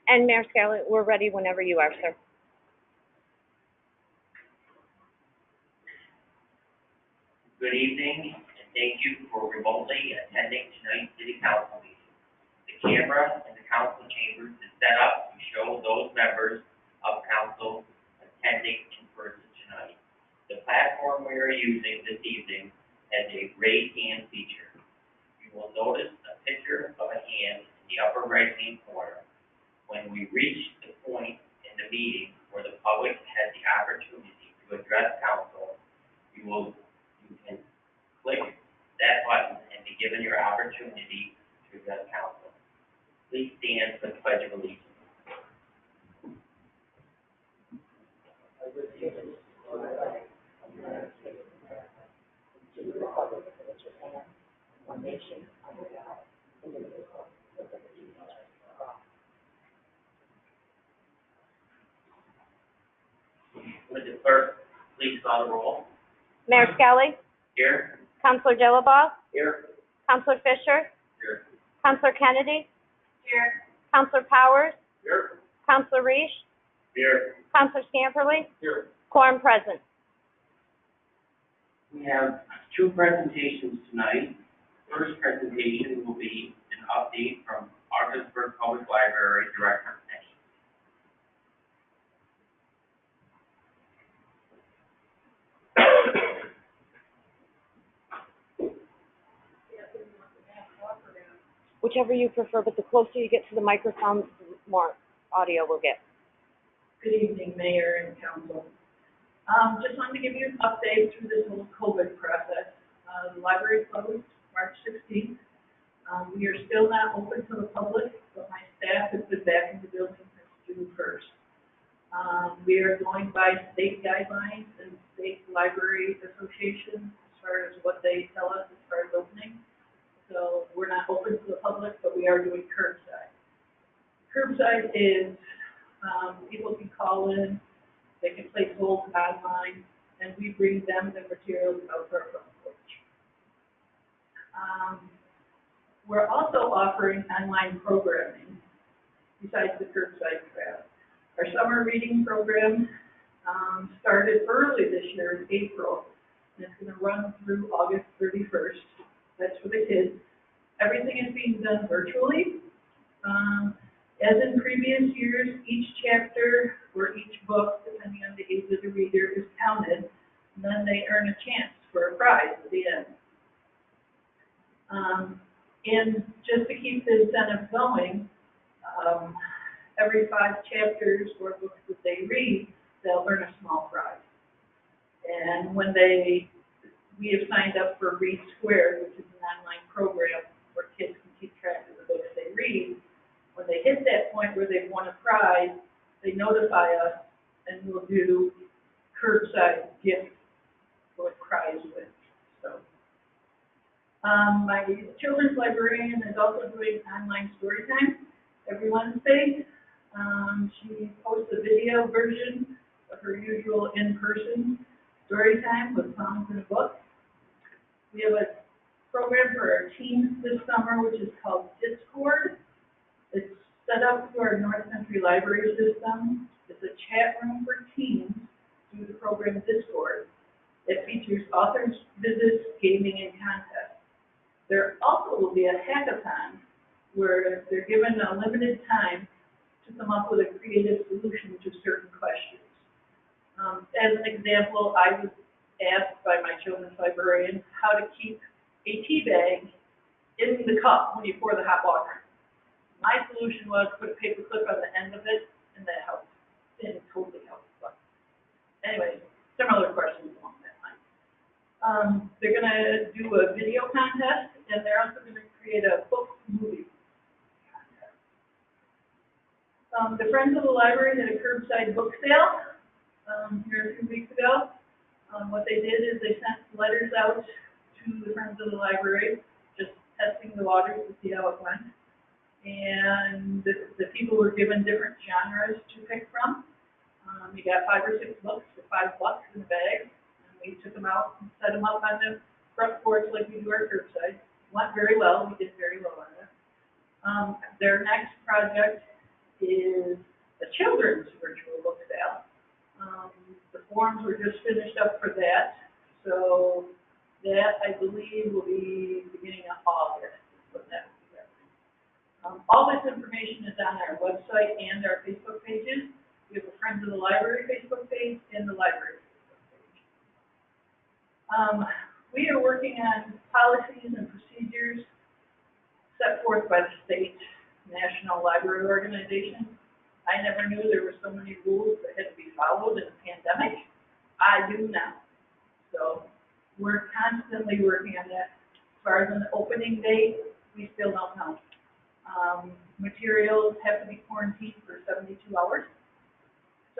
And Mayor Scarlett, we're ready whenever you are, sir. Good evening, and thank you for remotely attending tonight's City Council meeting. The camera in the council chambers is set up to show those members of council attending in person tonight. The platform we are using this evening has a raise hand feature. You will notice a picture of a hand in the upper right-hand corner. When we reach the point in the meeting where the public has the opportunity to address council, you can click that button and be given your opportunity to address council. Please stand for the Pledge of Allegiance. Would the clerk please call the roll? Mayor Skelly, Here. Councilor Dillabaugh, Here. Councilor Fisher, Here. Councilor Kennedy, Here. Councilor Powers, Here. Councilor Reish, Here. Councilor Scamperly, Here. quorum present. We have two presentations tonight. First presentation will be an update from Augsburg Public Library Director Penny. Whichever you prefer, but the closer you get to the microphone, the more audio we'll get. Good evening, Mayor and Council. Just wanted to give you an update through this whole COVID process. The library closed March 16th. We are still not open to the public, but my staff has been back in the building since June 1st. We are going by state guidelines and state library associations as far as what they tell us as far as opening. So we're not open to the public, but we are doing curbside. Curbside is people can call in, they can place holds online, and we bring them the materials out to our front porch. We're also offering online programming besides the curbside crowd. Our summer reading program started early this year in April, and it's going to run through August 31st. That's for the kids. Everything is being done virtually. As in previous years, each chapter or each book, depending on the age of the reader, is counted, and then they earn a chance for a prize at the end. And just to keep the incentive going, every 5 chapters or books that they read, they'll earn a small prize. And when we have signed up for Read Squared, which is an online program where kids can keep track of the books they read. When they hit that point where they've won a prize, they notify us, and we'll do curbside gift for prize wins. So, my children's librarian is also doing online story time every Wednesday. She posts a video version of her usual in-person story time with songs and a book. We have a program for our teens this summer, which is called Discord. It's set up through our North Country Library system. It's a chat room for teens through the program Discord. It features authors, visits, gaming, and contests. There also will be a hackathon where they're given a limited time to come up with a creative solution to certain questions. As an example, I was asked by my children's librarian how to keep a tea bag in the cup when you pour the hot water. My solution was put a paper clip on the end of it, and that helped. And it totally helped. But anyway, similar questions along that line. They're going to do a video contest, and they're also going to create a book movie contest. The Friends of the Library had a curbside book sale here a few weeks ago. What they did is they sent letters out to the Friends of the Library, just testing the waters to see how it went. And the people were given different genres to pick from. You got 5 or 6 books for $5 in the bag, and we took them out and set them up on the front porch like we do our curbside. Went very well. We did very well on it. Their next project is a children's virtual book sale. The forms were just finished up for that, so that, I believe, will be beginning of August, when that will be happening. All this information is on our website and our Facebook pages. We have a Friends of the Library Facebook page and the library Facebook page. We are working on policies and procedures set forth by the state National Library Organization. I never knew there were so many rules that had to be followed in a pandemic. I do now. So we're constantly working on that. As far as an opening date, we still don't know. Materials have to be quarantined for 72 hours.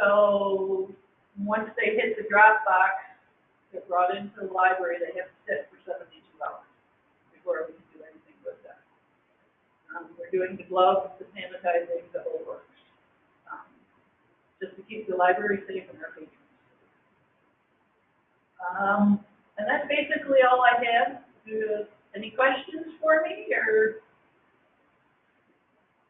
So once they hit the drop box, they're brought into the library, they have to sit for 72 hours before we can do anything with them. We're doing the gloves, the sanitizing, the whole works, just to keep the library safe and our patrons. And that's basically all I have. Any questions for me, or?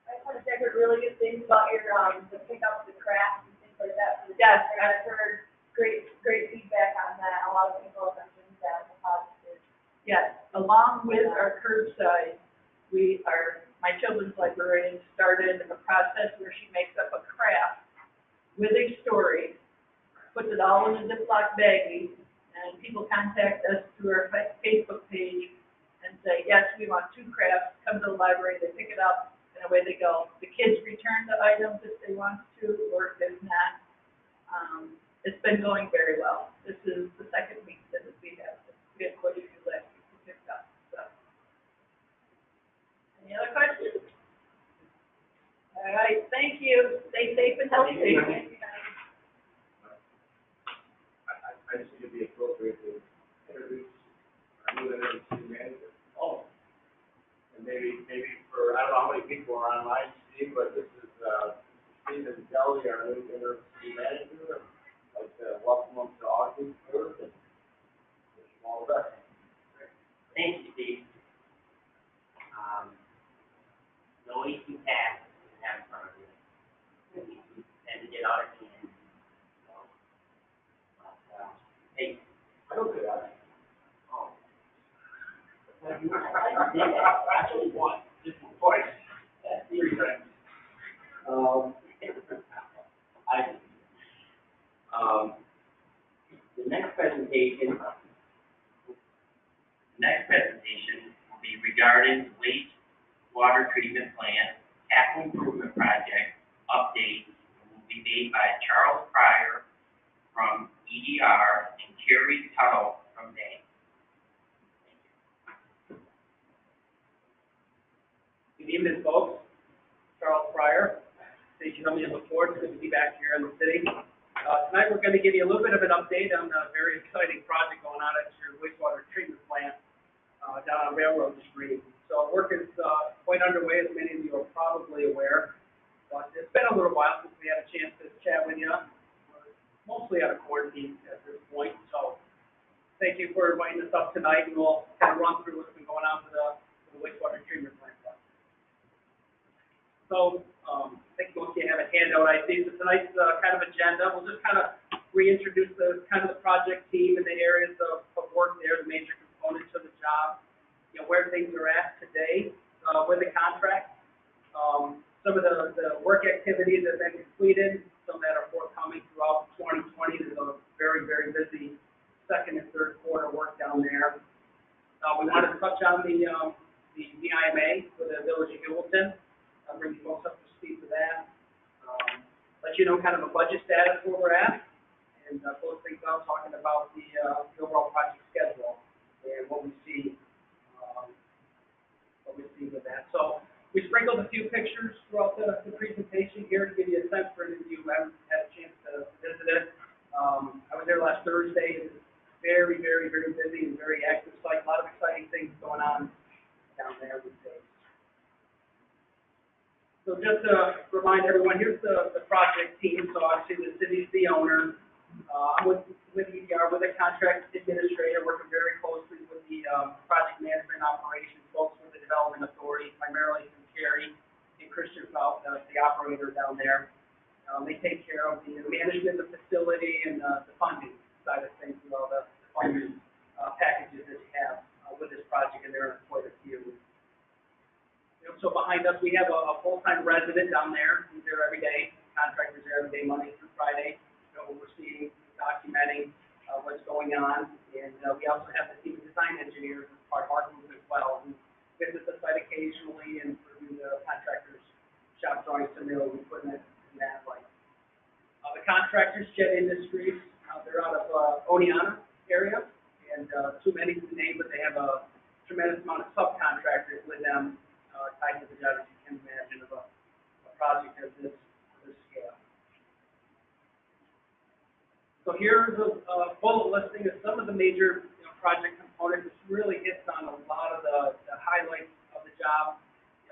I just want to say I've heard really good things about your, the pick up the crafts and things like that. Yes, I've heard great feedback on that. A lot of people have mentioned that positive. yes, along with our curbside, my children's librarian started a process where she makes up a craft with a story, puts it all in a Ziploc baggie, and people contact us through our Facebook page and say, yes, we want 2 crafts, come to the library, they pick it up, and away they go. The kids return the items if they want to, or if not. It's been going very well. This is the second week that we have quite a few last week to pick up. So, any other questions? All right, thank you. Stay safe and healthy. I just think it'd be appropriate to introduce our new interim city manager. Oh. And maybe for, I don't know how many people are online, Steve, but this is, Stephen Kelly, our new interim city manager. I'd like to welcome him to August 3rd and wish him all the best. Thank you, Steve. No easy task to have in front of you. And to get out of hand. So, hey, I don't say that. oh. Actually, one, just twice. 3 times. The next presentation will be regarding wastewater treatment plant, capital improvement project, update, and will be made by Charles Pryor from EDR and Kerry Tuttle from Day. Good evening, folks. Charles Pryor, Station Company of LaPorte. It's good to be back here in the city. Tonight we're going to give you a little bit of an update on a very exciting project going on at your wastewater treatment plant down on Railroad Street. So work is quite underway, as many of you are probably aware. But it's been a little while since we had a chance to chat with you. We're mostly out of quarantine at this point. So thank you for inviting us up tonight, and we'll kind of run through what's been going on for the wastewater treatment plant. So, I think most of you have a handout, I see. So tonight's kind of agenda, we'll just kind of reintroduce the project team and the areas of work there, the major components of the job, where things are at today with the contract. Some of the work activities that have been completed, some that are forthcoming throughout 2020. There's a very, very busy second and third quarter work down there. We wanted to touch on the IMA for the Village of Hewelton. I'll bring you folks up to speed for that. Let you know kind of the budget status where we're at, and close things out talking about the overall project schedule and what we see with that. So we sprinkled a few pictures throughout the presentation here to give you a sense for any of you who haven't had a chance to visit it. I was there last Thursday. It was very, very, very busy and very active site. A lot of exciting things going on down there these days. So just to remind everyone, here's the project team. So obviously the city's the owner. I'm with EDR, with the contract administrator, working very closely with the project management operations folks with the development authority, primarily from Kerry and Christian Falk, the operator. operator down there. They take care of the management of the facility and the funding side of things, with all the funding packages that you have with this project, and they're quite a few. So behind us, we have a full-time resident down there. He's there every day. Contractors there every day, Monday through Friday, overseeing, documenting what's going on. And we also have the team of design engineers as part of our group as well, who visit the site occasionally and review the contractor's shop drawings, submittal equipment, and that like. The contractors, Jet Industries, they're out of Oneonta area, and too many to name, but they have a tremendous amount of subcontractors with them tied to the job, as you can imagine, of a project of this scale. So here's a bullet listing of some of the major project components. This really hits on a lot of the highlights of the job.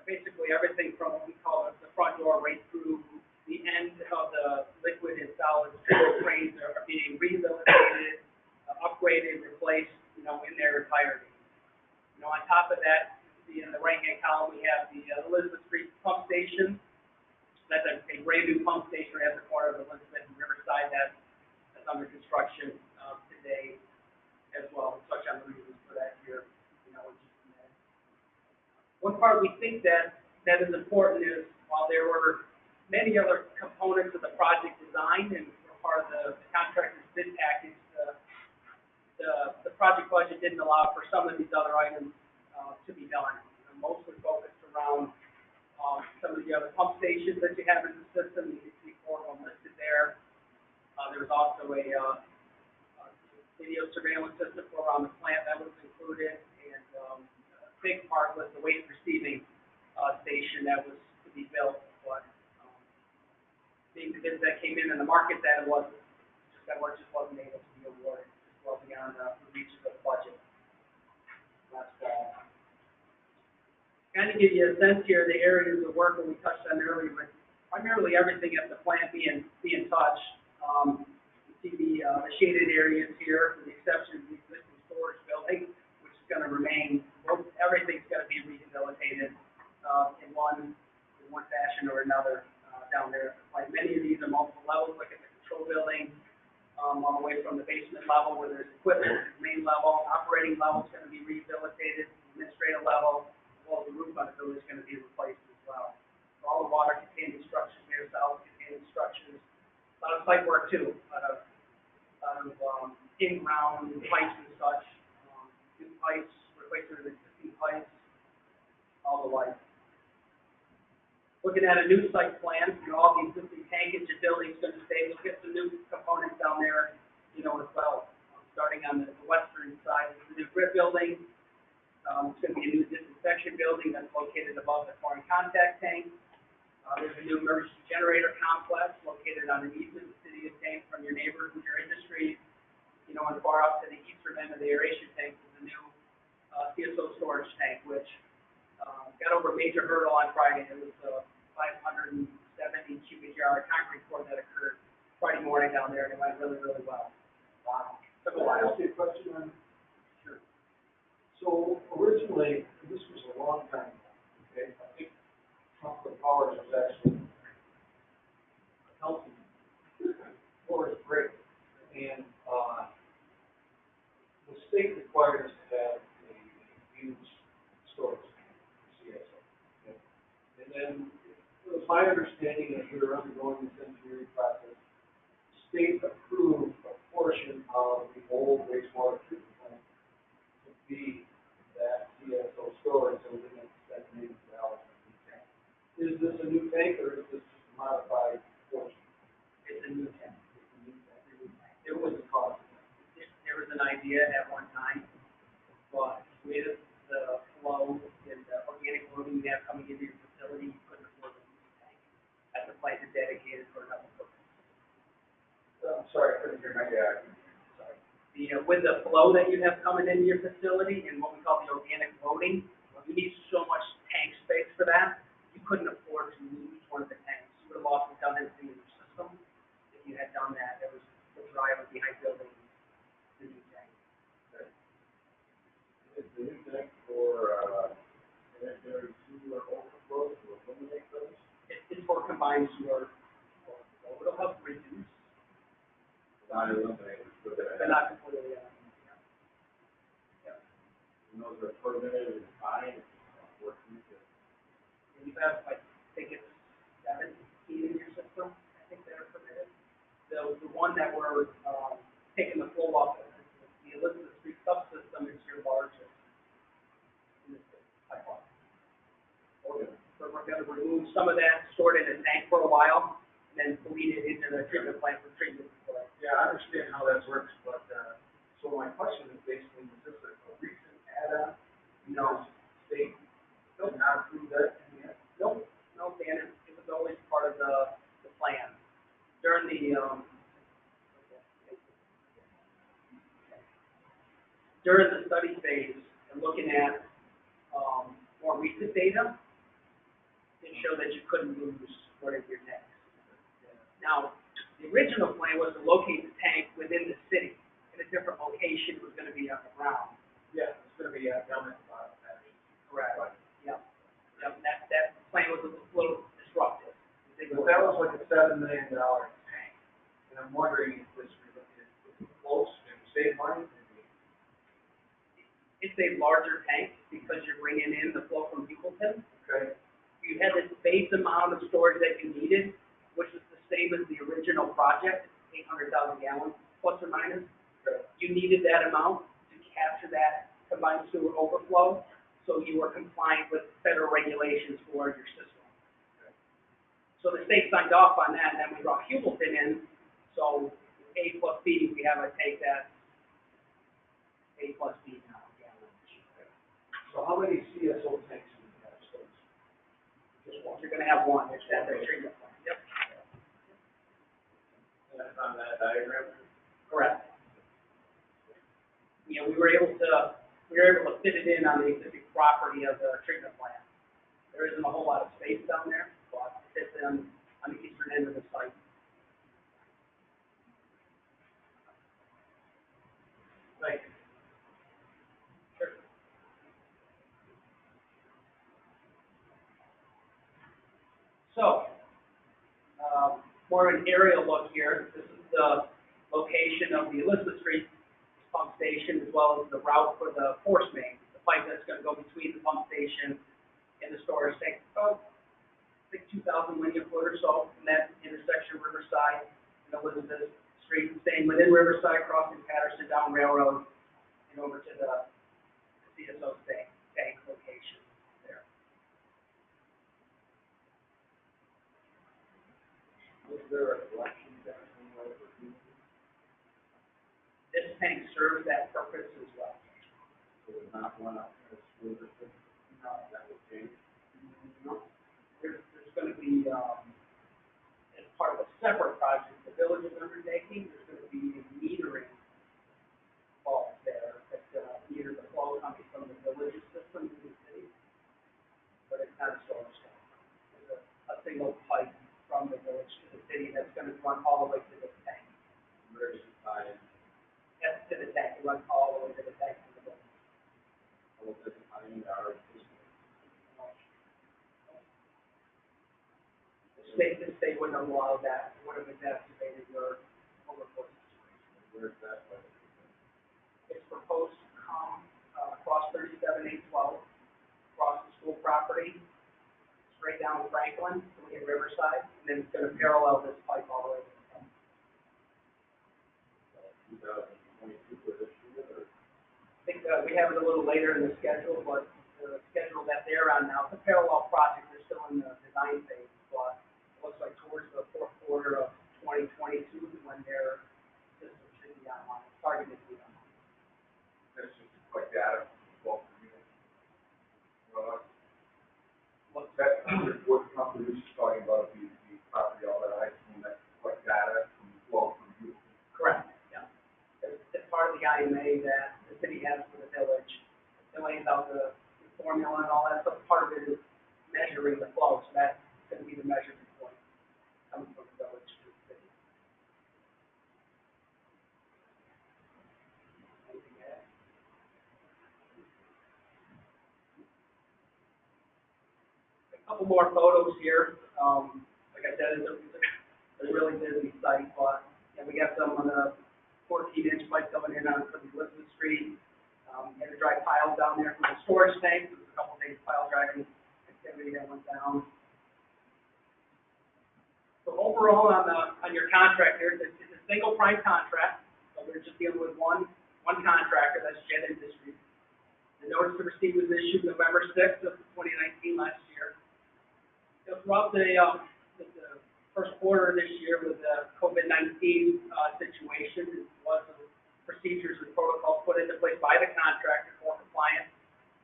Basically everything from what we call the front door right through the end of the liquid and solid trains are being rehabilitated, upgraded, replaced, in their entirety. On top of that, in the right-hand column, we have the Elizabeth Street pump station. That's a brand new pump station right at the corner of Elizabeth and Riverside that's under construction today as well. We'll touch on the reasons for that here, in just a minute. One part we think that is important is while there were many other components of the project design and were part of the contractor's bid package, the project budget didn't allow for some of these other items to be done. Mostly focused around some of the other pump stations that you have in the system. You can see 4 of them listed there. There was also a video surveillance system for around the plant that was included, and a big part was the waste receiving station that was to be built, but being the bids that came in the market, that work just wasn't able to be awarded, just well beyond the reach of the budget. That's kind of give you a sense here of the areas of work that we touched on earlier, but primarily everything at the plant being touched. You see the shaded areas here, with the exception of the existing storage building, which is going to remain. Everything's going to be rehabilitated in one fashion or another down there. Like many of these are multiple levels, like at the control building, all the way from the basement level where there's equipment, main level, operating level is going to be rehabilitated, administrative level, as well as the roof on the building is going to be replaced as well. So all the water-containing structures here, solid-containing structures, a lot of site work too, a lot of in-ground pipes and such, new pipes, replacement of existing pipes, all the like. Looking at a new site plan, all the existing tankage and buildings going to stay. We'll get some new components down there, as well. Starting on the western side, is the new grid building. It's going to be a new disinfection building that's located above the foreign contact tank. There's a new emergency generator complex located on the eastern city of tank from your neighbors and your industries. And far up to the eastern end of the aeration tank is the new CSO storage tank, which got over a major hurdle on Friday. It was 570 cubic yard concrete pour that occurred Friday morning down there, and it went really, really well. Wow. Took a while. Can I ask you a question on? Sure. So originally, this was a long time ago, okay? I think Trump Powers was actually a councilman. Floor is great. And the state requires to have a used storage tank, CSO. Okay? And then it was my understanding that you were undergoing this engineering process. The state approved a portion of the old wastewater treatment plant to be that CSO storage, so we're going to spend millions of dollars on a new tank. Is this a new tank or is this just a modified portion? It's a new tank. It's a new tank. It was a cost. There was an idea at one time, but with the flow and the organic loading you have coming into your facility, you couldn't afford a new tank. As a plant is dedicated for another purpose. I'm sorry, I couldn't hear my dad. Sorry. With the flow that you have coming into your facility and what we call the organic loading, you need so much tank space for that, you couldn't afford to lose one of the tanks. You would have lost redundancy in your system if you had done that. That was the driver behind building the new tank. Is the new tank for, sanitary sewer overflow to eliminate those? It's for combined combined sewer overflow. It'll help reduce, Not eliminated, but but not completely, and those are permitted and fine, working to. you have, I think it's 7 feet in your system, I think they're permitted. The one that we're, taking the flow off of, the Elizabeth Street subsystem is your largest in the city, by far. Okay. So we're gonna remove some of that, store it in a tank for a while, and then bleed it into the treatment plant for treatment. Yeah, I understand how that works, but, so my question is basically, is this a recent add-on? No. State, not approve that yet? Nope, no, Dan, it was always part of the plan. During the study phase and looking at, more recent data, it showed that you couldn't lose one of your tanks. Now, the original plan was to locate the tank within the city, in a different location, it was gonna be on the ground. Yeah, it's gonna be, down at the bottom, actually. Correct. Yep, that plan was a little disruptive. But that was like a $7 million tank, and I'm wondering if this is close, and save money, It's a larger tank because you're bringing in the flow from Bucleton. okay? You had this base amount of storage that you needed, which is the same as the original project, 800,000 gallons, plus or minus. Okay. You needed that amount to capture that combined sewer overflow, so you were compliant with federal regulations for your system. Okay. So the state signed off on that, and then we brought Bucleton in, so A plus B, we have a tank that's A plus B now, gallons. So how many CSO tanks do you have? So Just one, you're gonna have one, it's at the treatment plant. Yep. that's on that diagram? Correct. Yeah, we were able to fit it in on the existing property of the treatment plant. There isn't a whole lot of space down there, but it fits in on the eastern end of the site. Thank you. Sure. So, more of an aerial look here. This is the location of the Elizabeth Street pump station, as well as the route for the force main, the pipe that's gonna go between the pump station and the storage tank. About, I think, 2,000 linear foot or so from that intersection of Riverside and Elizabeth Street, staying within Riverside, crossing Patterson down Railroad, and over to the CSO tank location there. Was there a collection center somewhere for people? This tank serves that purpose as well. So there's not one out there, school district? No, that would change. No. There's gonna be, as part of a separate project the village is undertaking, there's gonna be metering vault there that's gonna meter the flow coming from the village's system to the city. But it's not a storage tank. There's a single pipe from the village to the city that's gonna run all the way to the tank. Emergency tie in. Yes, to the tank, it runs all the way to the tank from the village. All of this tie in our system. The state wouldn't allow that, would have exacerbated your overflow situation. Where's that? It's proposed to come, across 37-812, across the school property, straight down Franklin, to the Riverside, and then it's gonna parallel this pipe all the way to the front. 2022 for this year, or? I think, we have it a little later in the schedule, but the schedule that they're on now, it's a parallel project, they're still in the design phase, but it looks like towards the fourth quarter of 2022 is when their system should be online, targeted to be online. That's just like data, well, for you. What's That, what company was talking about, the property, all that, I assume that's like data from flow from you. correct, yeah. It's part of the IMA that the city has for the village. It lays out the formula and all that, but part of it is measuring the flow, so that's gonna be the measurement point coming from the village to the city. Anything to add? A couple more photos here. I I said, it's a really busy site, but, yeah, we got some of the 14-inch pipe coming in on from Elizabeth Street. Had to drive piles down there from the storage tank. There was a couple days pile driving activity that went down. So overall, on your contract here, it's a single prime contract. So we're just dealing with one contractor, that's Jet Industries. The notice to proceed was issued November 6th of 2019 last year. So throughout the first quarter of this year with the COVID-19 situation, there was some procedures and protocols put into place by the contractor for compliance.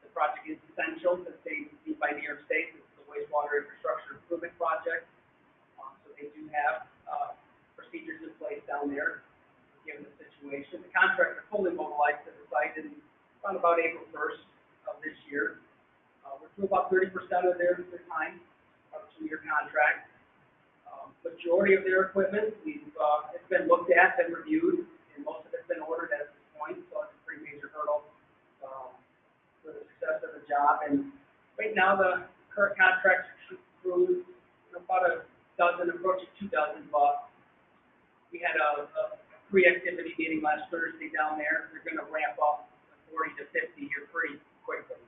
The project is essential to stay by New York State. This is the wastewater infrastructure improvement project. So they do have procedures in place down there, given the situation. The contractor fully mobilized to the site in around about April 1st of this year. We're through about 30% of their time, of a 2-year contract. Majority of their equipment, it's been looked at and reviewed, and most of it's been ordered at this point, so it's a pretty major hurdle for the success of the job. And right now, the current contract crews, about a dozen, approaching 2 dozen, but we had a pre-activity meeting last Thursday down there. They're going to ramp up 40 to 50 here pretty quickly.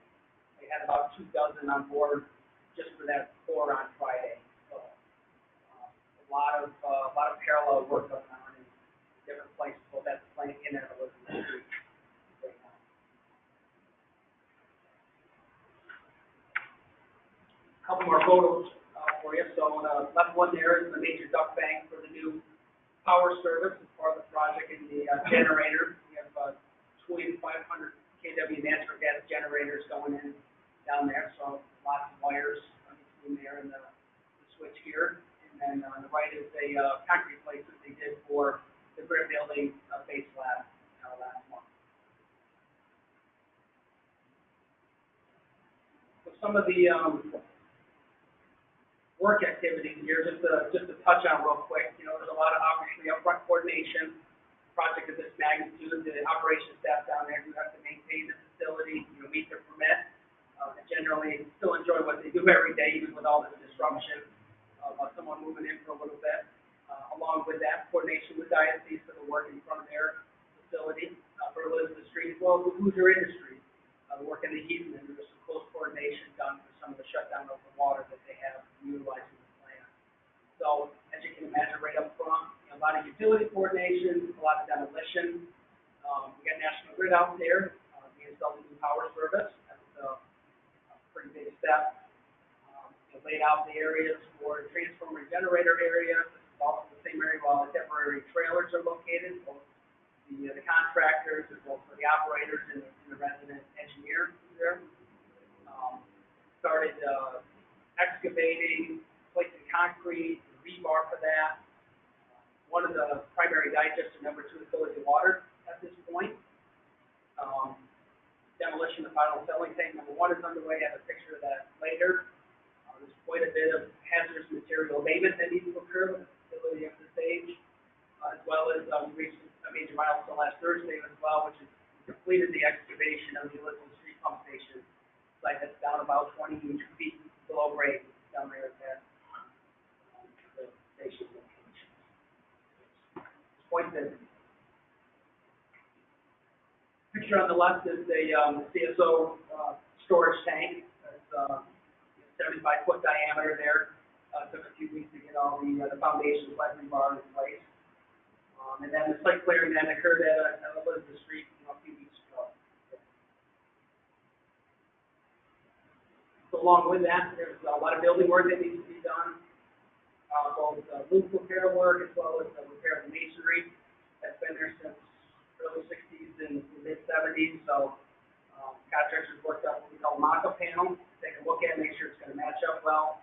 They had about 2 dozen on board just for that pour on Friday. So a lot of parallel work going on in different places, both at the plant and at Elizabeth Street right now. A couple more photos for you. So on the left one there is the major duct bank for the new power service as part of the project in the generator. We have 2,500 kW natural gas generators going in down there, so lots of wires between there and the switch here. And then on the right is a concrete placement they did for the grid building base lab last month. So some of the work activities here, just to touch on real quick. You know, there's a lot of obviously upfront coordination. Project of this magnitude, the operations staff down there do have to maintain the facility, meet their permit, and generally still enjoy what they do every day, even with all this disruption of someone moving in for a little bit. Along with that, coordination with ISDs for the work in front of their facility, for Elizabeth Street, as well as the Hoosier Industry, the work in the heat, and there's some close coordination done for some of the shutdown of the water that they have utilizing the plant. So, as you can imagine, right up front, a lot of utility coordination, a lot of demolition. We got National Grid out there. We installed a new power service. That's a pretty big step. Laid out the areas for transformer generator area. This is also the same area where all the temporary trailers are located, both the contractors as well as the operators and the resident engineer there. Started excavating, placing concrete, rebar for that. One of the primary digesters, number 2, is filling the water at this point. Demolition of final filling tank number 1 is underway. I have a picture of that later. There's quite a bit of hazardous material abatement that needs to occur with the facility at this stage, as well as we reached a major milestone last Thursday as well, which is completed the excavation of the Elizabeth Street pump station site that's down about 20 feet below grade down there at that the station location. It's quite busy. Picture on the left is a CSO storage tank that's 75-foot diameter there. Took a few weeks to get all the foundations, like rebar in place. And then the site clearing then occurred at Elizabeth Street a few weeks ago. So along with that, there's a lot of building work that needs to be done, both roof repair work as well as the repair of the masonry. That's been there since early 60s and mid-70s. So contractors worked up what we call a mock-up panel. Take a look at it, make sure it's going to match up well.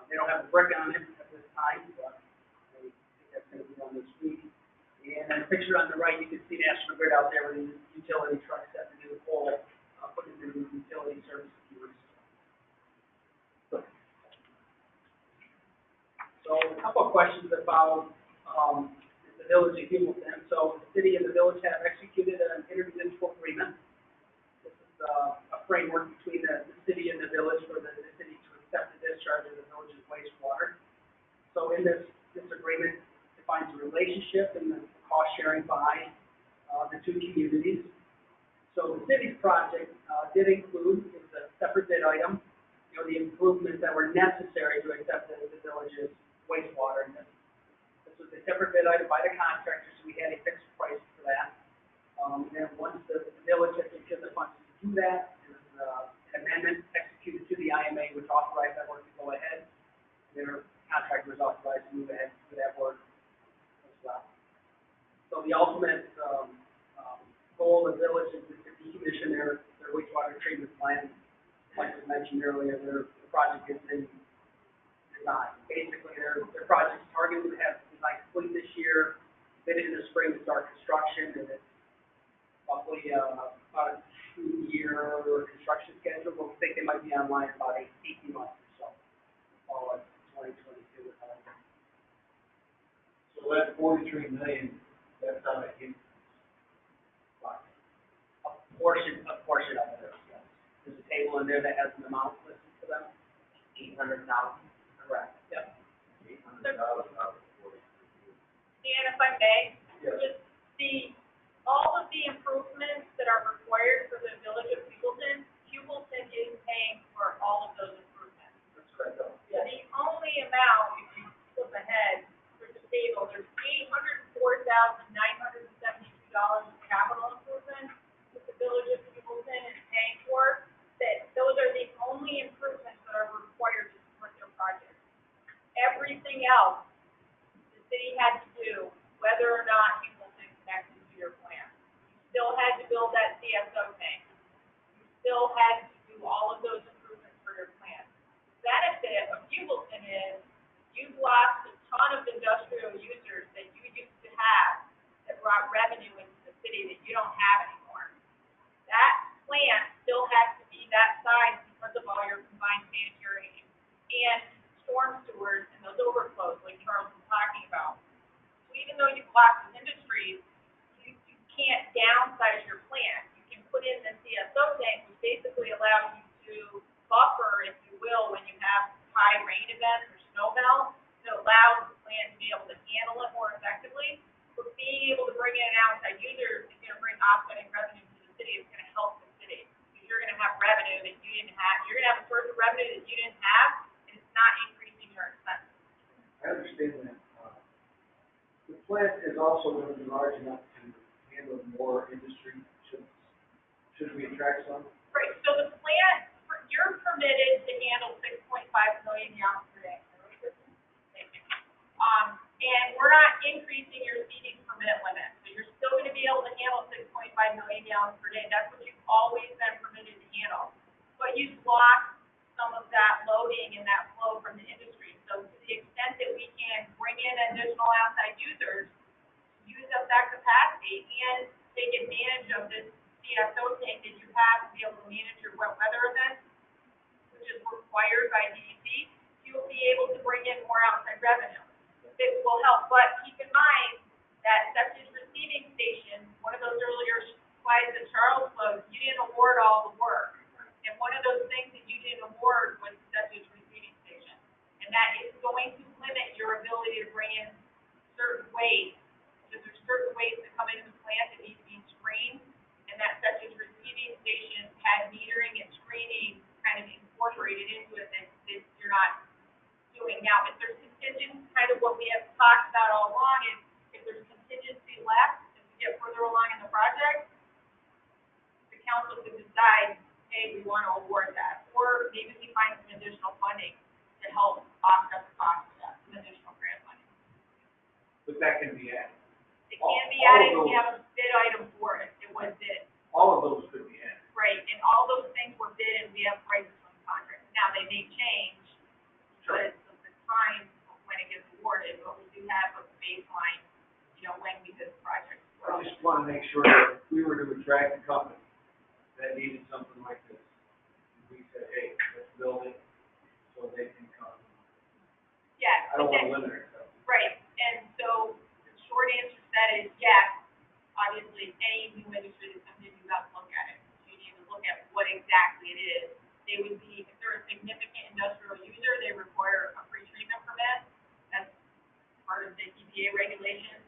They don't have the brick on it at this time, but I think that's going to be done this week. And then the picture on the right, you can see National Grid out there with the utility trucks at the new pole, putting the new utility service queues. So a couple of questions about the village of Hamilton. So the city and the village have executed an intermunicipal agreement. This is a framework between the city and the village for the city to accept the discharge of the village's wastewater. So in this agreement defines the relationship and the cost sharing by, the two communities. So the city's project, did include, it was a separate bid item, you know, the improvements that were necessary to accept the village's wastewater. And this was a separate bid item by the contractor, so we had a fixed price for that. And then once the village had secured the funds to do that, there was, an amendment executed to the IMA which authorized that work to go ahead. Their contractor was authorized to move ahead with that work as well. So the ultimate, goal of the village is to decommission their wastewater treatment plant. Like I mentioned earlier, the project is in design. Basically, their project's targeted to have design complete this year, bid in the spring to start construction, and it's roughly, about a 2-year construction schedule, but we think they might be online in about 18 months or so. All of 2022. So that 43 million, that's how it came. A portion of it, yes. There's a table in there that has an amount listed for them. 800,000. Correct. Yep. $800,000 out of 43. Dan, if I may, Yes. just all of the improvements that are required for the village of Hubleton, Hubleton is paying for all of those improvements. That's correct, though. So the only amount, if you flip ahead, there's a table, there's $804,972 of capital improvements that the village of Hubleton is paying for, that those are the only improvements that are required to support their project. Everything else, the city had to do, whether or not Hubleton connected to your plan. You still had to build that CSO tank. You still had to do all of those improvements for your plan. The benefit of Hubleton is you've lost a ton of industrial users that you used to have that brought revenue into the city that you don't have anymore. That plant still has to be that size because of all your combined sanitary and storm sewers and those overflows like Charles was talking about. So even though you've lost those industries, you can't downsize your plant. You can put in the CSO tank, which basically allows you to buffer, if you will, when you have high rain events or snow melt. It allows the plant to be able to handle it more effectively. But being able to bring in an outside user is going to bring offsetting revenue to the city. It's going to help the city because you're going to have revenue that you didn't have. You're going to have a source of revenue that you didn't have, and it's not increasing your expenses. I understand that. The plant is also going to be large enough to handle more industry. Should we attract some? Right, so the plant, you're permitted to handle 6.5 million gallons per day. Thank you. And we're not increasing your seating permit limit, so you're still gonna be able to handle 6.5 million gallons per day. That's what you've always been permitted to handle. But you've lost some of that loading and that flow from the industry. So to the extent that we can bring in additional outside users, use up that capacity and take advantage of this CSO tank that you have to be able to manage your wet weather events, which is required by DEP, you'll be able to bring in more outside revenue. It will help, but keep in mind that septic receiving station, one of those earlier slides that Charles was, you didn't award all the work. And one of those things that you didn't award was the septic receiving station. And that is going to limit your ability to bring in certain waste, because there's certain waste that come into the plant that need to be screened. And that septic receiving station had metering and screening kind of incorporated into it that you're not doing now. If there's contingent, kind of what we have talked about all along is if there's contingency left, as we get further along in the project, the council could decide, hey, we want to award that. Or maybe we find some additional funding to help offset the cost of that, some additional grant money. But that can be added. It can be added, we have a bid item for it, it was bid. All of those could be added. Right, and all those things were bid and we have prices on the contract. Now, they may change, but the time of when it gets awarded, but we do have a baseline, you know, when we did the project. I just want to make sure that if we were to attract a company that needed something like this, we said, hey, let's build it so they can come. Yeah. I don't want to limit ourselves. Right, and so the short answer to that is yes, obviously, any new industry that comes in, you have to look at it. You need to look at what exactly it is. They would be, if they're a significant industrial user, they require a pre-treatment permit. That's EPA regulations.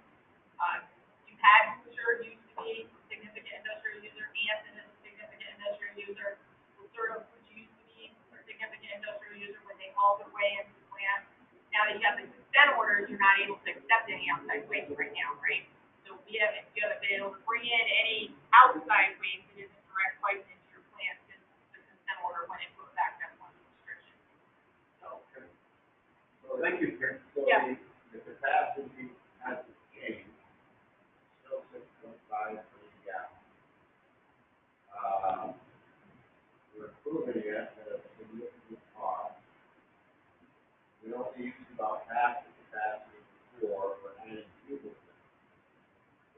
You had Hoosier used to be significant industrial user, Anson is a significant industrial user, Lucero, which used to be a significant industrial user when they hauled their way into the plant. Now that you have the consent orders, you're not able to accept any outside waste right now, right? So you haven't been able to bring in any outside waste that isn't direct piped into your plant since the consent order went into effect. That's one of the restrictions. So. So thank you, Karen. So Yeah. the capacity hasn't changed, still 6.5 million gallons. We're improving it at a significant cost. We don't use about half the capacity before for any fuel. Is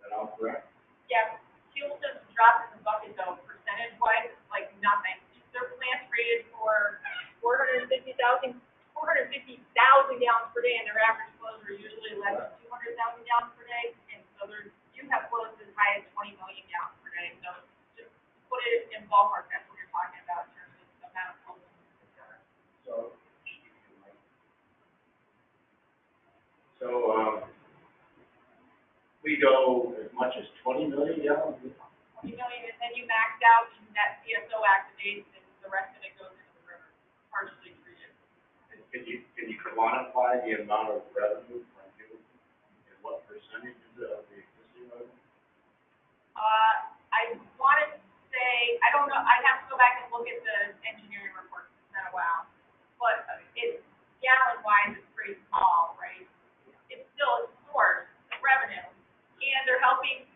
that all correct? Yeah, fuel just dropped in the bucket though, percentage wise, it's like nothing. Their plant's rated for 450,000 gallons per day, and their average flows are usually less than 200,000 gallons per day, and so you have flows as high as 20 million gallons per day, so just put it in ballpark, that's what you're talking about in terms of the amount of flows. So, we go as much as 20 million gallons? 20 million, and then you max out, and that CSO activates, and the rest of it goes into the river, partially treated. And can you quantify the amount of revenue from fuel? And what percentage is it of the existing revenue? I want to say, I don't know, I'd have to go back and look at the engineering report, it's been a while. But it's, gallon-wise, it's pretty small, right? It's still a source of revenue. And they're helping,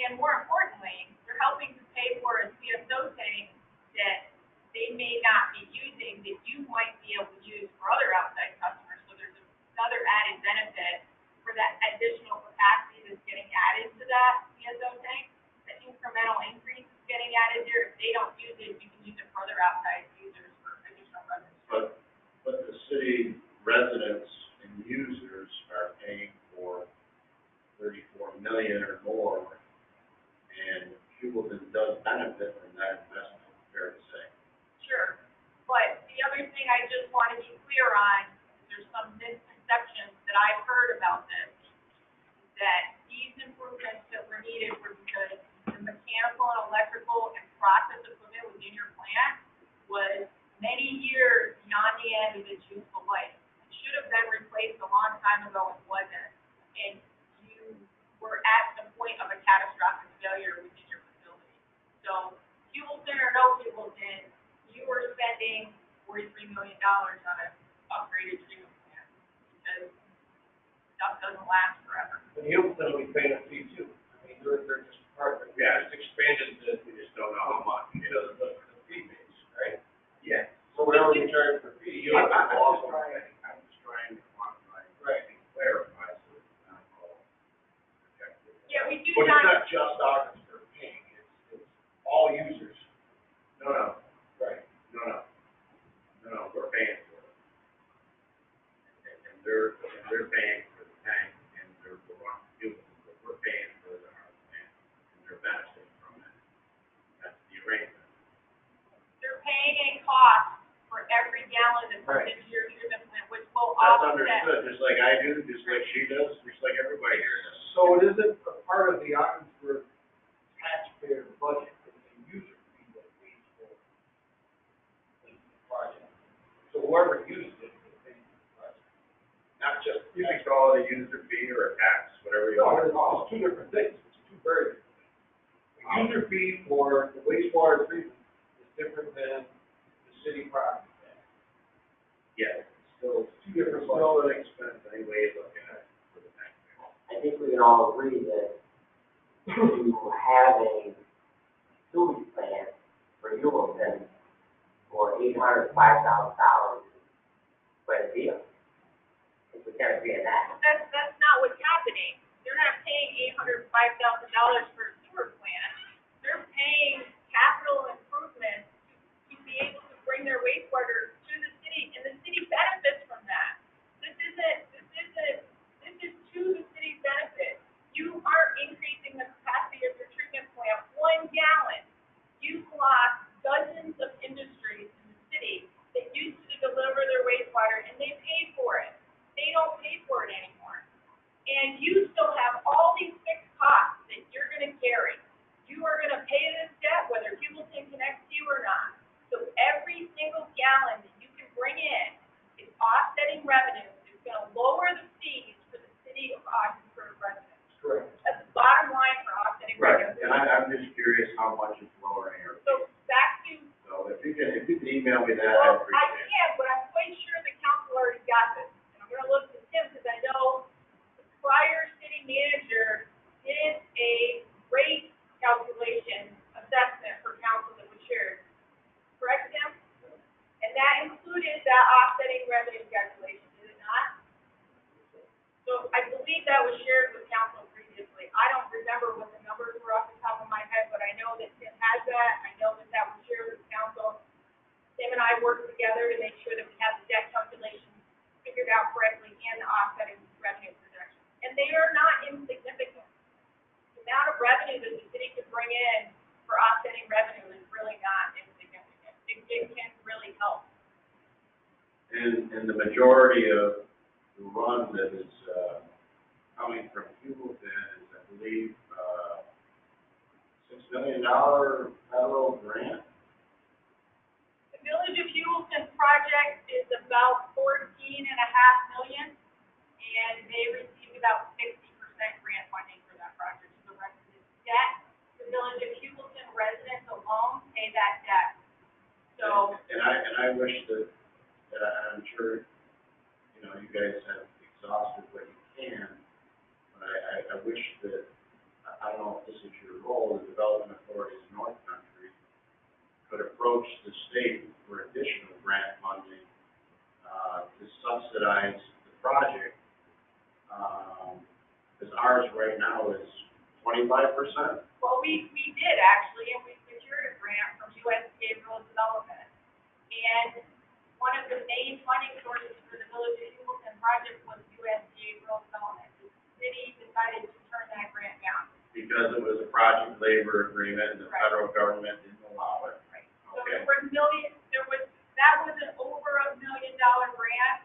and more importantly, they're helping to pay for a CSO tank that they may not be using, that you might be able to use for other outside customers. So there's another added benefit for that additional capacity that's getting added to that CSO tank. The incremental increase is getting added there. If they don't use it, you can use it for other outside users for additional revenue. But the city residents and users are paying for 34 million or more, and Hewlett does benefit from that investment, fair to say. Sure, but the other thing I just want to be clear on, there's some misconceptions that I've heard about this, that these improvements that were needed were because the mechanical and electrical and process equipment within your plant was many years beyond the end of its useful life. It should have been replaced a long time ago and wasn't, and you were at the point of a catastrophic failure within your facility. So, Hewlett or no Hewlett, you were spending $43 million on an upgraded treatment plant because stuff doesn't last forever. And Hewlett will be paying a fee too. I mean, they're just part of it. Yeah, it's expanded, we just don't know how much. Because of the fee base, right? Yeah. So whatever we charge for fee, you have to also. I'm just trying to quantify, right, and clarify so it's not all objective. Yeah, we do But not. it's not just ours that they're paying, it's all users. No. Right. No, we're paying for it. And they're paying for the tank, and they're fuel, but we're paying for our plant, and they're benefiting from it. That's the arrangement. They're paying a cost for every gallon that comes Right. into your treatment plant, which will That's offset. understood, just like I do, just like she does, just like everybody here does. So it isn't a part of the Ogdensburg taxpayer budget, it's a user fee that pays for the project. So whoever uses it will pay for the project. Not just, You can call it a user fee or a tax, whatever you want to call it's two different things, it's two very different things. A user fee for the wastewater treatment is different than the city property tax. Yeah, So it's two different it's budgets. still an expense anyway, look at it for the taxpayer. I think we can all agree that to have a sewage plant for Hewlett for $805,000 is quite a deal. If we can't agree on that. That's not what's happening. They're not paying $805,000 for a sewer plant. They're paying capital improvements to be able to bring their wastewater to the city, and the city benefits from that. This is to the city's benefit. You aren't increasing the capacity of your treatment plant 1 gallon. You've lost dozens of industries in the city that used to deliver their wastewater, and they paid for it. They don't pay for it anymore. And if you can email me that, I Well, I appreciate it. can, but I'm quite sure the council already got this. And I'm gonna look to Tim, because I know the prior city manager did a rate calculation assessment for council that was shared. Correct, Tim? And that included that offsetting revenue calculation, did it not? So I believe that was shared with council previously. I don't remember what the numbers were off the top of my head, but I know that Tim has that. I know that that was shared with council. Tim and I worked together to make sure that we had the debt calculations figured out correctly and the offsetting revenue projections. And they are not insignificant. The amount of revenue that the city could bring in for offsetting revenue is really not insignificant. It can really help. And the majority of the run that is, coming from Hewlett is, I believe, $6 million federal grant. The Village of Hewlton project is about $14.5 million, and they received about 60% grant funding for that project. So the rest of the debt, the Village of Hewlton residents alone pay that debt. So, And I wish that, I'm sure, you know, you guys have exhausted what you can, but I wish that, I don't know if this is your role, the development authorities in North Country could approach the state for additional grant funding, to subsidize the project, because ours right now is 25%. well, we did actually, and we secured a grant from USDA Rural Development. And one of the main funding sources for the Village of Hewlton project was USDA Rural Development. The city decided to turn that grant down. Because it was a project labor agreement and the Right. federal government didn't allow it. Right. So Okay. that was an over $1 million grant,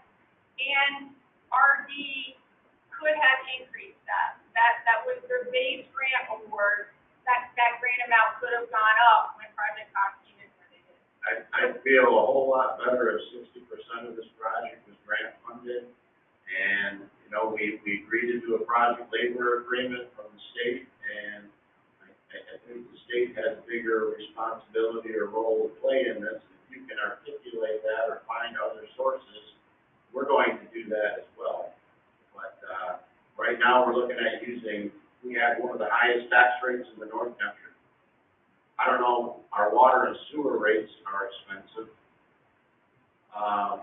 and RD could have increased that. That was their base grant award. That grant amount could have gone up when project costs came in where they did. I feel a whole lot better if 60% of this project was grant funded. And, you know, we agreed to do a project labor agreement from the state, and I think the state has a bigger responsibility or role to play in this. If you can articulate that or find other sources, we're going to do that as well. But, right now, we're looking at we have one of the highest tax rates in the North Country. I don't know, our water and sewer rates are expensive.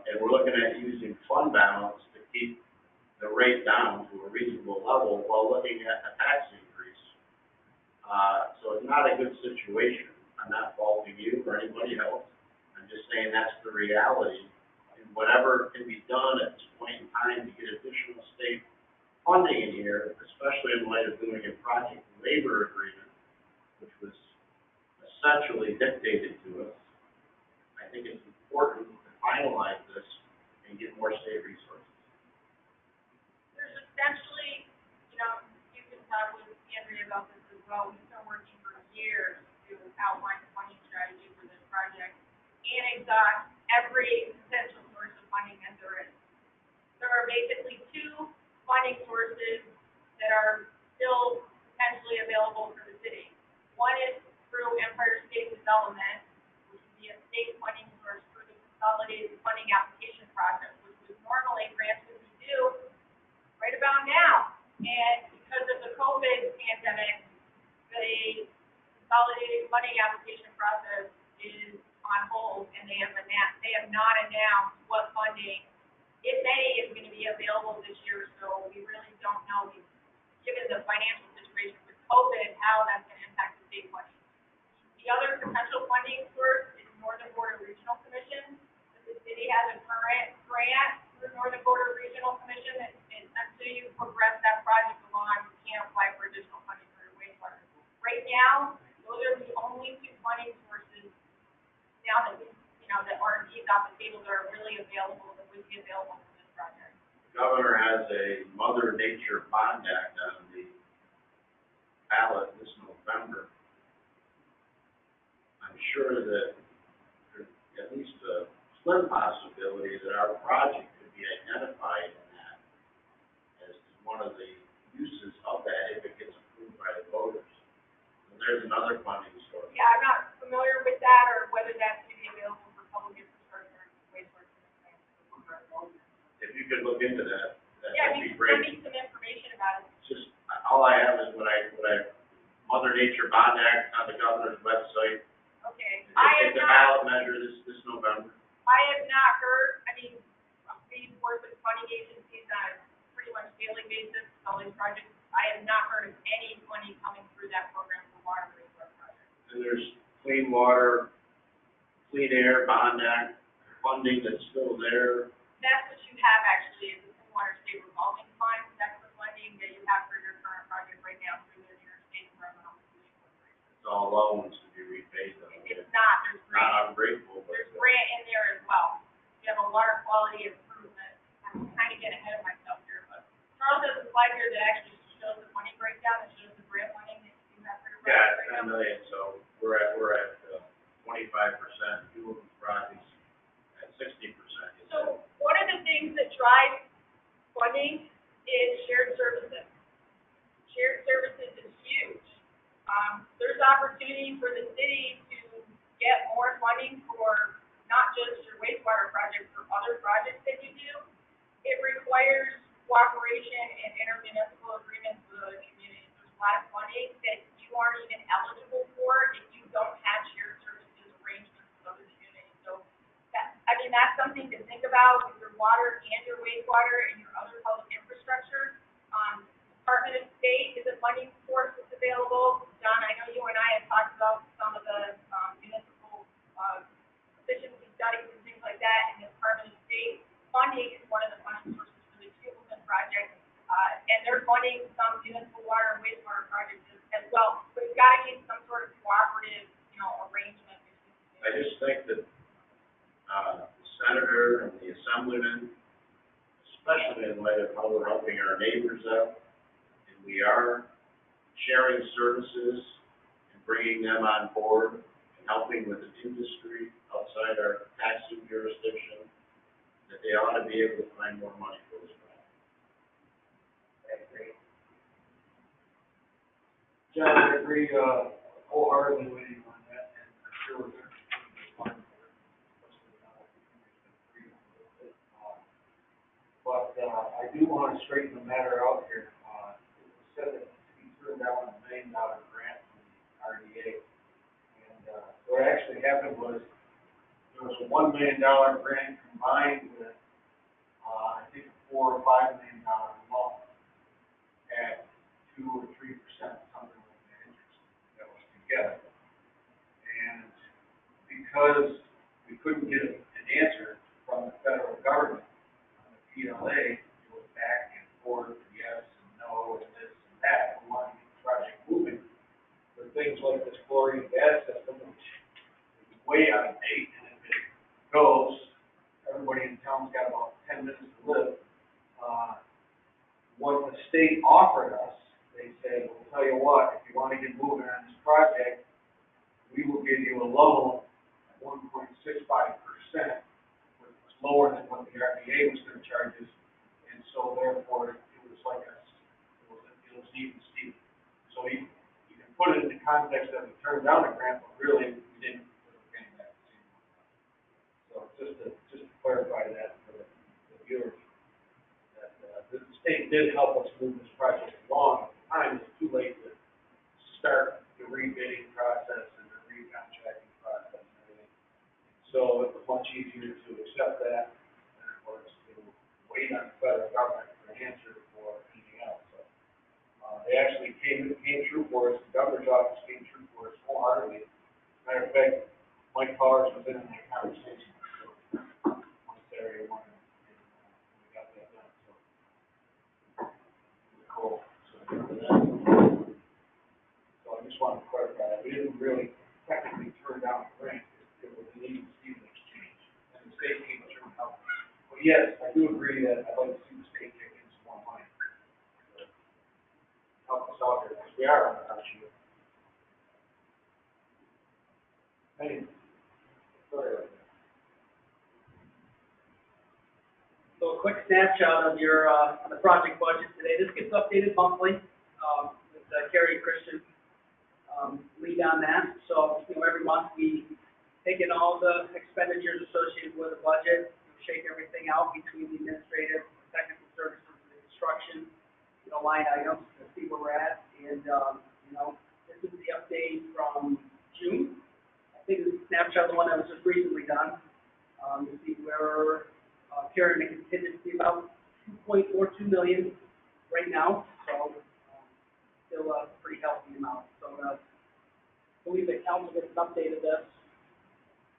And we're looking at using fund balance to keep the rate down to a reasonable level while looking at a tax increase. So it's not a good situation. I'm not faulting you or anybody else. I'm just saying that's the reality. And whatever can be done at this point in time to get additional state funding in here, especially in light of doing a project labor agreement, which was essentially dictated to us, I think it's important to finalize this and get more state resources. There's essentially, you know, you can talk with Andrea about this as well. We've been working for years to outline the funding strategy for this project and exhaust every potential source of funding that there is. There are basically two funding sources that are still potentially available for the city. One is through Empire State Development, which would be a state funding source for the consolidated funding application process, which was normally grants would be due right about now. And because of the COVID pandemic, the consolidated funding application process is on hold, and they have not announced what funding, if any, is going to be available this year. So we really don't know, given the financial situation with COVID, how that's going to impact the state funding. The other potential funding source is Northern Border Regional Commission. The city has a current grant through Northern Border Regional Commission, and until you progress that project along, you can't apply for additional funding for your wastewater. Right now, those are the only two funding sources now that that RD's off the table that are really available, that would be available for this project. The governor has a Mother Nature Bond Act on the ballot this November. I'm sure that there's at least a slim possibility that our project could be identified in that as one of the uses of that if it gets approved by the voters. And there's another funding source. Yeah, I'm not familiar with that or whether that's going to be available look into that, Yeah, that'd you be can great. send me some information about it. It's just, all I have is what I, Mother Nature Bond Act on the governor's website. Okay, It's a ballot measure this November. I have not heard, I mean, we work with funding agencies on a pretty much daily basis, all these projects. I have not heard of any money coming through that program for water and wastewater projects. And there's clean water, clean air, bond act, funding that's still there. That's what you have actually, is the Clean Water State Revolving Fund. That's the funding that you have for your current project right now through the New York State Environmental Pollution Corporation. It's all loans to be repaid though. It's not, there's grant, Not ungrateful, but. there's grant in there as well. You have a water quality improvement. I'm kind of getting ahead of myself here, but Charles has a slide here that actually shows the money breakdown and shows the grant money that you have for your project Yeah, right now. 10 million, so we're at 25%, fuel projects at 60%. So one of the things that drives funding is shared services. Shared services is huge. There's opportunity for the city to get more funding for not just your wastewater projects, for other projects that you do. It requires cooperation and intermunicipal agreements with other communities. There's a lot of funding that you aren't even eligible for if you don't have shared services arrangements with other communities. So that's something to think about with your water and your wastewater and your other public infrastructure. Department of State is a funding source that's available. John, I know you and I have talked about some of the municipal efficiency studies and things like that, and the Department of State funding is one of the funding sources for the Cubleton project, and they're funding some municipal water and wastewater projects as well. But you've got to get some sort of cooperative, arrangement between the two. I just think that the senator and the assemblyman, especially in light of how we're helping our neighbors out, and we are sharing services and bringing them on board and helping with the industry outside our taxing jurisdiction, that they ought to be able to find more money for this project. I agree. John, I agree, wholeheartedly with you on that, and I'm sure we're going to continue to find but, I do want to straighten the matter out here. It was said that he turned down $1 million grant from the RDA. And, what actually happened was, there was a $1 million grant combined with, I think a $4 or $5 million loan at 2 or 3%, something like that interest that was together. And because we couldn't get an answer from the federal government on the PLA, it was back and forth, yes and no, and this and that. We wanted to get the project moving. For things like this chlorine gas system, which is way out of date, and if it goes, everybody in town's got about 10 minutes to live. What the state offered us, they said, we'll tell you what, if you want to get moving on this project, we will give you a loan at 1.65%, which was lower than what the RDA was going to charge us, and so therefore it was like it was even steep. So you can put it in the context that we turned down a grant, but really we didn't put the grant back. So just to clarify that for the viewers, that the state did help us move this project along. At the time, it's too late to start the rebidding process and the recontracting process and everything. So it was much easier to accept that than it was to wait on the federal government for an answer for anything else. So they actually came through for us. The governor's office came through for us wholeheartedly. Matter of fact, Mike Powers was in that conversation. So one Saturday morning, and we got that done. So it was cool. So I just wanted to clarify that. We didn't really technically turn down the grant. It was an even Steven exchange. And the state came through and helped us. But yes, I do agree that I'd like to see the state kick in some more money to help us out here, because we are on the hot sheet. Anyway, sorry about that. So a quick snapshot of your, on the project budget today. This gets updated monthly, with Carrie and Christian, lead on that. So, every month we take in all the expenditures associated with the budget, shake everything out between the administrative, second construction, line items to see where we're at. And, this is the update from June. I think it's a snapshot of the one that was just recently done. You see where, carrying a contingency about 2.42 million right now, so, still a pretty healthy amount. So, I believe the council gets an update of this.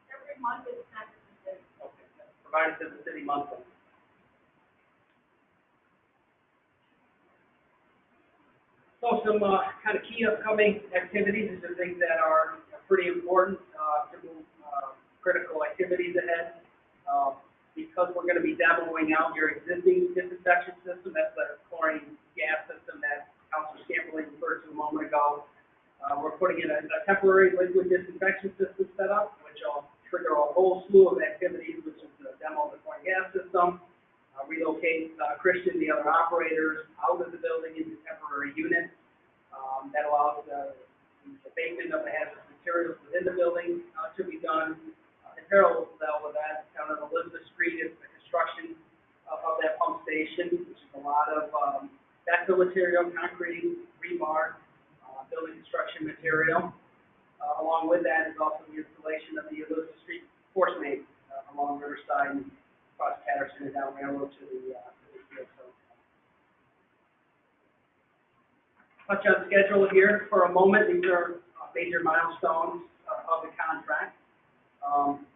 Every month is sent to the city. Okay, that's provided to the city monthly. So some, kind of key upcoming activities, these are things that are pretty important, to move, critical activities ahead. Because we're gonna be demoing out your existing disinfection system, that's the chlorine gas system that Councilor Scamperly referred to a moment ago. We're putting in a temporary liquid disinfection system setup, which will trigger a whole slew of activities, which is the demo of the chlorine gas system, relocate, Christian, the other operators out of the building into temporary units. That allows the abatement of the hazardous materials within the building, to be done. In parallel with that, down on Elizabeth Street is the construction of that pump station, which is a lot of, backfill material, concrete, rebar, building construction material. Along with that is also the installation of the Elizabeth Street force main, along Riverside and across Patterson and down Railroad to the field. So, touch on schedule here for a moment. These are major milestones of the contract.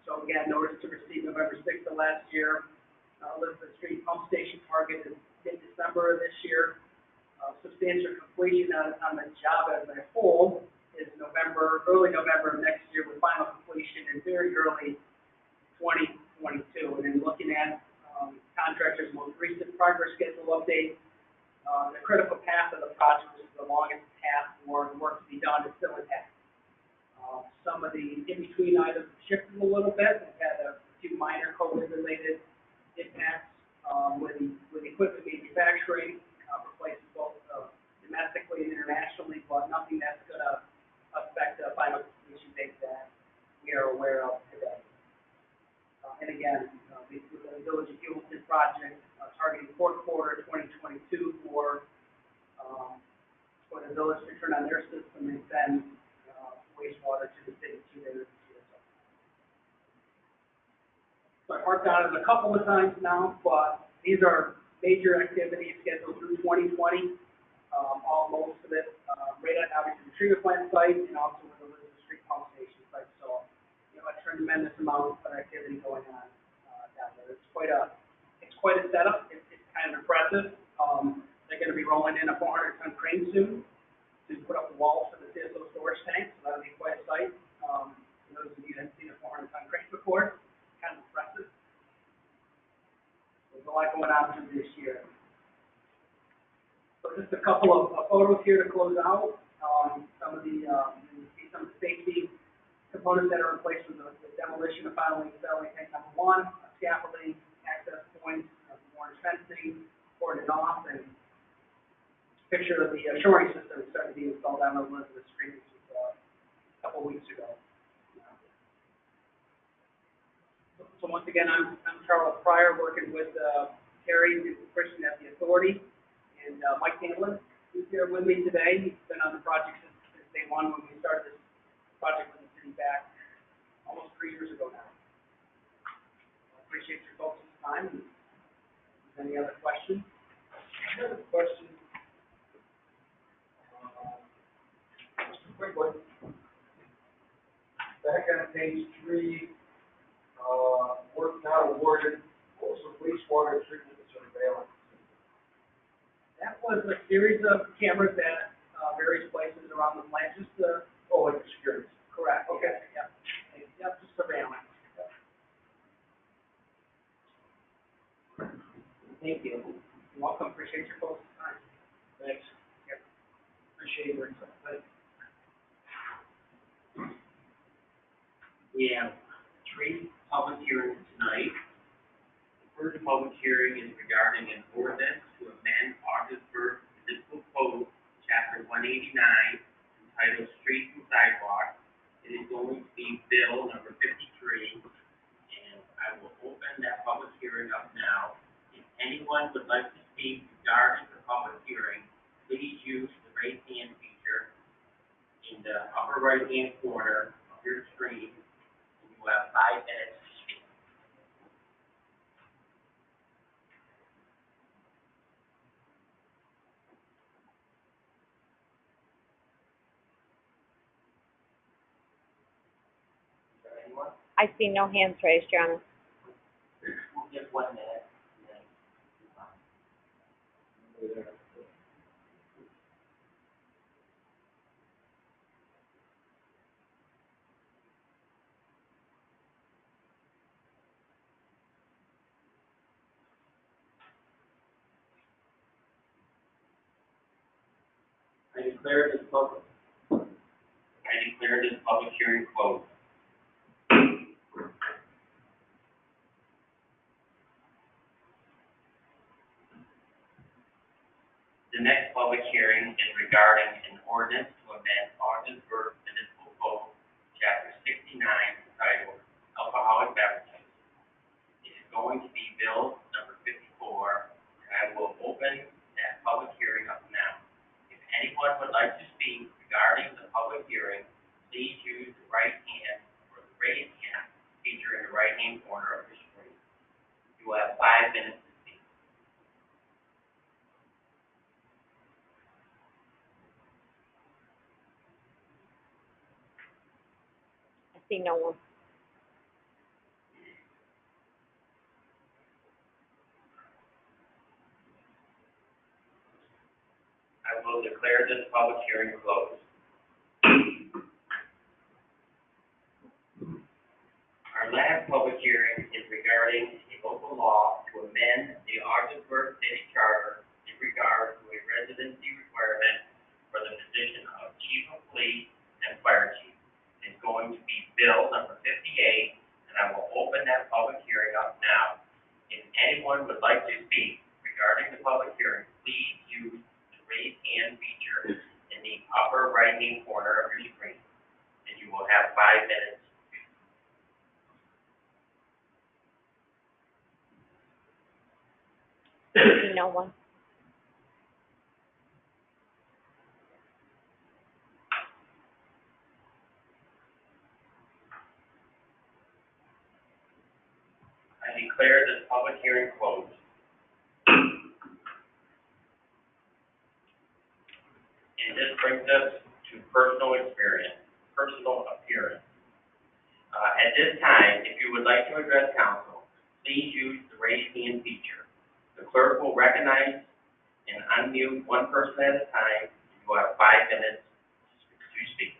So again, notice to receive November 6th of last year. Elizabeth Street pump station target is mid-December of this year. Substantial completion on the job as a whole is early November of next year, with final completion in very early 2022. And then looking at contractors' most recent progress schedule update, the critical path of the project, which is the longest path for work to be done, is still intact. Some of the in-between items have shifted a little bit. We've had a few minor COVID-related impacts with equipment manufacturing, replacing both domestically and internationally, but nothing that's going to affect the final completion date that we are aware of today. And again, the Village of Hewlton project targeting fourth quarter 2022 for the village to turn on their system and send wastewater to the city 2 days later. So I've worked on it a couple of times now, but these are major activities scheduled through 2020. Most of it, right at obviously the treatment plant site and also with the Elizabeth Street pump station site. So, a tremendous amount of activity going on down there. It's quite a setup. It's kind of impressive. They're going to be rolling in a 400-ton crane soon to put up the walls for the CSO storage tank. So that'll be quite a sight. For those of you that haven't seen a 400-ton crane before, kind of impressive. There's a lot going on through this year. So just a couple of photos here to close out. Some of the safety components that are in place with the demolition of filing tank number 1, scaffolding, access points, orange fencing, cordoned off, and picture of the shoring system starting to be installed down on Elizabeth Street, which was a couple weeks ago. So once again, I'm Charles Pryor, working with Terry and Christian at the Authority, and Mike Hamlin, who's here with me today. He's been on the project since day one when we started this project with the city back almost 3 years ago now. I appreciate your folks' time. If there's any other questions? I have a question. Just a quick one. Back on page 3, work not awarded, what was the wastewater treatment surveillance? That was a series of cameras at various places around the plant, just Oh, like security. correct. Okay. Yep. Yep, just surveillance. Thank you. You're welcome. Appreciate your folks' time. Thanks. Yep. Appreciate your insight. Thank you. We have 3 public hearings tonight. The first public hearing is regarding an ordinance to amend Augsburg Municipal Code, Chapter 189, entitled Streets and Sidewalks. It is going to be Bill number 53, and I will open that public hearing up now. If anyone would like to speak regarding the public hearing, please use the raise hand feature in the upper right-hand corner of your screen, and you will have 5 minutes to speak. Is there anyone? I see no hands raised, Your Honor. We'll give 1 minute, and then move on. I declare this public hearing closed. The next public hearing is regarding an ordinance to amend Augsburg Municipal Code, Chapter 69, entitled Alcoholic Beverages. It is going to be Bill number 54, and I will open that public hearing up now. If anyone would like to speak regarding the public hearing, please use the right hand or the raise hand feature in the right-hand corner of your screen. You will have 5 minutes to speak. I see no one. I will declare this public hearing closed. Our last public hearing is regarding a local law to amend the Augsburg City Charter in regard to a residency requirement for the position of Chief of Police and Fire Chief. It's going to be Bill number 58, and I will open that public hearing up now. If anyone would like to speak regarding the public hearing, please use the raise hand feature in the upper right-hand corner of your screen, and you will have 5 minutes. I see no one. I declare this public hearing closed. And this brings us to personal appearance. At this time, if you would like to address council, please use the raise hand feature. The clerk will recognize and unmute one person at a time. You will have 5 minutes to speak.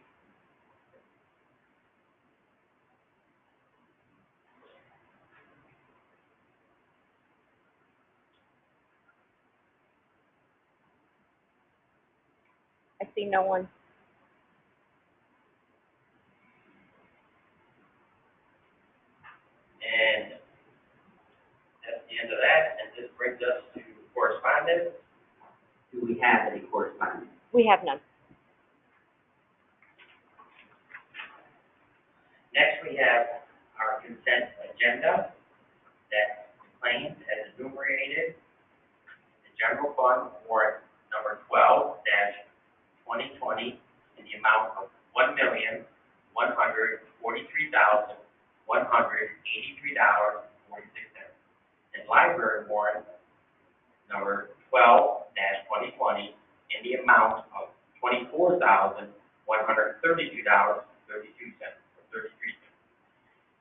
I see no one. And that's the end of that, and this brings us to correspondence. Do we have any correspondence? We have none. Next, we have our consent agenda that claims as enumerated. The general fund warrant number 12-2020 in the amount of $1,143,183.46. And library warrant number 12-2020 in the amount of $24,132.33.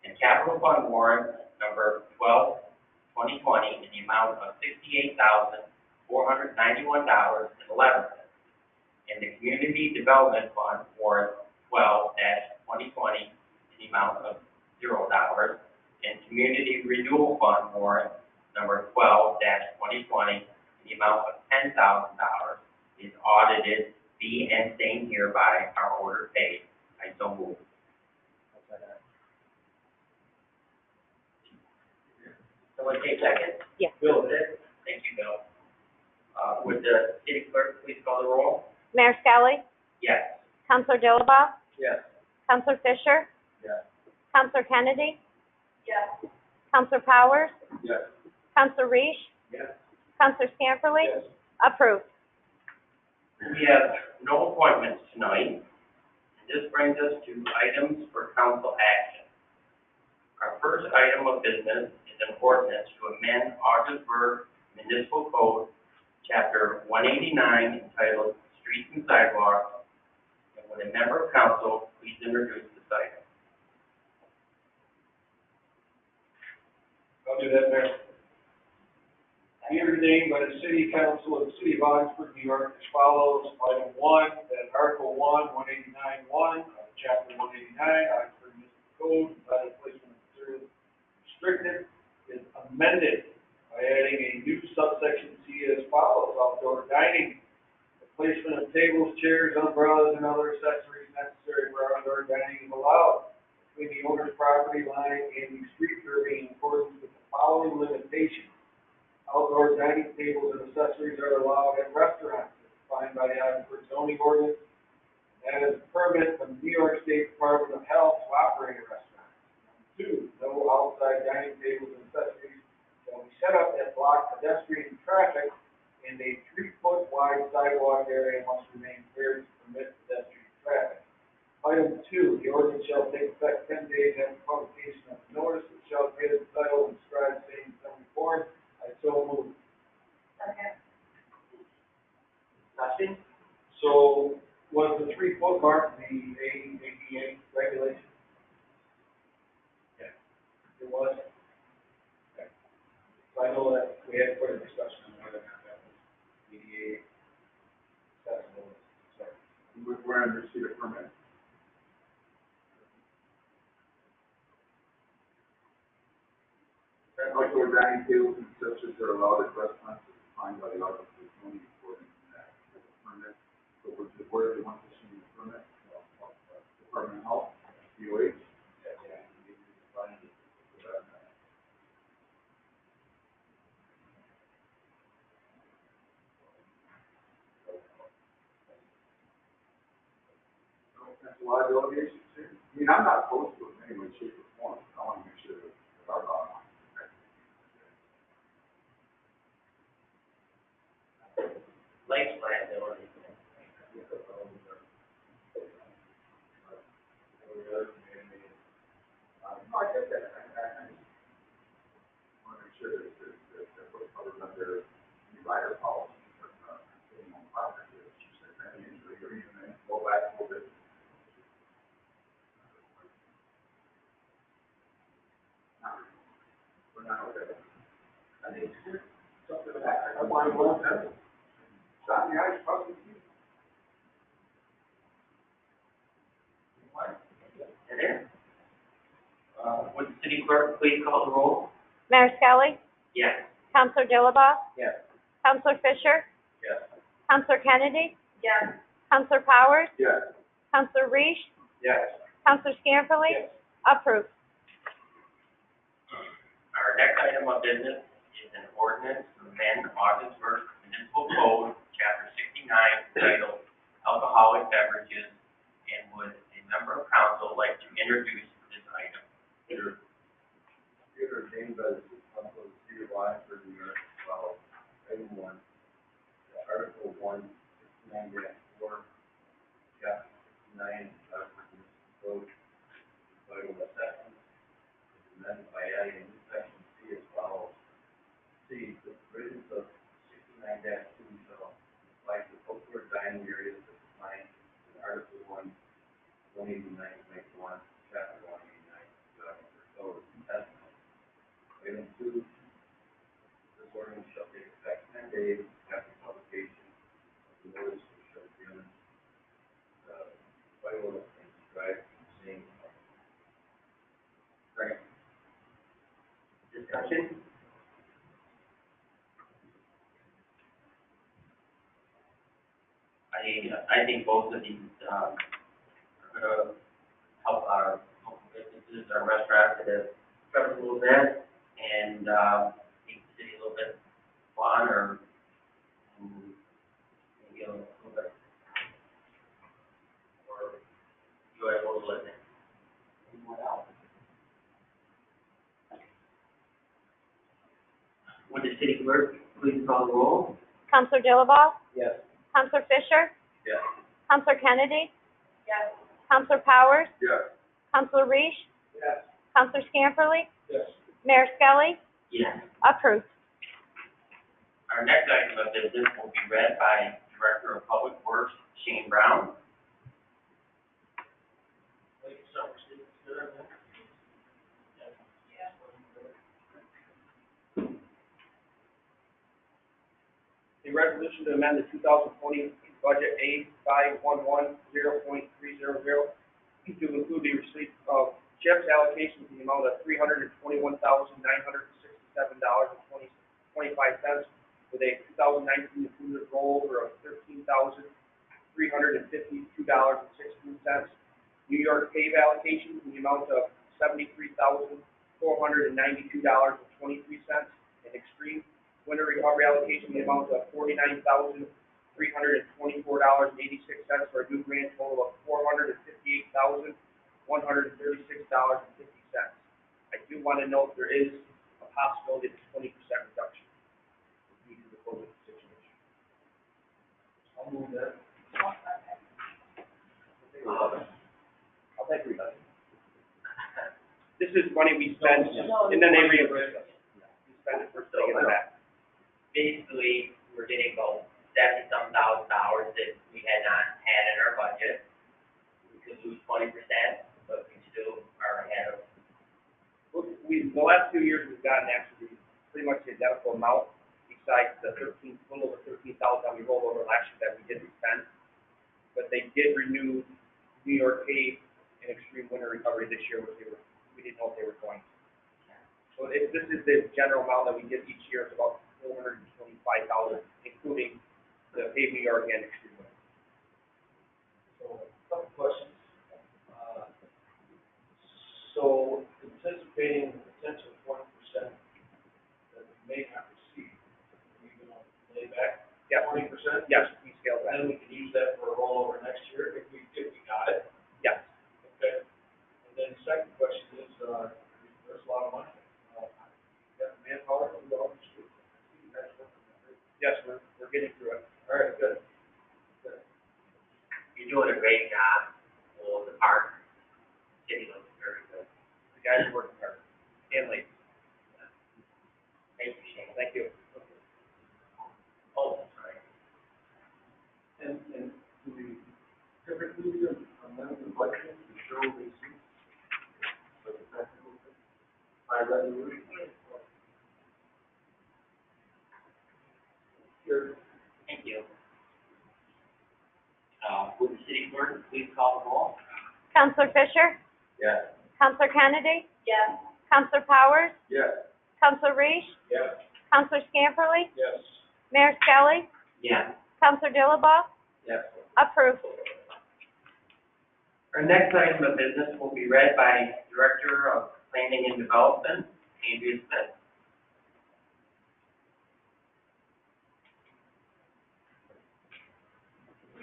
And capital fund warrant number 12-2020 in the amount of $68,491.11. And the community development fund warrant 12-2020 in the amount of $0. And community renewal fund warrant number 12-2020 in the amount of $10,000 is audited, be and same hereby are ordered paid. I so move. Someone take second? Yes. Bill did. Thank you, Bill. Would the city clerk please call the roll? Mayor Skelly, Yes. Councilor Dilaba, Yes. Councilor Fisher, Yes. Councilor Kennedy, Yes. Councilor Powers, Yes. Councilor Reese, Yes. Councilor Scamperly, Yes. Approved. We have no appointments tonight, and this brings us to items for council action. Our first item of business is an ordinance to amend Augsburg Municipal Code, Chapter 189, entitled Streets and Sidewalks. And would a member of council please introduce this item? I'll do that, Mayor. Be ordained by the City Council of the City of Augsburg, New York, as follows. Item 1, that Article 1, 189-1, Chapter 189, Augsburg Municipal Code, entitled Placement of Materials Restricted, is amended by adding a new subsection C as follows. Outdoor dining. The placement of tables, chairs, umbrellas, and other accessories necessary for outdoor dining is allowed between the owner's property line and the street curbing in accordance with the following limitations. Outdoor dining tables and accessories are allowed at restaurants as defined by the Augsburg zoning ordinance. That is a permit from the New York State Department of Health to operate a restaurant. 2, no outside dining tables and accessories shall be set up that block pedestrian traffic, and a 3-foot wide sidewalk area must remain clear to permit pedestrian traffic. Item 2, the ordinance shall take effect 10 days after publication of the notice, which shall give the title and describe the same summary form. I so move. Second. Discussion? So, was the 3-foot mark the ADA regulation? Yeah. It was? Okay. So I know that we had quite a discussion on whether or not that was ADA accessible. So, We're under receipt of permit. Outdoor dining tables and accessories are allowed at restaurants as defined by the Augsburg zoning ordinance and that permit. So where do you want to see the permit? Department of Health, DOH. That's a liability issue too. I mean, I'm not opposed to it in any way, shape, or form. I want to make sure that our law. Lakes liability. No, I get that. I want to make sure that we're covered under the rider policy for, sitting on property, as you said, any injury or even go back a little bit. We're not okay. I think it's good. Something like that. I want to go ahead. John, the ice probably. It is. Would the city clerk please call the roll? Mayor Skelly? Yes. Counselor Dilaba? Yes. Counselor Fisher? Yes. Counselor Kennedy? Yes. Counselor Powers? Yes. Counselor Reese? Yes. Counselor Scamperly? Yes. Approved. Our next item of business is an ordinance to amend Augsburg Municipal Code, Chapter 69, entitled Alcoholic Beverages, and would a member of council like to introduce this item? Peter ordained by the Council of the City of Augsburg, New York, follows. Item 1, Article 1, 69-4, Chapter 69, Augsburg Municipal Code, Title of Section, is amended by adding a new section C as follows. C, the provisions of 69-2 shall apply to outdoor dining areas as defined in Article 1, 189.1, Chapter 189, Code. Item 2, this ordinance shall take effect 10 days after publication of the notice which shall be given title and describe the same. Second. Discussion? I think both of these, are gonna help our local businesses, our restaurants that have struggled a little bit, and, keep the city a little bit fun, or, maybe a little bit, or enjoyable to live in. Anyone else? Would the city clerk please call the roll? Counselor Dilaba? Yes. Counselor Fisher? Yes. Counselor Kennedy? Yes. Counselor Powers? Yes. Counselor Reese? Yes. Counselor Scamperly? Yes. Mayor Skelly? Yes. Approved. Our next item of business will be read by Director of Public Works, Shane Brown. A resolution to amend the 2020 budget A5110.300 to include the receipt of CHIPS allocation in the amount of $321,967.25 with a 2019 included rollover of $13,352.16. New York pave allocation in the amount of $73,492.23, and extreme winter recovery allocation in the amount of $49,324.86 for a new grand total of $458,136.50. I do want to note there is a possibility of 20% reduction due to the COVID situation. I'll move that. I'll take everybody. This is money we spend, and then they reimburse us. We spend it for staying in the back. Basically, we're getting about $70,000 that we had not had in our budget. We could lose 20%, but we still are ahead of. The last 2 years, we've gotten actually pretty much the identical amount, besides the little over 13,000 that we rolled over last year that we didn't spend. But they did renew New York pave and extreme winter recovery this year, which we didn't know if they were going to. So this is the general amount that we get each year. It's about $425,000, including the pave New York and extreme winter. So, a couple questions. So, anticipating the potential 20% that we may not receive, are we gonna lay back Yes. 20%? Yes, we scaled And that. then we can use that for a rollover next year if we got it. Yes. Okay. And then second question is, there's a lot of money. You got manpower to do all this stuff. You guys working on it. Yes, we're getting through it. All right, good. Good. You're doing a great job. Well, the park, city looks very good. The guys are working hard. And late. Thank you, Shane. Thank you. Oh, sorry. And do we typically amend the budget to show receipts? For the technical thing? By resolution? Sure. Thank you. Would the city clerk please call the roll? Counselor Fisher? Yes. Counselor Kennedy? Yes. Counselor Powers? Yes. Counselor Reese? Yes. Counselor Scamperly? Yes. Mayor Skelly? Yes. Counselor Dilaba? Yes. Approved. Our next item of business will be read by Director of Planning and Development, Andrea Smith.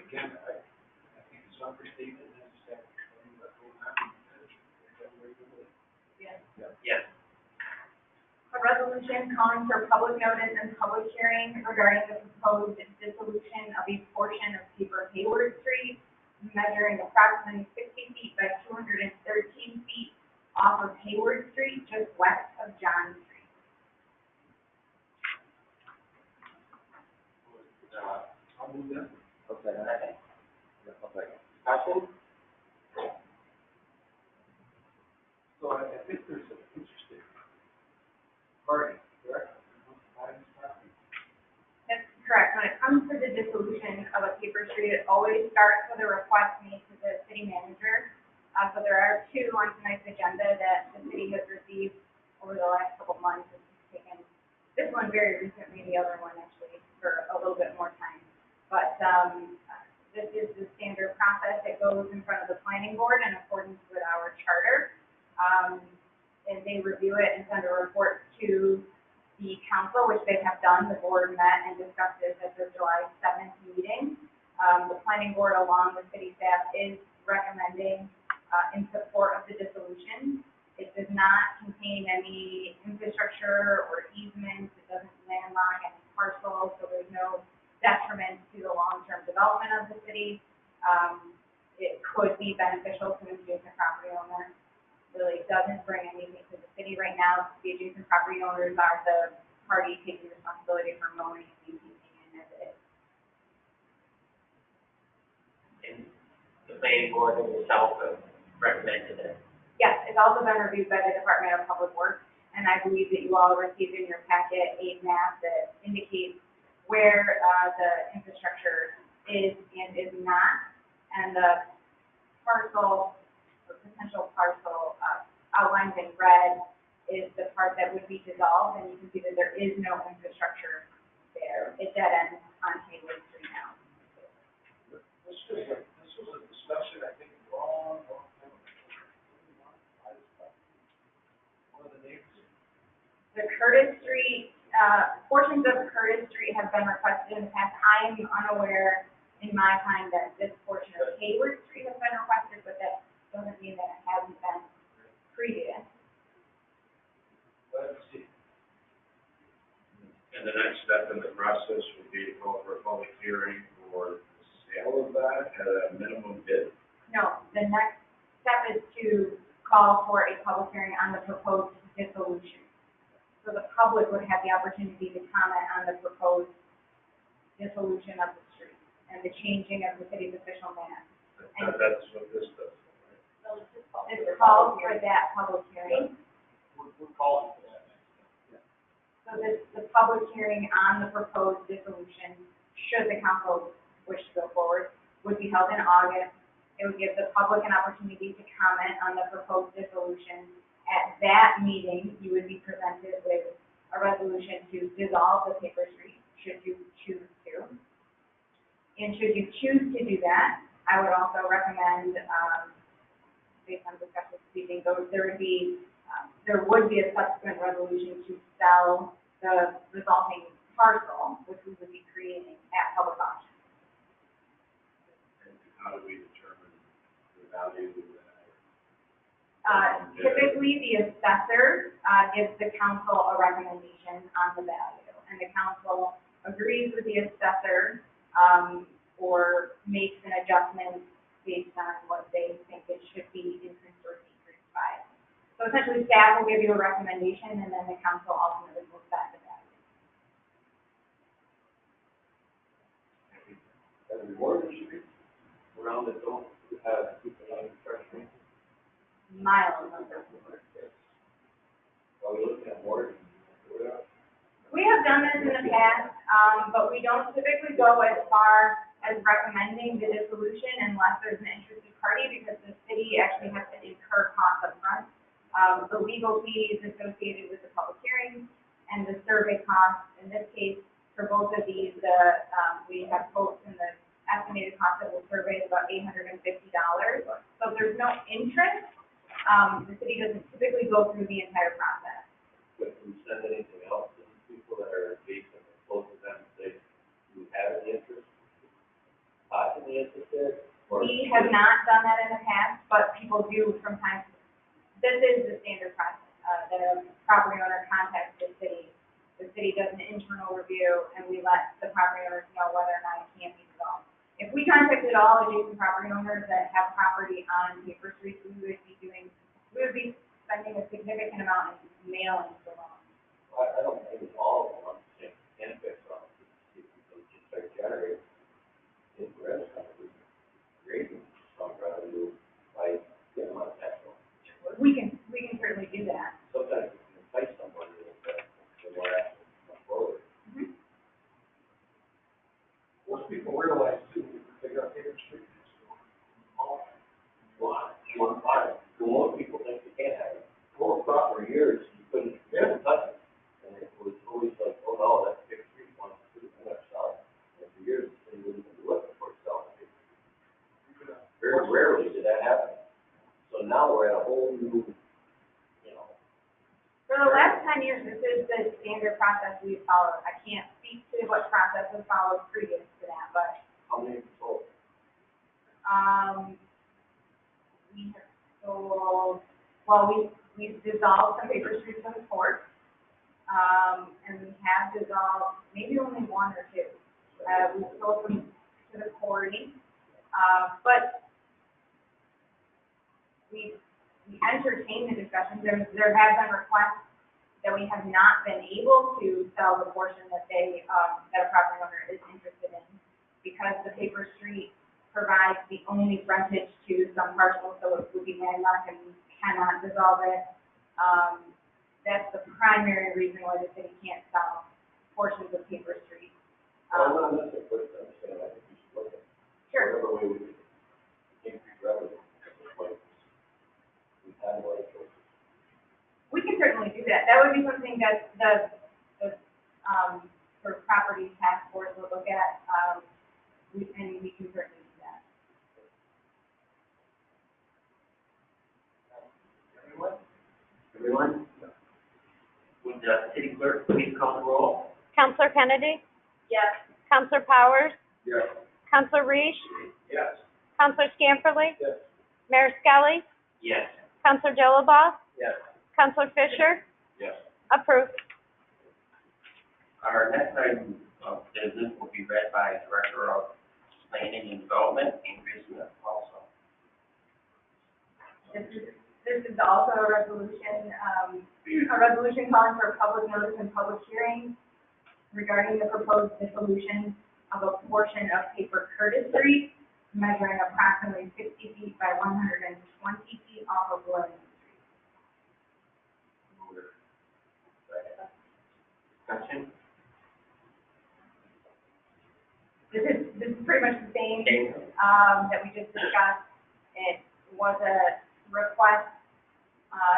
Again, I think it's understatement, and I just have to explain what's going on. Yes. Yes. A resolution calling for public notice and public hearing regarding the proposed dissolution of a portion of paper Hayward Street, measuring approximately 60 feet by 213 feet off of Hayward Street, just west of John Street. I'll move that. Okay. Second. Okay. Discussion? So I think there's an interesting party, correct? That's correct. When it comes to the dissolution of a paper street, it always starts with a request made to the city manager. So there are two on tonight's agenda that the city has received over the last couple months. It's taken this one very recently, the other one actually for a little bit more time. But this is the standard process that goes in front of the planning board in accordance with our charter. And they review it and send a report to the council, which they have done. The board met and discussed this at their July 7th meeting. The planning board, along with city staff, is recommending in support of the dissolution. It does not contain any infrastructure or easements. It doesn't landlock any parcels, so there's no beneficial to an adjacent property owner. Really doesn't bring anything to the city right now. The adjacent property owners are the party taking responsibility for mowing and maintaining as it is. And the planning board and yourself have recommended it. Yes, it's also been reviewed by the Department of Public Works, and I believe that you all received in your packet a map that indicates where, the infrastructure is and is not, and the parcel, or potential parcel, outlined in red is the part that would be dissolved, and you can see that there is no infrastructure there. It dead ends on Hayward Street now. This was a discussion, I think, long time ago. One of the neighbors. The Curtis Street, portions of Curtis Street have been requested in the past. I am unaware in my time that this portion of Hayward Street has been requested, but that doesn't mean that it hasn't been previous. Let's see. And the next step in the process would be to call for a public hearing for the sale of that at a minimum bid. No, the next step is to call for a public hearing on the proposed dissolution. So the public would have the opportunity to comment on the proposed dissolution of the street and the changing of the city's official map. That's what this does, right? It's called for that public hearing. We're calling for that next step. So the public hearing on the proposed dissolution, should the council wish to go forward, would be held in August. It would give the public an opportunity to comment on the proposed dissolution. At that meeting, you would be presented with a resolution to dissolve the paper street, should you choose to. And should you choose to do that, I would also recommend, based on discussion this evening, there would be a subsequent resolution to sell the resulting parcel, which we would be creating at public auction. And how do we determine the value of that? Typically, the assessor, gives the council a recommendation on the value, and the council agrees with the assessor, or makes an adjustment based on what they think it should be increased or decreased by. So essentially, staff will give you a recommendation, and then the council ultimately will set the value. Have we mortgage streets around that don't have people on the treasury? Miles of those. Are we looking at mortgage? We have done this in the past, but we don't typically go as far as recommending the dissolution unless there's an interested party, because the city actually has to incur costs up front. The legal fees associated with the public hearing and the survey costs. In this case, for both of these, we have quotes in the estimated cost of the survey is about $850. So if there's no interest, the city doesn't typically go through the entire process. But we send anything else to people that are adjacent or close to them, say, do you have any interest? Possibly interested? We have not done that in the past, but people do from time to time. This is the standard process. The property owner contacts the city does an internal review, and we let the property owners know whether or not it can be resolved. If we contacted all adjacent property owners that have property on Paper Street, we would be spending a significant amount in mailing the loan. I don't think all of them, I'm saying, can fix on it, because just start generating. In rent, creating some revenue by getting on tax law. We can certainly do that. Sometimes you can entice somebody a little bit, the more action comes forward. Mm-hmm. Most people realize too, they got Paper Street. One five. Most people think they can't have it. For proper years, you couldn't touch it. And it was always like, oh no, that's Paper Street, one, two, I'm gonna sell it. And for years, they wouldn't even look for selling it. Very rarely did that happen. So now we're at a whole new, For the last 10 years, this is the standard process we've followed. I can't speak to what process was followed previous to that, but, how many people? we have sold, well, we've dissolved some Paper Streets in the court, and we have dissolved maybe only one or two. We've sold them to the quarry, but we entertain the discussions. There have been requests that we have not been able to sell the portion that that a property owner is interested in, because the paper street provides the only frontage to some parcels, so it would be landlocked and we cannot dissolve it. That's the primary reason why the city can't sell portions of paper street. Well, that's a good understand, I think we should look at Sure. whatever way we can increase revenue. Like, we have a lot of choices. We can certainly do that. That would be something that the sort of property task force will look at, and we can certainly do that. Everyone? Would the city clerk please call the roll? Counselor Kennedy? Yes. Counselor Powers? Yes. Counselor Reese? Yes. Counselor Scamperly? Yes. Mayor Skelly? Yes. Counselor Dilaba? Yes. Counselor Fisher? Yes. Approved. Our next item of business will be read by Director of Planning and Development, Andrea Smith, also. This is also a resolution calling for public notice and public hearing regarding the proposed dissolution of a portion of Paper Curtis Street, measuring approximately 60 feet by 120 feet off of William Street. Discussion? This is pretty much the same, Okay. that we just discussed. It was a request,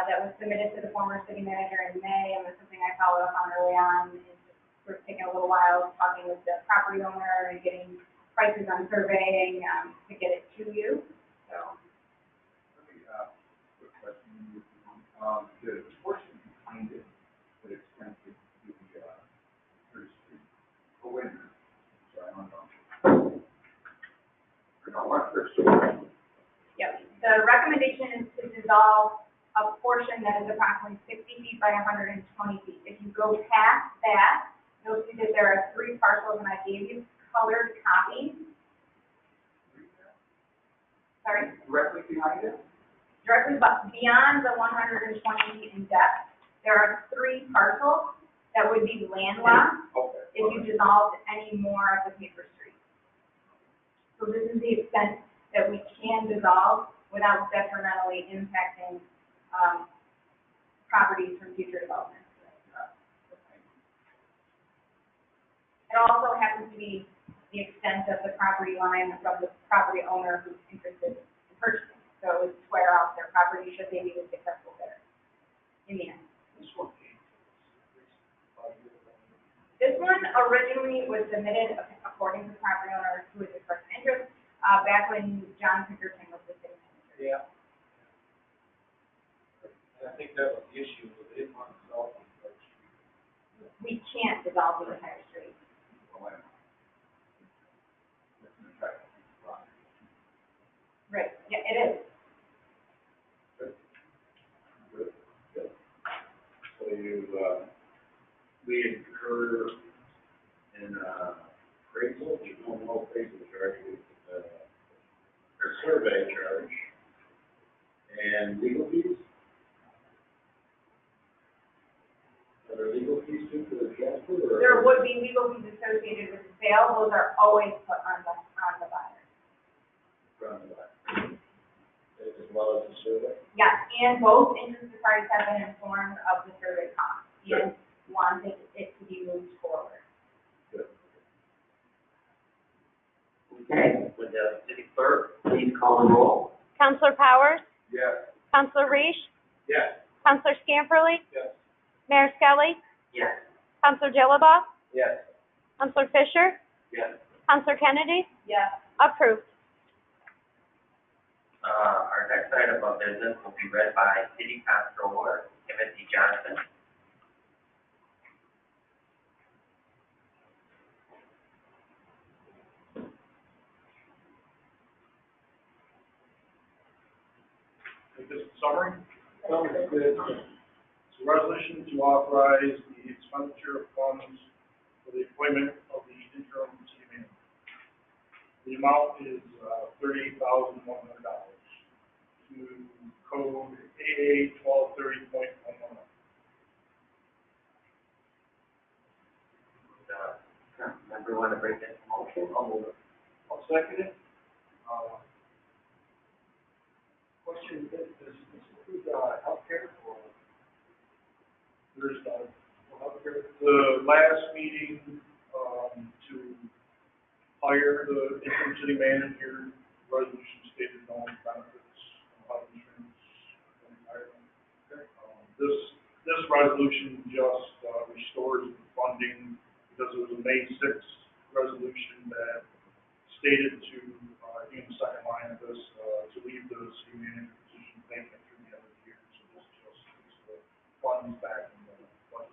that was submitted to the former city manager in May, and was something I followed up on early on. It's just sort of taken a little while, talking with the property owner and getting prices on surveying, to get it to you, so. Let me ask a question. The portion behind it that extends to the, Curtis Street, oh, wait a minute. Sorry, I'm wrong. I don't want Curtis Street. Yep, the recommendation is to dissolve a portion that is approximately 60 feet by 120 feet. If you go past that, you'll see that there are 3 parcels, and I gave you colored copies. Sorry? Directly behind it? Directly beyond the 120 feet in depth, there are 3 parcels that would be landlocked Okay. if you dissolved any more of the paper street. So this is the extent that we can dissolve without detrimentally impacting, properties from future development. It also happens to be the extent of the property line from the property owner who's interested in purchasing. So it would square off their property should they be the successful bidder in the end. This one. This one originally was submitted according to the property owner who has expressed interest, back when John Pinkerton was the city manager. Yeah. And I think that was the issue, was they didn't want to sell on the street. We can't dissolve the entire street. Well, I don't know. It's an attractive spot. Right, yeah, it is. Good. Good. Good. So we incur in, appraisal, you don't know appraisal charge, or survey charge, and legal fees? Are there legal fees too for the transfer, or? There would be legal fees associated with the sale, those are always put on the buyer. From the back. As well as the survey? Yes, and both interested parties have been informed of the survey costs, and wanted it to be moved forward. Good. Okay. Would the city clerk Please call the roll. Counselor Powers? Yes. Counselor Reese? Yes. Counselor Scamperly? Yes. Mayor Skelly? Yes. Counselor Dilaba? Yes. Counselor Fisher? Yes. Counselor Kennedy? Yes. Approved. Our next item of business will be read by City Comptroller Timothy Johnson. Take this summary. Well, it's good. It's a resolution to authorize the expenditure of funds for the appointment of the interim city manager. The amount is $38,100 to code AA 1230.11. Member want to break that motion? I'll move it. I'll second it. Question, does this include, healthcare or? There's, healthcare. The last meeting, to hire the interim city manager, resolution stated no benefits, health insurance, and retirement. This resolution just, restores the funding because it was a May sixth resolution that stated to, in the second line of this, to leave the city manager position vacant through the end of the year. So this just puts the funds back in the budget.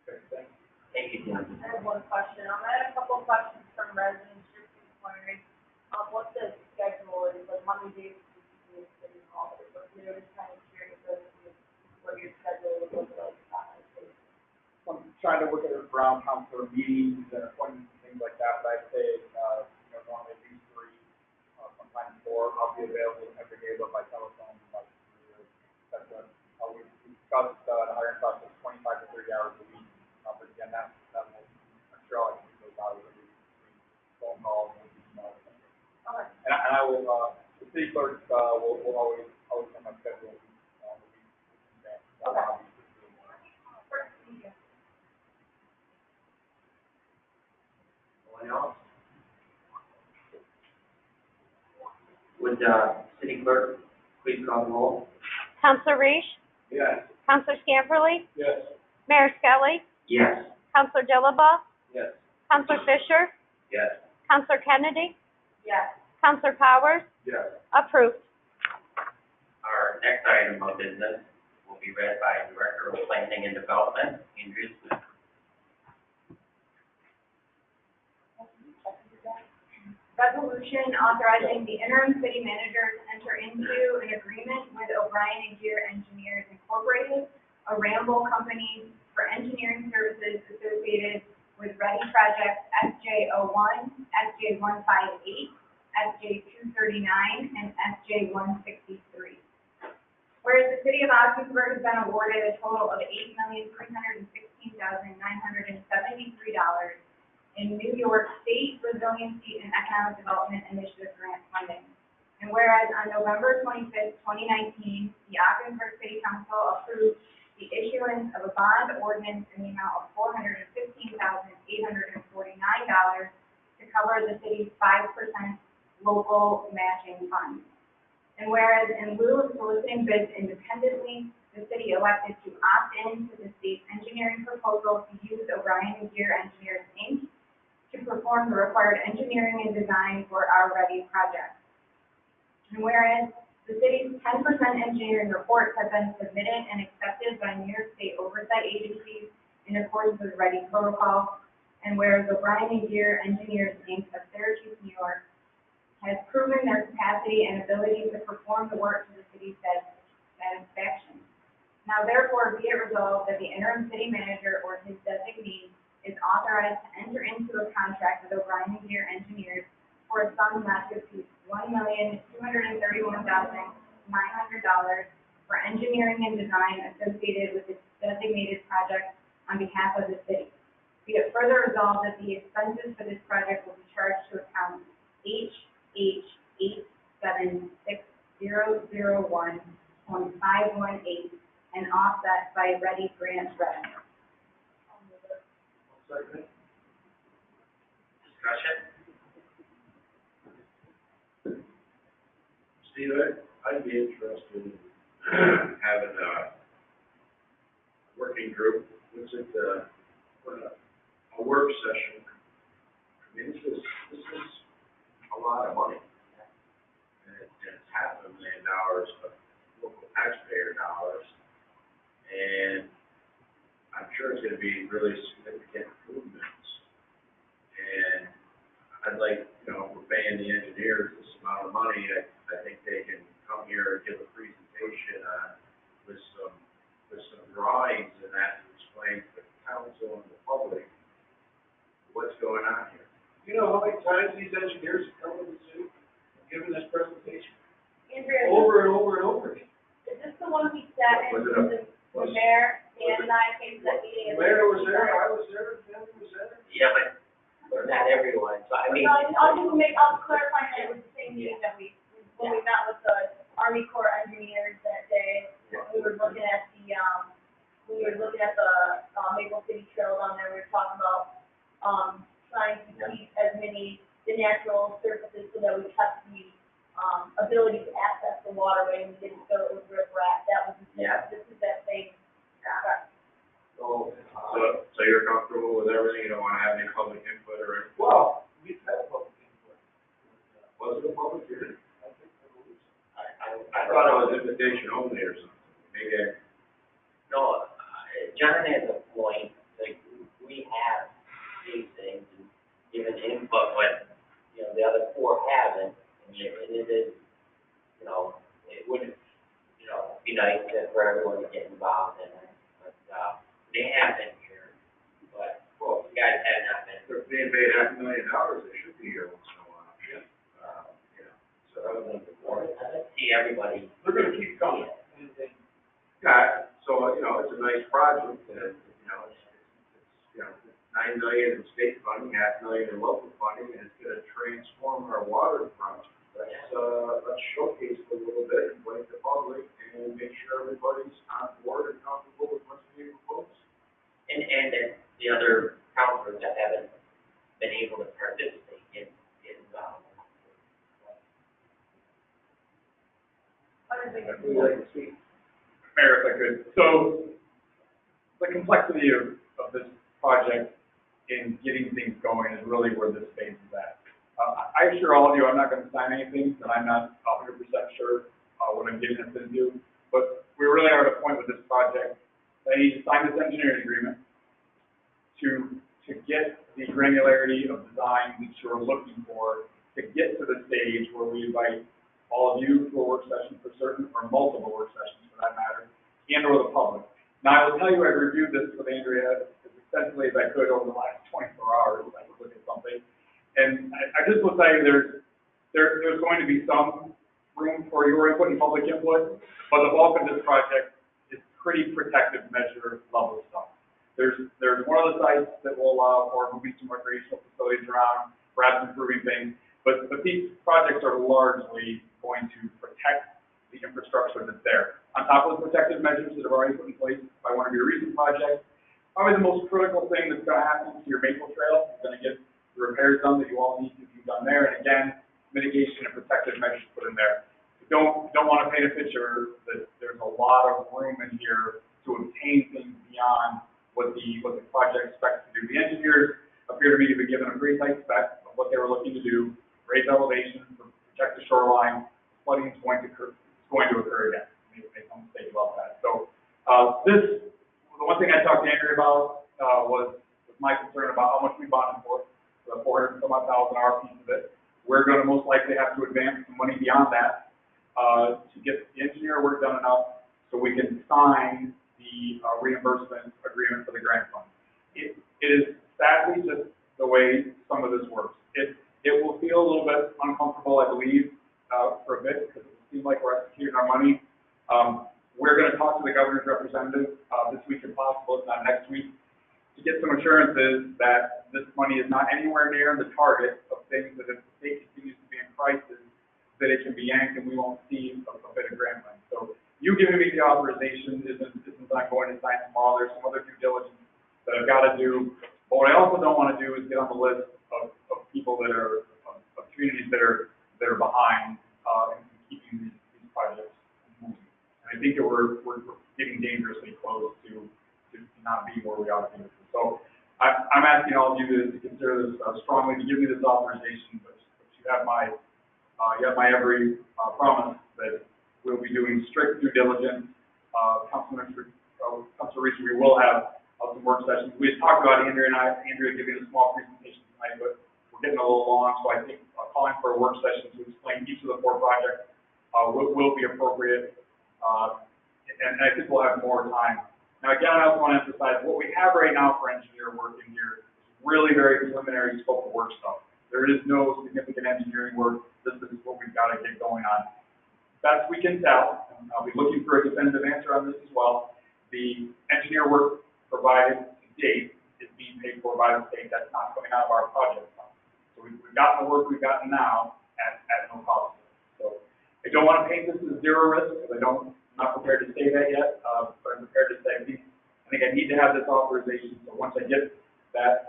Okay, thank you. Thank you, Jim. I have one question. I had a couple of questions from residents just inquiring, what the schedule is, like Monday, days, and all this. But they're just kind of curious as to what your schedule would look like. I'm trying to look at it around council meetings and appointments and things like that, but I'd say, normally at least 3, sometimes 4, I'll be available every day, but by telephone, like, that's how we discussed, the hiring process, 25 to 30 hours a week. But again, that will, I'm sure I'll keep those hours every week, phone calls and emails. Okay. And I will, the city clerk, will always have my schedule, the week in advance. Okay. Thank you. Anyone else? Would, city clerk please call the roll? Counselor Reese, Yes. Counselor Scamperly, Yes. Mayor Skelly, Yes. Counselor Dilaba, Yes. Counselor Fisher, Yes. Counselor Kennedy, Yes. Counselor Powers, Yes. approved. Our next item of business will be read by Director of Planning and Development, Andrea Smith. Resolution authorizing the interim city manager to enter into an agreement with O'Brien and Gear Engineers Incorporated, a Rambo company for engineering services associated with ready projects SJ01, SJ158, SJ239, and SJ163. Whereas the city of Augsburg has been awarded a total of $8,316,973 in New York State Resiliency and Economic Development Initiative grant funding. And whereas on November 25th, 2019, the Augsburg City Council approved the issuance of a bond ordinance in the amount of $415,849 to cover the city's 5% local matching fund. And whereas in lieu of soliciting bids independently, the city elected to opt in to the state's engineering proposal to use O'Brien and Gear Engineers, Inc. to perform the required engineering and design for our ready project. And whereas the city's 10% engineering reports have been submitted and accepted by New York State oversight agencies in accordance with ready protocol, and whereas O'Brien and Gear Engineers, Inc. of Syracuse, New York, has proven their capacity and ability to perform the work to the city's satisfaction. Now therefore be it resolved that the interim city manager or his designee is authorized to enter into a contract with O'Brien and Gear Engineers for a sum not to exceed $1,231,900 for engineering and design associated with the designated project on behalf of the city. Be it further resolved that the expenses for this project will be charged to account H8760001.518 and offset by ready grant revenue. Second. Discussion? Steve, I'd be interested in having a working group, visit, a work session. I mean, this is a lot of money. And it's $500,000 of local taxpayer dollars. And I'm sure it's gonna be really significant improvements. And I'd like, we're paying the engineers this amount of money, I think they can come here and give a presentation on, with some drawings and that to explain to the council and the public what's going on here. You know how many times these engineers have come to the city and given this presentation? Andrea, over and over and over again. is this the one we sat in, Was it the mayor, Dan and I came to that meeting? and- Mayor was there, I was there, Tim was there. Yeah, but not everyone, so I mean. I'll clarify that it was the same meeting that when we met with the Army Corps engineers that day. We were looking at the, Maple City Trail down there, we were talking about, trying to keep as many, the natural surfaces so that we kept the, ability to access the waterway and we didn't fill it with riprap. That was, Yeah. this is that same, So, So you're comfortable with everything, you don't wanna have any public input or anything? Well, we've had public input. Was it a public hearing? I think there was. I thought it was invitation only or something, maybe. no, John has a point, like, we have these things and given input, but, you know, the other four haven't, and it is, you know, it wouldn't, you know, be nice for everyone to get involved in it, but, they have been here, but, well, you guys have not been. They're being paid $500,000, they should be here once in a while. Yeah. You know, so that was number one. I see everybody. They're gonna keep coming. Yeah, so, you know, it's a nice project, and, you know, it's, you know, $9 million in state funding, $500,000 in local funding, and it's gonna transform our waterfront. Let's showcase it a little bit, invite the public, and make sure everybody's on board and comfortable with what's being proposed. And the other counselors that haven't been able to participate in, We'd like to see. Mayor, if I could. So, the complexity of this project in getting things going is really where this phase is at. I assure all of you, I'm not gonna sign anything that I'm not 100% sure, what I'm getting us into. But we really are at a point with this project, that I need to sign this engineering agreement to get the granularity of design that you're looking for, to get to the stage where we invite all of you to a work session for certain, or multiple work sessions for that matter, and or the public. Now, I will tell you, I reviewed this with Andrea as extensively as I could over the last 24 hours, I could look at something. And I just will tell you, there's going to be some room for your input and public input, but the bulk of this project is pretty protective measure level stuff. There's one of the sites that will allow for moving some recreational facilities around, perhaps improving things, but these projects are largely going to protect the infrastructure that's there. On top of the protective measures that have already put in place by one of your recent projects, probably the most critical thing that's gonna happen to your Maple Trail is gonna get the repairs done that you all need to be done there, and again, mitigation and protective measures put in there. Don't wanna paint a picture that there's a lot of room in here to obtain things beyond what the project expects to do. The engineers appear to me to be given a pretty tight spec of what they were looking to do, raise elevation, protect the shoreline, flooding is going to occur again. Make no mistake about that. So, the one thing I talked to Andrea about, was my concern about how much we bonded for, the 400 some odd thousand hour piece of it. We're gonna most likely have to advance some money beyond that, to get the engineer work done enough so we can sign the, reimbursement agreement for the grant fund. It is sadly just the way some of this works. It will feel a little bit uncomfortable, I believe, for a bit, because it will seem like we're executing our money. We're gonna talk to the governor's representative, this week if possible, if not next week, to get some assurances that this money is not anywhere near the target of things that if the state continues to be in crisis, that it can be yanked and we won't see a bit of grant money. So you giving me the authorization isn't I'm going to sign tomorrow. There's some other due diligence that I've got to do. But what I also don't want to do is get on the list of people that are, of communities that are behind, in keeping these projects moving. And I think that we're getting dangerously close to not being where we ought to be. So I'm asking all of you to consider this strongly, to give me this authorization, but you have my every promise that we'll be doing strict due diligence. Councilor Reese, we will have some work sessions. We had talked about Andrea giving a small presentation tonight, but we're getting a little long, so I think calling for a work session to explain each of the four projects will be appropriate, and I think we'll have more time. Now, again, I also want to emphasize what we have right now for engineer work in here is really very preliminary scope of work stuff. There is no significant engineering work. This is what we've got to get going on. best we can tell, and I'll be looking for a definitive answer on this as well, the engineer work provided to date is being paid for by the state. That's not coming out of our project fund. So we've gotten the work we've gotten now at no cost. So I don't want to paint this as zero risk, because I'm not prepared to say that yet, but I'm prepared to say I think I need to have this authorization. So once I get that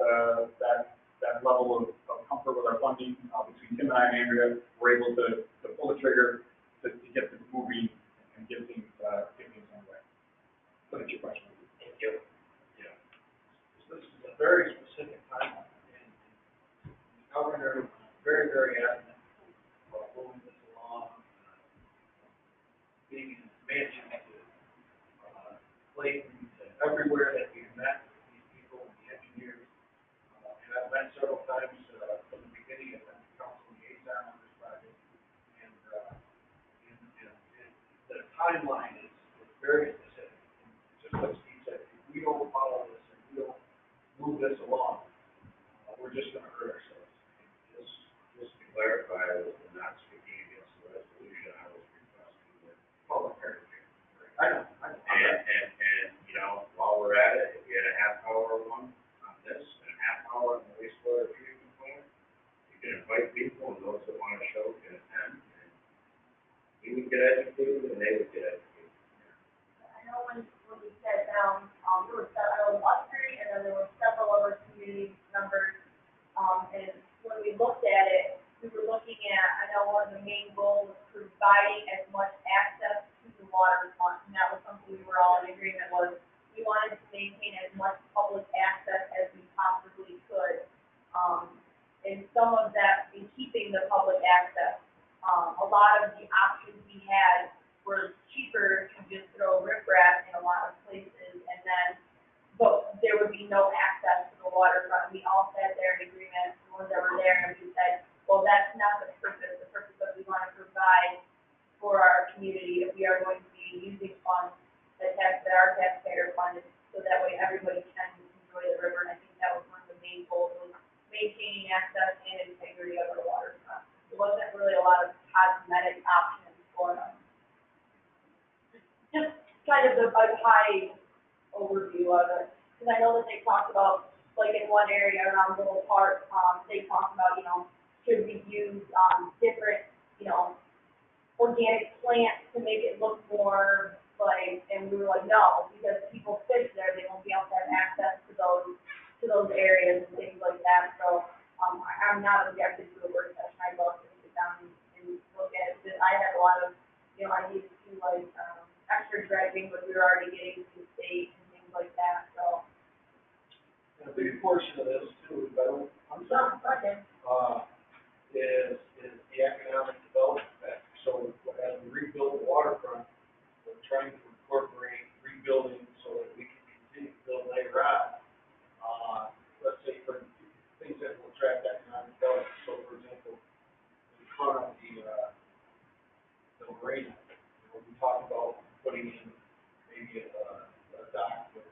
level of comfort with our funding, between Tim and I and Andrea, we're able to pull the trigger to get this moving and get things underway. So that's your question. Thank you. Yeah. So this is a very specific timeline, and the governor, very, very adamant about moving this along, being an expansion to, Clayton, to everywhere that we've met with these people, the engineers. And I've met several times, from the beginning of the council liaison on this project, and the timeline is very specific. And just like Steve said, if we don't follow this and we don't move this along, we're just gonna hurt ourselves. Just to clarify, I was not speaking against the resolution, I was requesting that Public heritage. I know. And, you know, while we're at it, if you had a half-hour one on this and a half-hour on the wastewater treatment plant, you can invite people, and those that want to show can attend, and we would get educated, and they would get educated. I know when we sat down, there was us three, and then there were several other community members. And when we looked at it, we were looking at, I know one of the main goals was providing as much access to the water fund. And that was something we were all in agreement was, we wanted to maintain as much public access as we possibly could. And some of that, in keeping the public access, a lot of the options we had were cheaper to just throw riprap in a lot of places, and then, but there would be no access to the waterfront. We all sat there in agreement, the ones that were there, and we said, well, that's not the purpose. The purpose of we want to provide for our community if we are going to be using funds that our taxpayer funded, so that way everybody can enjoy the river. And I think that was one of the main goals, was maintaining access and integrity of the waterfront. There wasn't really a lot of cosmetic options for them. Just kind of a high overview of it, because I know that they talked about, like in one area around Little Park, they talked about, should we use, different, organic plants to make it look more like, and we were like, no, because people fish there, they won't be able to have access to those areas and things like that. So, I'm not objective to the work session. I'd love to sit down and look at it, because I had a lot of, ideas to like, extra dredging, but we were already getting to the state and things like that, so. And a big portion of this too, but I'm sorry, is the economic development factor. So as we rebuild the waterfront, we're trying to incorporate rebuilding so that we can continue to build later on. Let's say for things that will attract economic development. So for example, in front of the marina, we talked about putting in maybe a dock with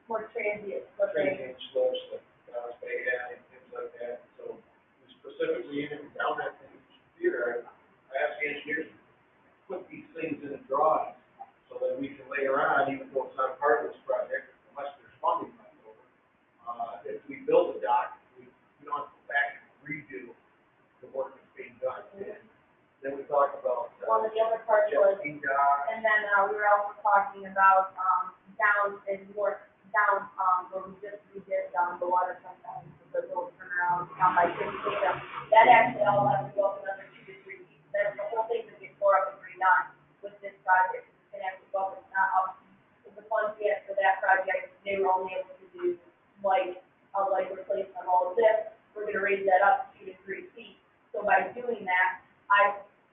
More transient. transient slopes like Dallas Bay and things like that. So we specifically even down at the theater, I asked the engineers to put these things in the drawings so that we can later on, even though it's not part of this project, unless there's funding left over, if we build a dock, we don't have to go back and redo the work that's being done. And then we talked about One of the other parts was, jet ski dock. and then, we were also talking about, down in north, where we just redid, the waterfront down, the little turnaround down by King's Kingdom. That actually all has to go up another 2 to 3 feet. That's the whole thing that gets tore up and redone with this project. It's gonna have to go up, it's not up. With the funds we had for that project, they were only able to do like replacement of all of this. We're gonna raise that up 2 to 3 feet. So by doing that,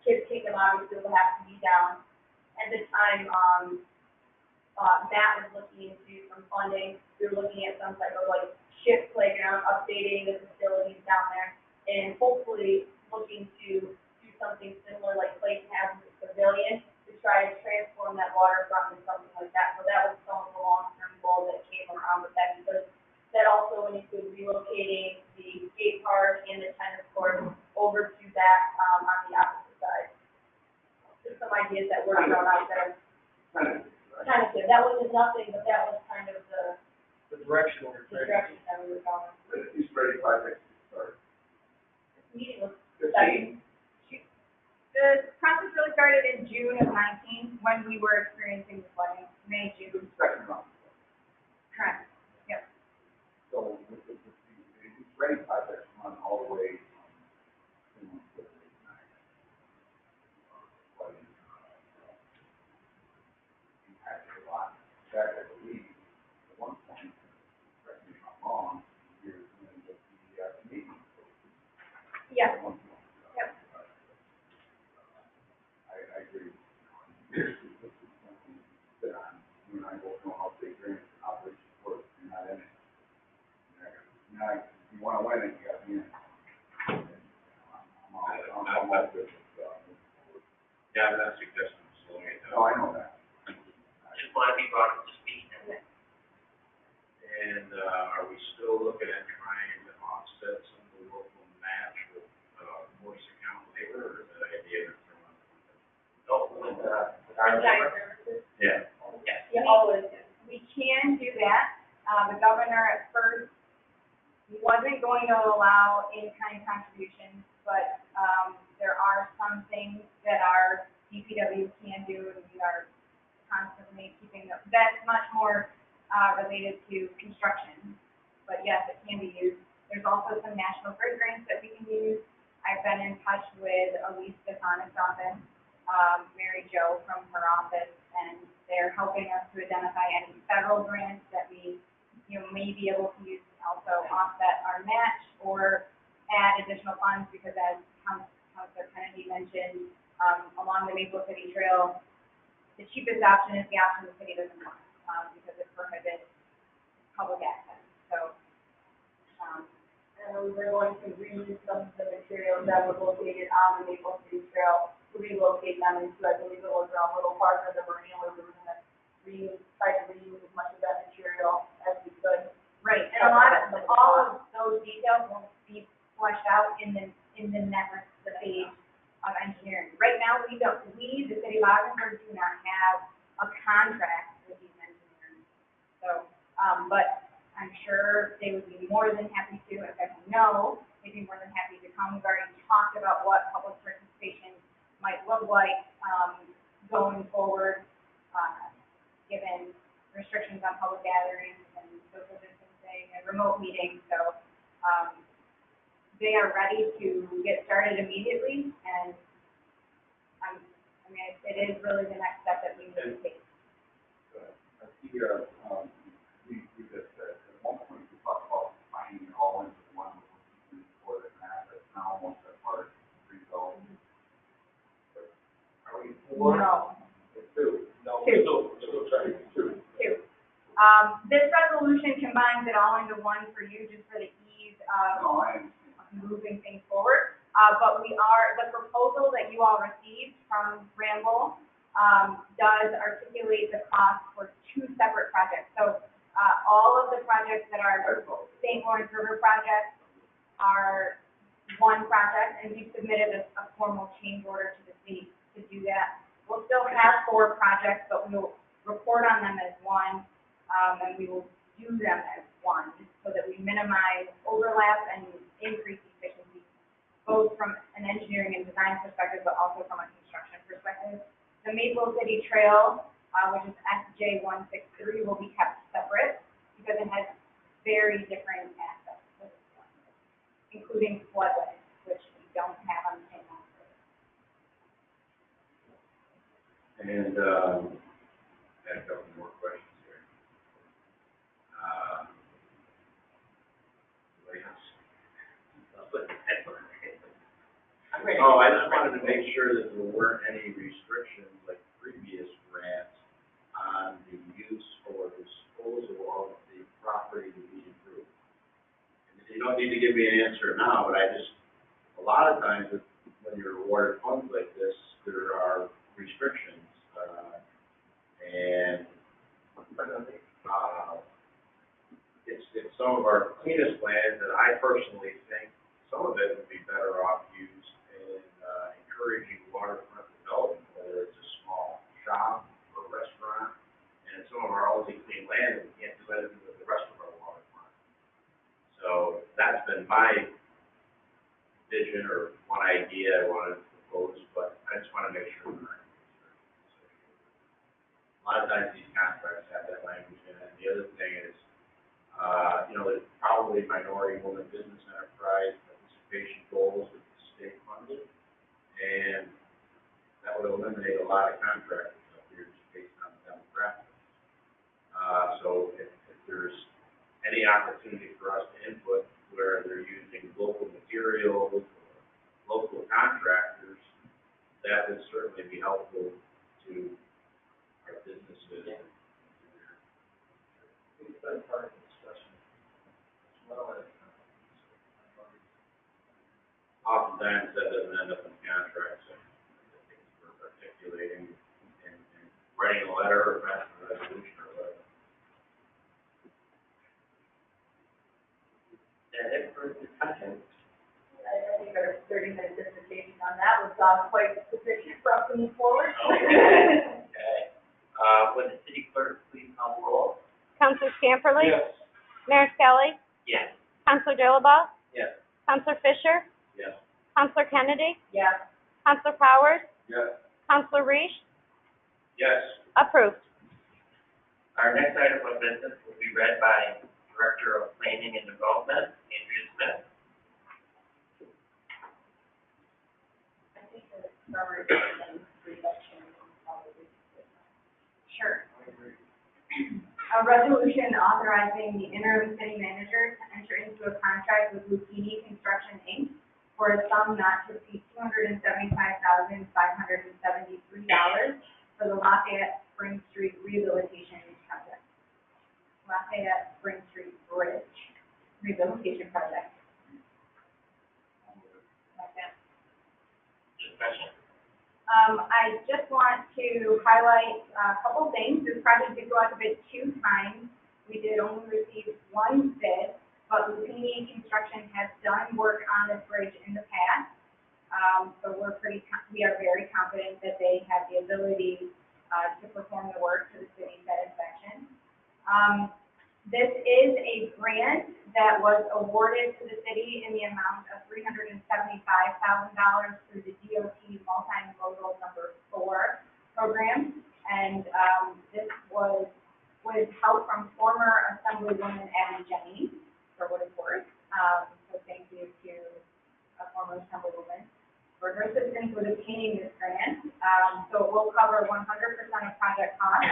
Kids Kingdom obviously will have to be down. At the time, Matt was looking into some funding. We were looking at some type of like shift playground, updating the facilities down there, and hopefully looking to do something similar like Clayton has with the pavilion to try to transform that waterfront into something like that. So that was some of the long-term goal that came around with that, because that also would include relocating the skate park and the tennis court over to that, on the opposite side. ideas that were thrown out there. Right. Tentative, that wasn't nothing, but that was kind of the The direction we're trying to. direction that we were going. When did these ready projects start? Meeting was Fifteen? The process really started in June of 19, when we were experiencing the flooding, May, June. Second round. Correct. Yep. So these ready projects run all the way from, impacted a lot. In fact, I believe at one point, correct me if I'm wrong, you're doing the meeting. Yes. At one point. Yep. I agree. This is something that you and I both know how big grant operations work, you're not in it. If you wanna win it, you gotta be in it. I'm all good with, Yeah, I'm not suggesting slowing it no, I down. know that. Just want to be brought up to speed. And, are we still looking at trying to offset some of the local match with, force account labor, or is that idea that's thrown out? No, with our labor. Services. Yeah. Yes. Yeah, always. We can do that. The governor at first wasn't going to allow in-kind contributions, but, there are some things that our DPW can do, and we are constantly keeping them. That's much more, related to construction, but yes, it can be used. There's also some National Grid grants that we can use. I've been in touch with Elise Stefanik's office, Mary Jo from her office, and they're helping us to identify any federal grants that we, may be able to use to also offset our match or add additional funds, because as Councilor Kennedy mentioned, along the Maple City Trail, the cheapest option is the option the city doesn't want, because it prohibits public access. So, And we were going to reuse some of the materials that were located on the Maple City Trail, to relocate them into, I believe it was a little part of the marina, where we were gonna try to reuse as much of that material as we could. right, and a lot of, all of those details will be fleshed out in the next phase of engineering. Right now, the city of Ogdenburg, do not have a contract with these engineers. So, but I'm sure they would be more than happy to, in fact, I know they'd be more than happy to come. We've already talked about what public participation might look like, going forward, given restrictions on public gatherings and social distancing and remote meetings. So, they are ready to get started immediately, and it is really the next step that we need to take. I see, we just, at one point, we talked about finding it all into one, for the map, that's now almost that part, resolved. Are we four? No. Two. No, Two. still trying to do two. Two. This resolution combines it all into one for you, just for the ease of No, I understand. moving things forward. But the proposal that you all received from Ramble, does articulate the cost for two separate projects. So, all of the projects that are St. Lawrence River projects are one project, and we submitted a formal change order to the state to do that. We'll still have 4 projects, but we'll report on them as one, and we will do them as one, so that we minimize overlap and increase efficiency, both from an engineering and design perspective, but also from a construction perspective. The Maple City Trail, which is SJ 163, will be kept separate, because it has very different aspects to this one, including floodway, which we don't have on the same one. And, I had a couple more questions here. Anybody else? Oh, I just wanted to make sure that there weren't any restrictions like previous grants on the use or disposal of the property to be improved. And you don't need to give me an answer now, but a lot of times when you're awarded funds like this, there are restrictions, and it's some of our cleanest land that I personally think some of it would be better off used in encouraging waterfront development, whether it's a housing clean land, we can't do anything with the rest of our waterfront. So that's been my vision or one idea I wanted to propose, but I just want to make sure we're not. A lot of times these contracts have that language in it. And the other thing is, there's probably minority woman business enterprise participation goals with the state funded, and that would eliminate a lot of contractors up here just based on the demographics. So if there's any opportunity for us to input where they're using local materials or local contractors, that would certainly be helpful to our businesses. Yeah. It's been part of the discussion as well as, Oftentimes that doesn't end up in contracts, and I think we're articulating and writing a letter or passing a resolution or whatever. Is that it for discussion? I think our 30-minute dissertation on that was quite sufficient for us to move forward. Okay. Would the city clerk please call the roll? Counselor Scamperly? yes. Mayor Skelly? Yes. Counselor Dilaba? Yes. Counselor Fisher? Yes. Counselor Kennedy? Yes. Counselor Powers? Yes. Counselor Reese? Yes. Approved. Our next item of business will be read by Director of Planning and Development, Andrea Smith. I think the summary and reduction is probably good. Sure. A resolution authorizing the interim city manager to enter into a contract with Lucchini Construction, Inc. for a sum not to exceed $275,573 for the Lafayette Spring Street Rehabilitation Project. Lafayette Spring Street Bridge Rehabilitation Project. Discussion. I just want to highlight a couple things. This project did go out to bid 2 times. We did only receive 1 bid, but Lucchini Construction has done work on this bridge in the past. So we are very confident that they have the ability to perform the work to the city's satisfaction. This is a grant that was awarded to the city in the amount of $375,000 through the DOT Multimodal Number 4 program. And this was with help from former Assemblywoman Abby Jennings, for what it's worth. So thank you to a former Assemblywoman for her assistance with obtaining this grant. So it will cover 100% of project costs.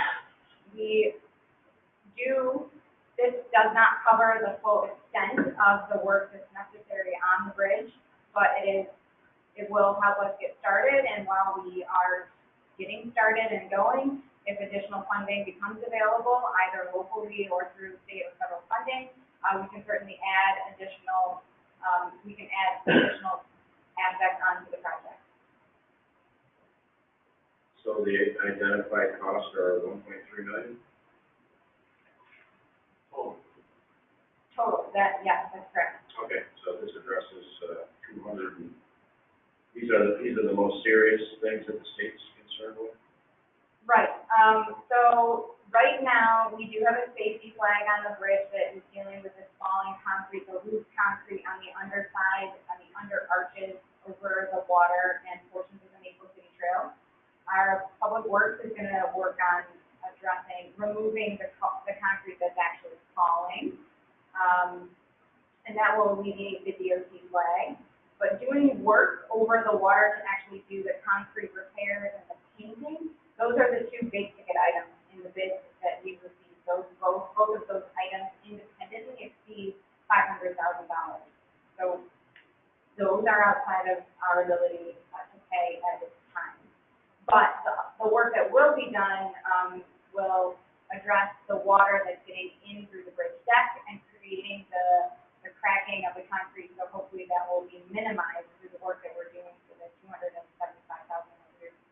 This does not cover the full extent of the work that's necessary on the bridge, but it will help us get started, and while we are getting started and going, if additional funding becomes available, either locally or through state or federal funding, we can certainly add additional aspects onto the project. So the identified costs are $1.3 million? Total, yes, that's correct. Okay, so this addresses 200, these are the most serious things that the state's concerned with? Right, so right now, we do have a safety flag on the bridge that is dealing with this falling concrete, the loose concrete on the underside, on the under arches, over the water and portions of the Maple City Trail. Our public works is gonna work on removing the concrete that's actually falling. And that will alleviate the DOT flag. But doing work over the water to actually do the concrete repairs and the painting, those are the 2 big ticket items in the bids that we've received. Both of those items independently exceed $500,000. So those are outside of our ability to pay at this time. But the work that will be done will address the water that's getting in through the bridge deck and creating the cracking of the concrete. So hopefully that will be minimized through the work that we're doing for the $275,000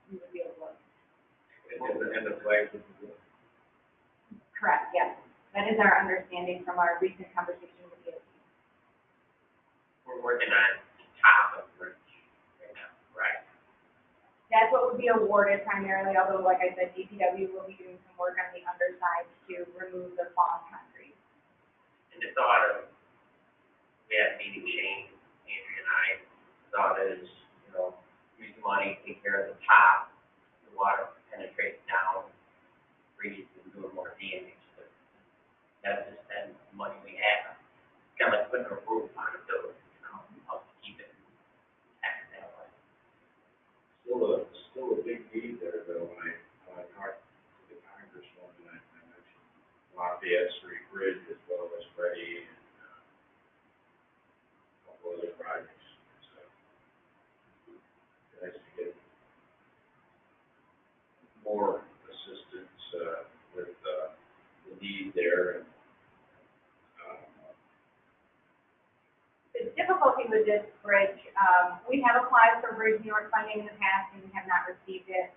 we would be able to. And the flag would be good. Correct, yes. That is our understanding from our recent conversation with the DOT. We're working on the top of the bridge right now, right? That's what would be awarded primarily, although like I said, DPW will be doing some work on the underside to remove the fallen concrete. And the thought of, we had a meeting, Shane, Andrea and I, thought is, you know, use the money, take care of the top, the water penetrates down, breathes and doing more damage. But that's just spend the money we have. Kind of like putting a roof on a building, you know, help keep it intact that way. Still a big need there, though, when I talked to the congresswoman, I mentioned Lafayette Street Bridge as well as Freddie and, a couple other projects, so. Nice to get more assistance, with, the need there and, The difficulty with this bridge, we have applied for Bridge New York funding in the past and have not received it.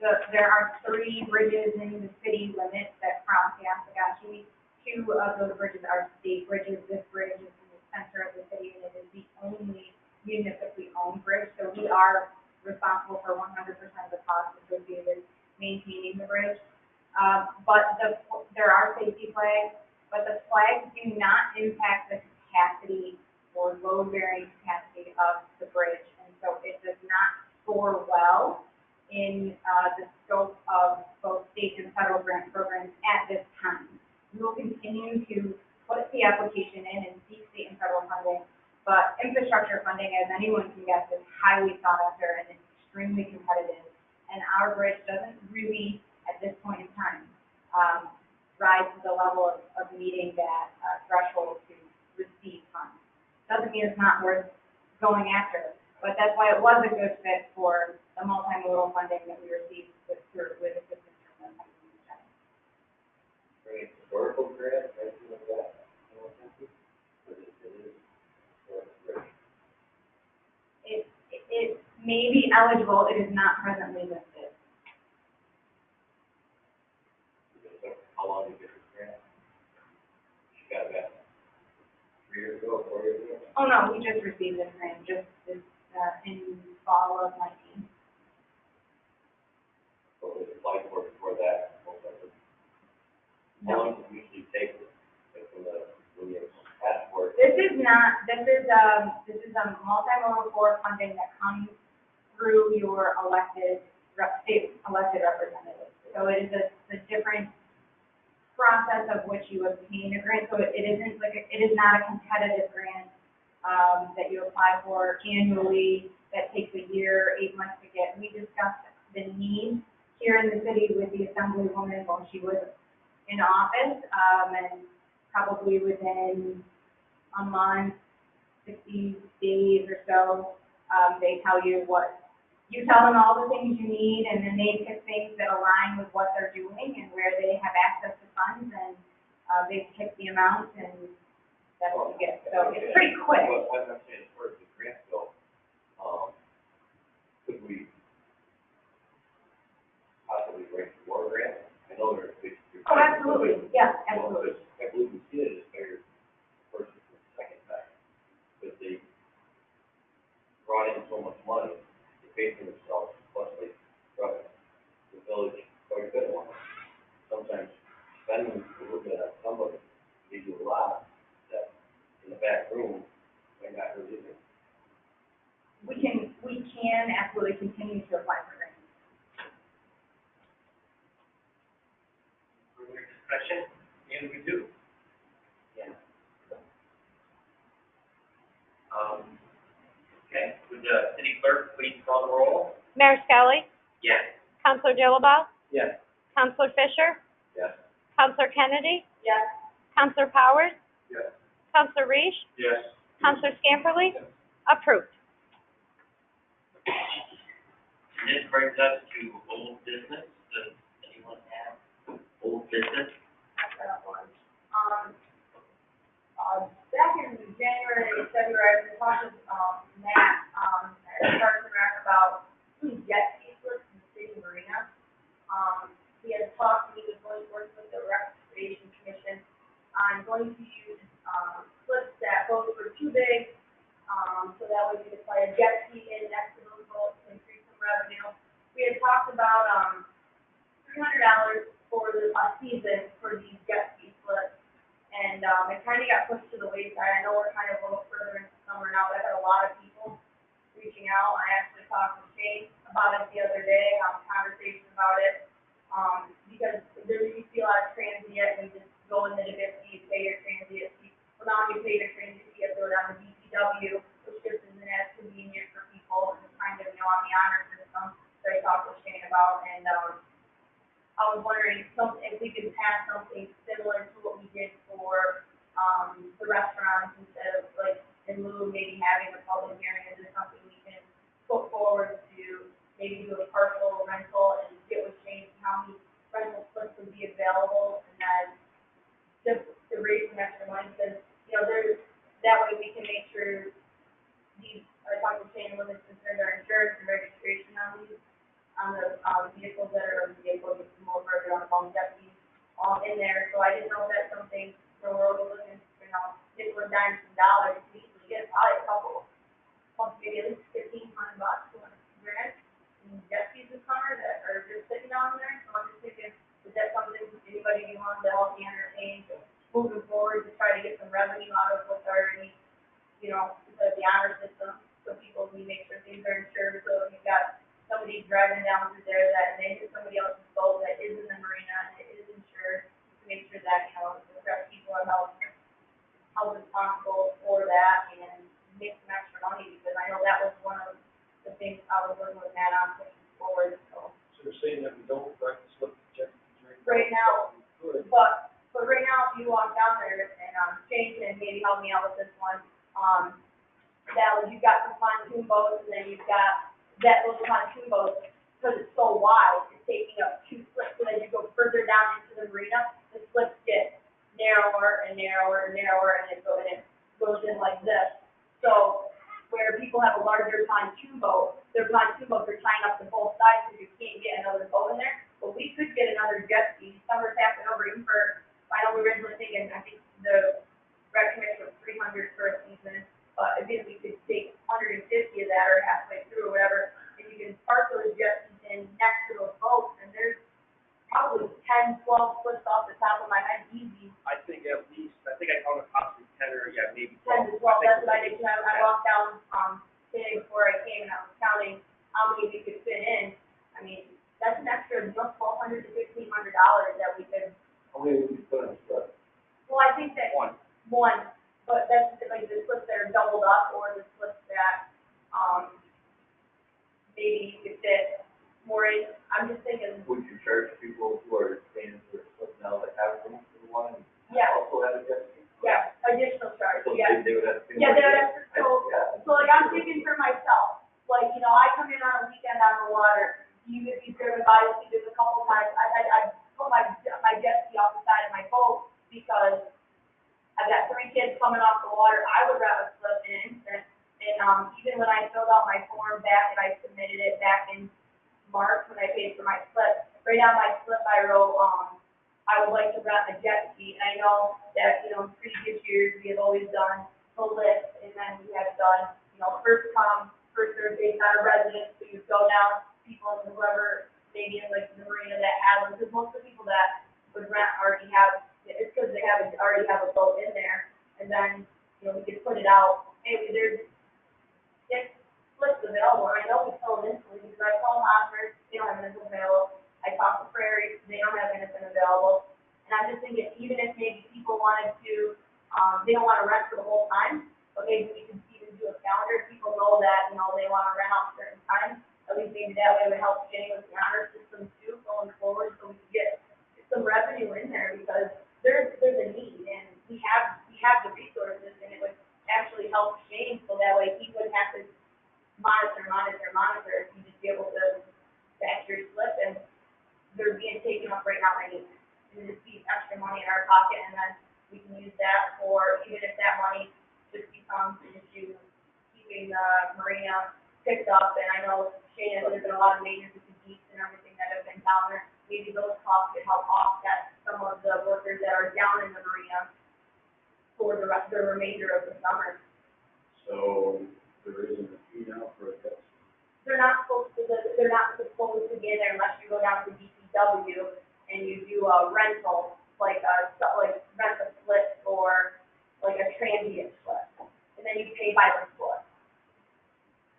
There are 3 bridges in the city limits that cross the Oswegatchie. 2 of those bridges are state bridges. This bridge is in the center of the city and it is the only municipally owned bridge. So we are responsible for 100% of the costs associated with maintaining the bridge. But there are safety flags, but the flags do not impact the capacity or load-bearing capacity of the bridge, and so it does not score well in the scope of both state and federal grant programs at this time. We will continue to put the application in and seek state and federal funding, but infrastructure funding, as anyone can guess, is highly sought after and extremely competitive, and our bridge doesn't really, at this point in time, rise to the level of meeting that threshold to receive funds. Doesn't mean it's not worth going after, but that's why it was a good fit for the multimodal funding that we received with assistance from the Pennsylvania County. Very historical grant, anything like that? But it is historic grant. It may be eligible, it is not presently listed. How long did you get this grant? You got that 3 years ago, 4 years ago? Oh, no, we just received this grant, just this, in fall of 19. So we applied for it before that, most likely. How long does it usually take, like, when you ask for it? This is a multimodal core funding that comes through your state elected representatives. So it is a different process of which you obtain a grant. So it is not a competitive grant, that you apply for annually, that takes a year, 8 months to get. We discussed the need here in the city with the Assemblywoman while she was in office, and probably within a month, 60 days or so, they tell you you tell them all the things you need, and then they pick things that align with what they're doing and where they have access to funds, and they pick the amount, and that's what you get. So it's pretty quick. But I'm not saying as far as the grant bill, could we possibly bring more grants? I know there's big. Oh, absolutely, yeah, absolutely. I believe we see it as bigger first and second time, because they brought in so much money, they paid for themselves, plus they brought the village quite a bit of money. Sometimes spending a little bit on somebody, they do a lot, that in the back room, might not really do. We can absolutely continue to apply for grants. Further discussion? And we do. Yeah. Okay, would the city clerk please call the roll? Mayor Skelly, Yes. Counselor Dilaba, Yes. Counselor Fisher, Yes. Counselor Kennedy, Yes. Counselor Powers, Yes. Counselor Reish, Yes. Counselor Scamperly, approved. And this brings us to old business. Does anyone have old business? I've got one. Back in January, February, we talked with, Matt, at Parks and Rec about jet ski slips in the city marina. He had talked, he was going to work with the Recreation Commission on going to use, slips that boats were too big, so that way we could fly a jet ski in next to those boats to increase some revenue. We had talked about, $300 for the, season for these jet ski slips. And, it kind of got pushed to the wayside. I know we're kind of a little further into summer now, but I've had a lot of people reaching out. I actually talked to Shane about it the other day, conversation about it. Because there used to be a lot of transient, and you just go in the Division, you pay your transient fee. Well, now you pay your transient fee, you have to go down to DPW, which just isn't as convenient for people, and it's kind of, on the honor system that I talked with Shane about, and, I was wondering if we could pass something similar to what we did for, the restaurants, instead of, like, in lieu of maybe having a public hearing, is there something we can put forward to maybe do a partial rental and get with Shane how many rental slips would be available, and then just to raise some extra money, because, there's, that way we can make sure these, I talked to Shane when it's concerned our insurance and registration on these, on the, vehicles that are, vehicles with more further on the deputies, in there, so I didn't know if that's something, where we're always looking, nickel and dimes and dollars, we usually get probably a couple, maybe at least $1,500, $200 in deputies this summer that are just sitting down there, so I'm just thinking, is that something anybody be willing to help me entertain, moving forward to try to get some revenue out of what's already, the honor system, so people can make sure things are insured, so if you've got somebody driving down through there that, and they hit somebody else's boat that is in the marina, and it is insured, to make sure that, the correct people are held responsible for that, and make some extra money, because I know that was one of the things I was working with Matt on pushing forward, so. So you're saying that we don't write the slip check during. Right now, Good. but right now, if you walk down there, and, Shane can maybe help me out with this one, that you've got some pontoon boats, and then you've got those pontoon boats, because it's so wide, it's taking up 2 slips, so as you go further down into the marina, the slips get narrower and narrower and narrower, and it goes in like this. So, where people have a larger pontoon boat, their pontoon boats are tying up to both sides, because you can't get another boat in there, but we could get another jet ski. Summer's happened over even for, I know we were originally thinking, I think the rec commission was 300 for a season, but again, we could take 150 of that, or halfway through, or whatever, and you can park those jet skis in next to those boats, and there's probably 10, 12 slips off the top of my head, easy. I think at least, I counted possibly 10 or, maybe 10 to 12, that's what I did, I walked down, today before I came, and I was counting how many we could fit in. I mean, that's an extra, $1,200 to $1,500 that we could. How many would you put on the slip? Well, I think that. One, but that's like the slips that are doubled up, or the slips that, maybe you could fit more in. I'm just thinking. Would you charge people who are staying for slip now that have room for one and Yeah. also have a jet ski? Yeah, additional charge, So yeah. they would have to pay Yeah, more? so like I'm thinking for myself, like, I come in on a weekend on the water, if you've driven by, you'll see there's a couple times, I put my jet ski off the side of my boat, because I've got 3 kids coming off the water, I would rather slip in an instant, and, even when I filled out my form back, and I submitted it back in March, when I paid for my slip, right on my slip I wrote, I would like to rent a jet ski, and I know that, in previous years, we have always done the list, and then we have done, first come, first served based on a residence, so you go down, people and whoever, maybe in like the marina that has them, because most of the people that would rent already have, it's because they already have a boat in there, and then, we could put it out, hey, there's 6 slips available, and I know we fill them instantly, because I call Osmers, they don't have anything available. I talked to Prairie, they don't have anything available, and I'm just thinking, even if maybe people wanted to, they don't want to rent for the whole time, but maybe we could even do a calendar, people know that, they want to rent out certain times, at least maybe that way it would help Shane with the honor system too, going forward, so we could get some revenue in there, because there's a need, and we have the resources, and it would actually help Shane, so that way he wouldn't have to monitor, if you just be able to back your slip, and they're being taken up right now, and just be extra money in our pocket, and then we can use that for, even if that money just becomes into keeping the marina picked up, and I know Shane has, there's been a lot of maintenance with the geese and everything that have been down there, maybe those costs could help offset some of the workers that are down in the marina for the remainder of the summer. So there isn't a fee now for a jet ski? They're not supposed to be in there unless you go down to DPW, and you do a rental, like rent a slip or like a transient slip, and then you pay by the slip.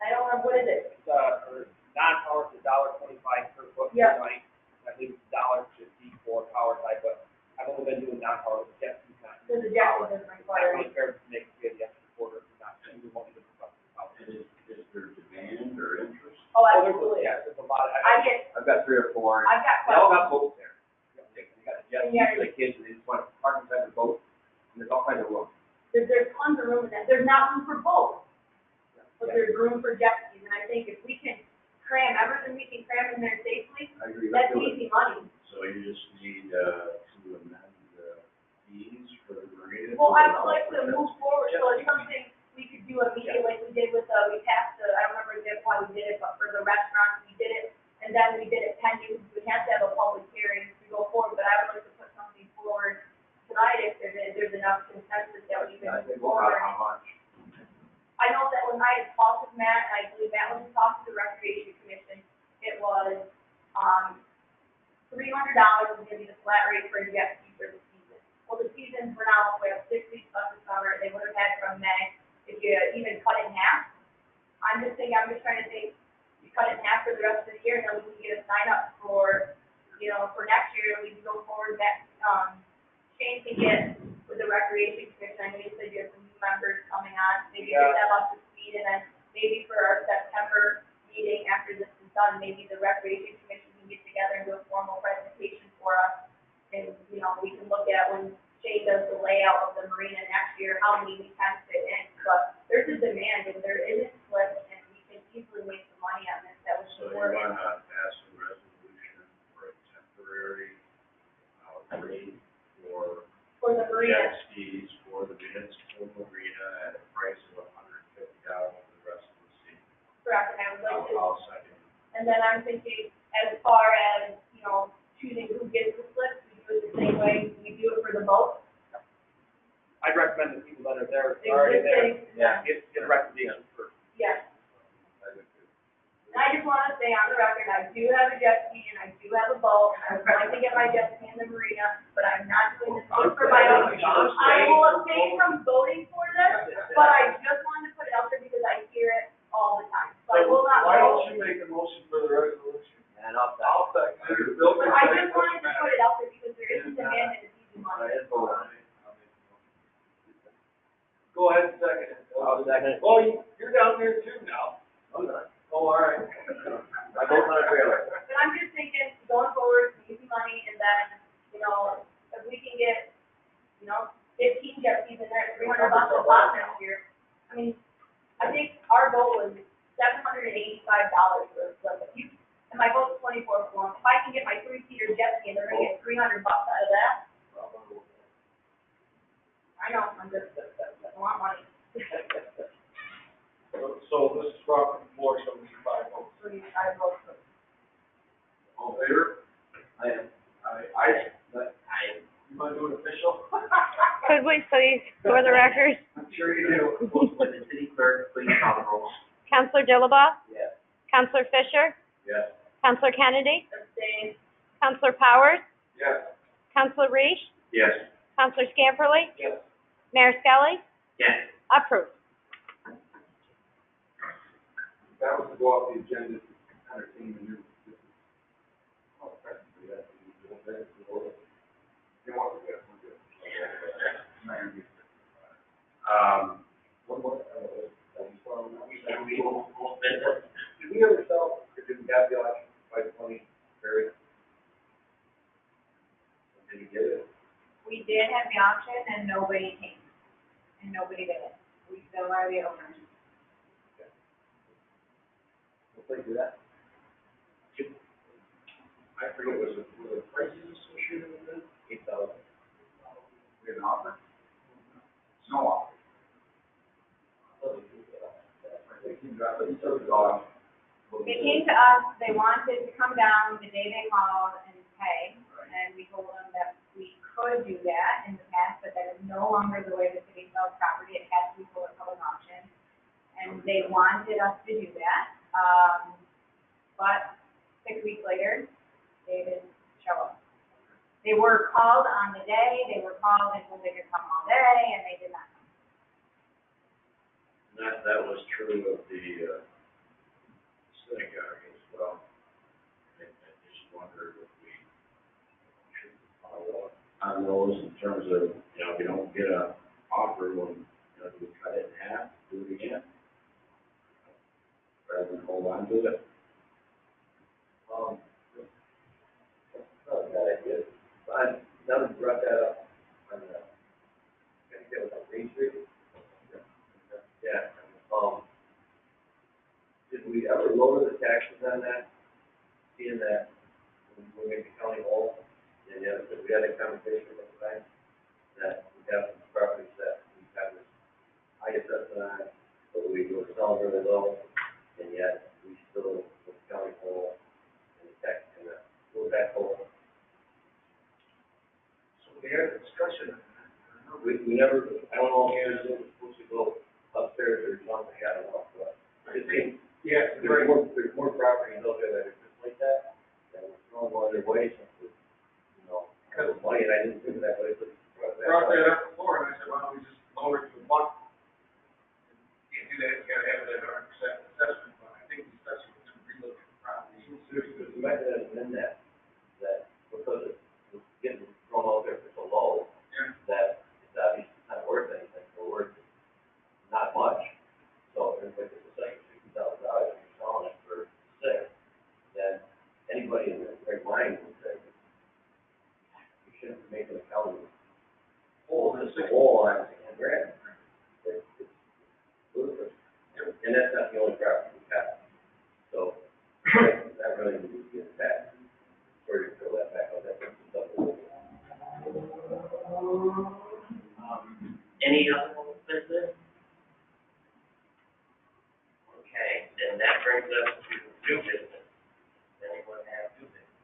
I don't know, what is it? It's, for non-power, it's $1.25 per foot per Yeah. night. I think it's $1.50 for power type, but I've only been doing non-power, the jet ski's not. Because the jet ski doesn't require Not really fair to make it the extra quarter, not, and we won't even put the power. Is there demand or interest? Oh, Oh, absolutely. yeah, there's a lot, I've got 3 or 4. I've got They all questions. got boats there. They got a jet ski Yeah. for the kids, and they just want to park inside the boat, and there's all kinds of room. There's tons of room in that. There's not room for both, but there's room for jet skis, and I think if we can cram everything we can cram in there safely, I agree, that's let's do it. easy money. So you just need, to amend the fees for the marina? Well, I would like to move forward, so it's something we could do immediately, like we did with, we passed the, I don't remember exactly why we did it, but for the restaurants, we did it, and then we did it pending, we have to have a public hearing to go forward, but I would like to put something forward tonight if there's enough consensus that we can I move think we'll have forward. how much? I know that when I had talked with Matt, and I believe Matt was talking to the Recreation Commission, it was, $300 was gonna be the flat rate for a jet ski for the season. Well, the seasons were now, we have 6 weeks left of summer, they would have had from May, if you even cut it in half. I'm just trying to think, you cut it in half for the rest of the year, and then we can get a sign up for, for next year, and we can go forward that, Shane can get with the Recreation Commission. I know you said you have some new members coming on, maybe get them up to speed, and then maybe for our September meeting after this is done, maybe the Recreation Commission can get together and do a formal presentation for us. And, we can look at when Shane does the layout of the marina next year, how many we can fit in. But there's a demand and there is a slip, and we can easily make some money on this. That was So the you word. want to pass a resolution for a temporary, rate For the for marina. jet skis for the municipal marina at a price of $150 for the rest of the season. Correct, and I would like to. I'll second. And then I'm thinking, as far as, choosing who gets the slip, we do it the same way we do it for the boat. I'd recommend the people that are there, already there, Yeah. get a recommendation first. Yes. And I just want to say on the record, I do have a jet ski and I do have a boat, and I would like to get my jet ski in the marina, but I'm not doing this just for my own. I will abstain from voting for this, but I just wanted to put it out there because I hear it all the time. So I will not Why don't vote, you make a motion for the resolution? And I'll I'll second it. Bill but can I second just wanted to put it out there because there is a demand and it's easy money. Go ahead and second it. I'll second it. Oh, you're down there too now. I'm not. Oh, all right. I both on a trailer. But I'm just thinking, going forward, easy money, and then, if we can get, 15 jet skis in there, $300 a pop next year. I mean, I think our boat was $785 for a slip. And my boat's 24 foot long. If I can get my 3-seater jet ski, and they're gonna get $300 out of that, I know, I want money. So this is brought from the floor, so we can buy votes. So I vote for. All in favor? I am. You want to do it official? Could we please, for the record, I'm sure you do. With the city clerk, please call the roll. Counselor Dilaba? Yes. Counselor Fisher? Yes. Counselor Kennedy? Abstain. Counselor Powers? Yes. Counselor Reish? Yes. Counselor Scamperly? Yes. Mayor Skelly? Yes. Approved. That was to go off the agenda, to entertain the new. Oh, practically, that. You want to get, we're good. One more, Old business. Did we ever sell, or did we have the election by 20, Barry? Did you get it? We did have the auction and nobody came, and nobody did it. We still are the owners. We'll play through that. I forget, was it prices associated with it? 8,000. We have an offer? No offer. They can drop it, so it's off. They came to us, they wanted to come down the day they called and pay, and we told them that we could do that in the past, but that is no longer the way the city sells property, it has to be sold at public auction. And they wanted us to do that, but 6 weeks later, they didn't show up. They were called on the day, they were called and told they could come all day, and they did not come. That was true of the, synagogue as well. I just wondered if we should follow up on those in terms of, if you don't get a offer, when, do we cut it in half, do it again? Rather than hold on to it. That's not a bad idea. But now that you brought that up, on the, I think it was on Green Street. Yeah, did we ever lower the taxes on that? Seeing that we make the county whole, and yet, because we had a conversation at the time, that we have some properties that we have this high assessment on, but we were selling really low, and yet we still, with the county whole, and the tax, and the, we're back whole. So we had a discussion. We never, I don't know if it was supposed to go upstairs or something, I don't know, but it seems, Yeah, there's more properties out there that are just like that, that were thrown all their way since, because of money, and I didn't think of that, but it's. brought that up before, and I said, why don't we just lower it to $1? Can't do that, it's gotta have that 100% assessment, but I think especially with the relook at the property. There's a mechanism in that because it was getting thrown out there for so low, Yeah. that it's obviously not worth anything, or worth not much. So if it's like $60,000, and you're selling it for $6, then anybody in their right mind would say, you shouldn't be making a county whole, it's a whole on $10,000. It's ludicrous. And that's not the only property we have. So that really needs to be attacked. Sorry to throw that back on that. Any other business? Okay, then that brings us to new business. Does anyone have new business?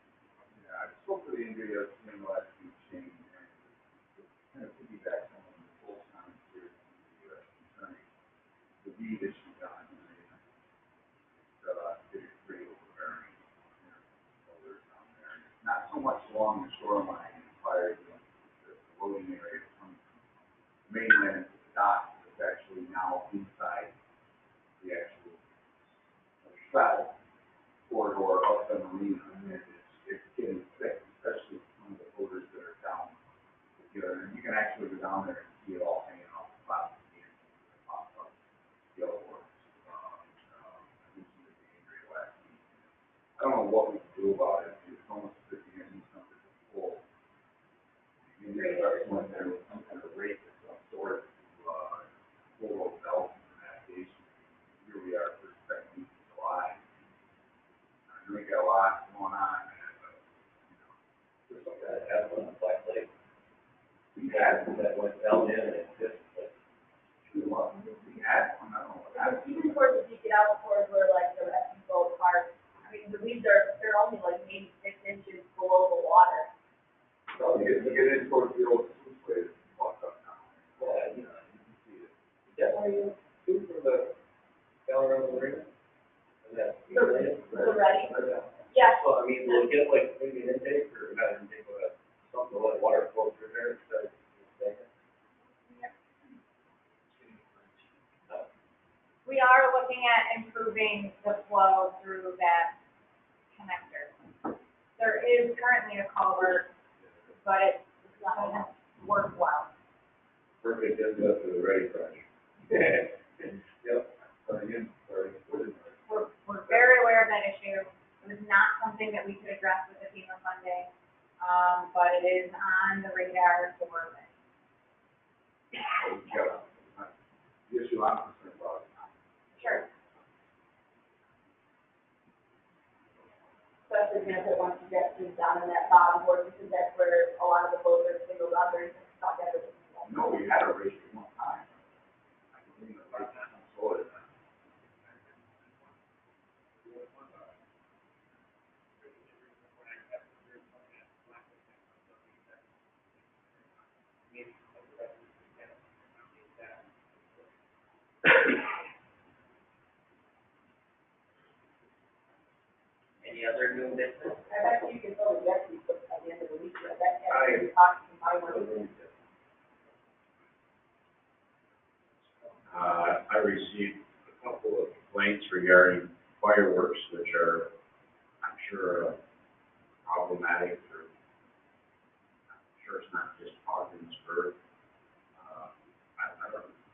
Yeah, I spoke to the NJS last week, Shane, and kind of piggyback on the full time here concerning the deed issue down in the big creek over there. Not so much along the shoreline as far as the loading area coming from the mainland to the dock, it's actually now inside the actual travel corridor of the marina, and it's getting thick, especially some of the boaters that are down together. And you can actually go down there and see it all hanging off the bottom of the off of the yellow works. I mentioned it to Andrea last week. I don't know what we can do about it. It's almost as if you're gonna need something to pull. You need to start going there with some kind of rate of some sort to pull those belts and navigation. Here we are for the second week of July. We got a lot going on, man, but, There's some guy that has one on Black Lake. We had one that went down in and it just, like, 2 months. we had one, I don't know what happened. Even towards the get out towards where like the rescue boat park, I mean, the weeds they're only like maybe 6 inches below the water. So you get in towards the old sluice way, walk up now. Yeah, You can see it. definitely two for the down around the marina. And that. The ready? Yeah. So, I mean, we'll get like maybe an intake or not an intake, but something to let water flow through there instead of mistaken. We are looking at improving the flow through that connector. There is currently a culvert, but it doesn't work well. Perfect, just up to the ready project. Yep. We're very aware of that issue. It was not something that we could address with the FEMA funding, but it is on the radar for this. The issue I'm concerned about. Sure. So for example, once you get to down in that bottom portion, because that's where a lot of the boats are singled out, there's stuck everything. No, we had a race at one time. I believe the light solar. Any other new business? I bet you can probably get these books by the end of the week, I bet your pockets and buy one. I received a couple of complaints regarding fireworks, which are, I'm sure, problematic for, I'm sure it's not just Ogdensburg.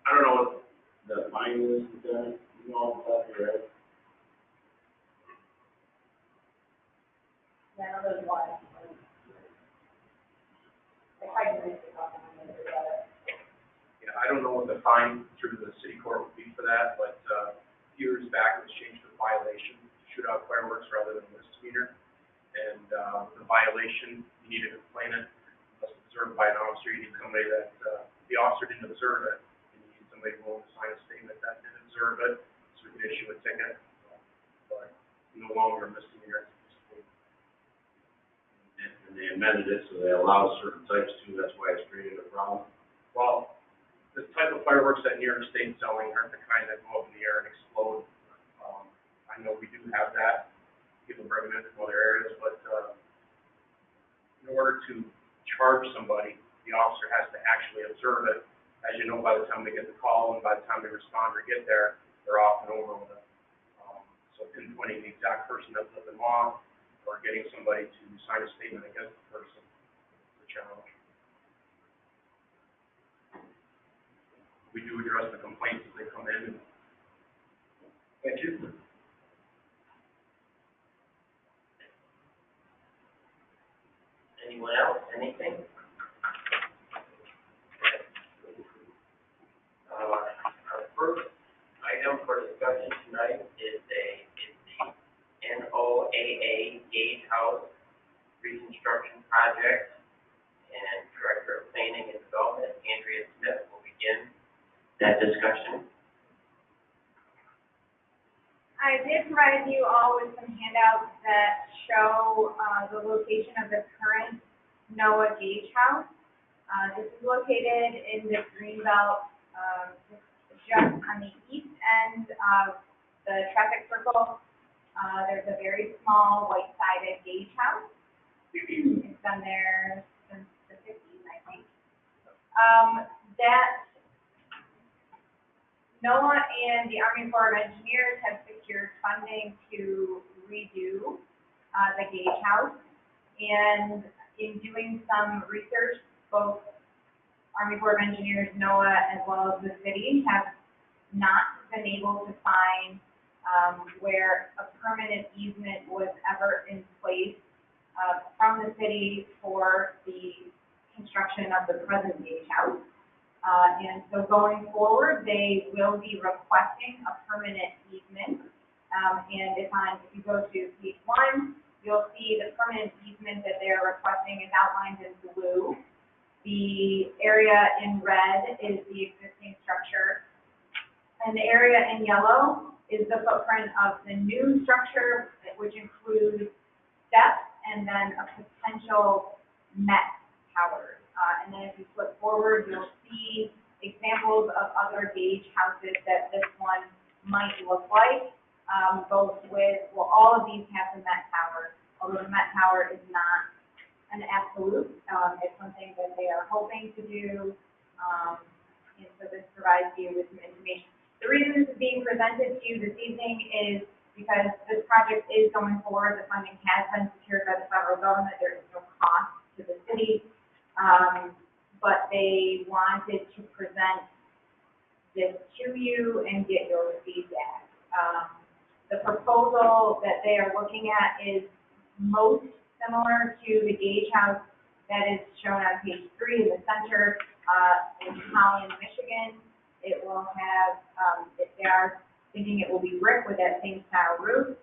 I don't know what the fine is, you know, off the top of your head. Yeah, I know there's one. I tried to read it off and I never got it. Yeah, I don't know what the fine through the city court would be for that, but, years back, it was changed to violation, to shoot out fireworks rather than misdemeanor. And, the violation, you need to complain it, unless observed by an officer, you need somebody that, the officer didn't observe it, and you need somebody willing to sign a statement that didn't observe it, so we can issue a ticket. But no longer a misdemeanor. And they amended it so they allow certain types to, that's why it's created a problem. Well, the type of fireworks that New York State's selling aren't the kind that go up in the air and explode. I know we do have that, people bring them in from other areas, but, in order to charge somebody, the officer has to actually observe it. As you know, by the time they get the call and by the time they respond or get there, they're off and over with it. So pinpointing the exact person that lit them off, or getting somebody to sign a statement against the person, is a challenge. We do address the complaints as they come in. Thank you. Anyone else, anything? Our first item for discussion tonight is the NOAA Gauge House reconstruction project. And Director of Planning and Development, Andrea Smith, will begin that discussion. I did provide you all with some handouts that show, the location of the current NOAA Gauge House. This is located in the Greenbelt, just on the east end of the traffic circle. There's a very small white-sided gauge house. It's been there since the 50s, I think. That NOAA and the Army Corps of Engineers have secured funding to redo the gauge house. And in doing some research, both Army Corps of Engineers, NOAA, as well as the city have not been able to find where a permanent easement was ever in place from the city for the construction of the present gauge house. And so going forward, they will be requesting a permanent easement. And if you go to page 1, you'll see the permanent easement that they're requesting is outlined in blue. The area in red is the existing structure. And the area in yellow is the footprint of the new structure, which includes steps and then a potential Met tower. And then if you flip forward, you'll see examples of other gauge houses that this one might look like, both with, well, all of these have the Met tower, although the Met tower is not an absolute. It's something that they are hoping to do, and so this provides you with some information. The reason this is being presented to you this evening is because this project is going forward. The funding has been secured by the federal government. There is no cost to the city. But they wanted to present this to you and get your feedback. The proposal that they are looking at is most similar to the gauge house that is shown on page 3 in the center, in Holland, Michigan. It will have, they are thinking it will be brick with that same style roof.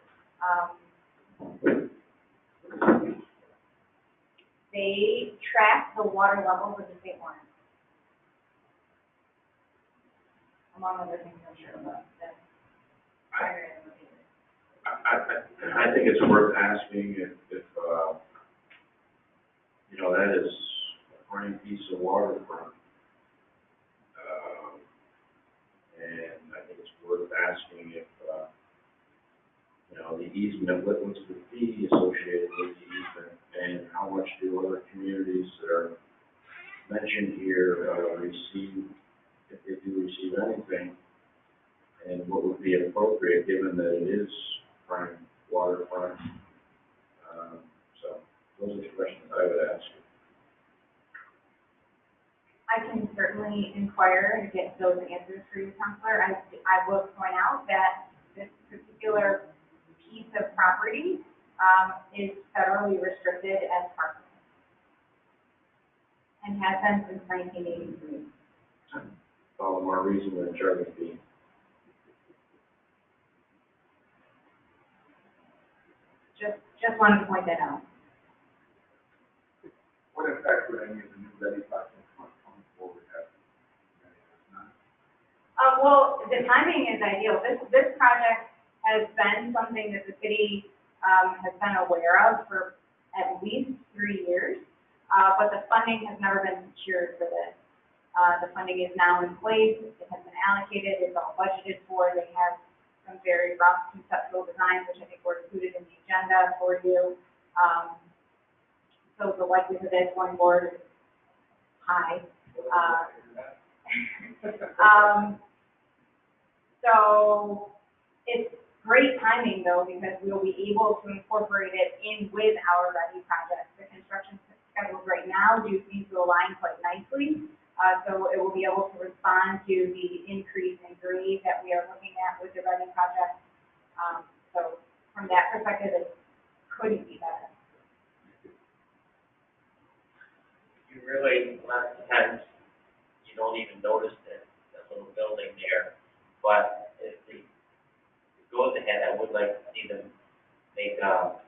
They track the water levels of the state line, among other things I'm sure about. That's primary. I think it's worth asking if you know, that is a prime piece of waterfront. And I think it's worth asking if, you know, the easement, what's the fee associated with the easement, and how much do other communities that are mentioned here, receive, if they do receive anything, and what would be appropriate, given that it is prime waterfront. So those are the questions I would ask. I can certainly inquire and get those answers for you, Counselor. I will point out that this particular piece of property, is federally restricted as parkland. And has been since 1983. All the more reason to charge a fee. Just wanted to point that out. What impact would any of the new levy projects coming forward have? Well, the timing is ideal. This project has been something that the city, has been aware of for at least 3 years. But the funding has never been secured for this. The funding is now in place, it has been allocated, it's all budgeted for, they have some very rough conceptual designs, which I think were included in the agenda for you. So the likelihood of this going forward is high. So it's great timing though, because we'll be able to incorporate it in with our ready project. The construction schedules right now do seem to align quite nicely. So it will be able to respond to the increase in grade that we are looking at with the ready project. So from that perspective, it couldn't be better. You really, a lot of times, you don't even notice that little building there. But if it goes ahead, I would like to see them make a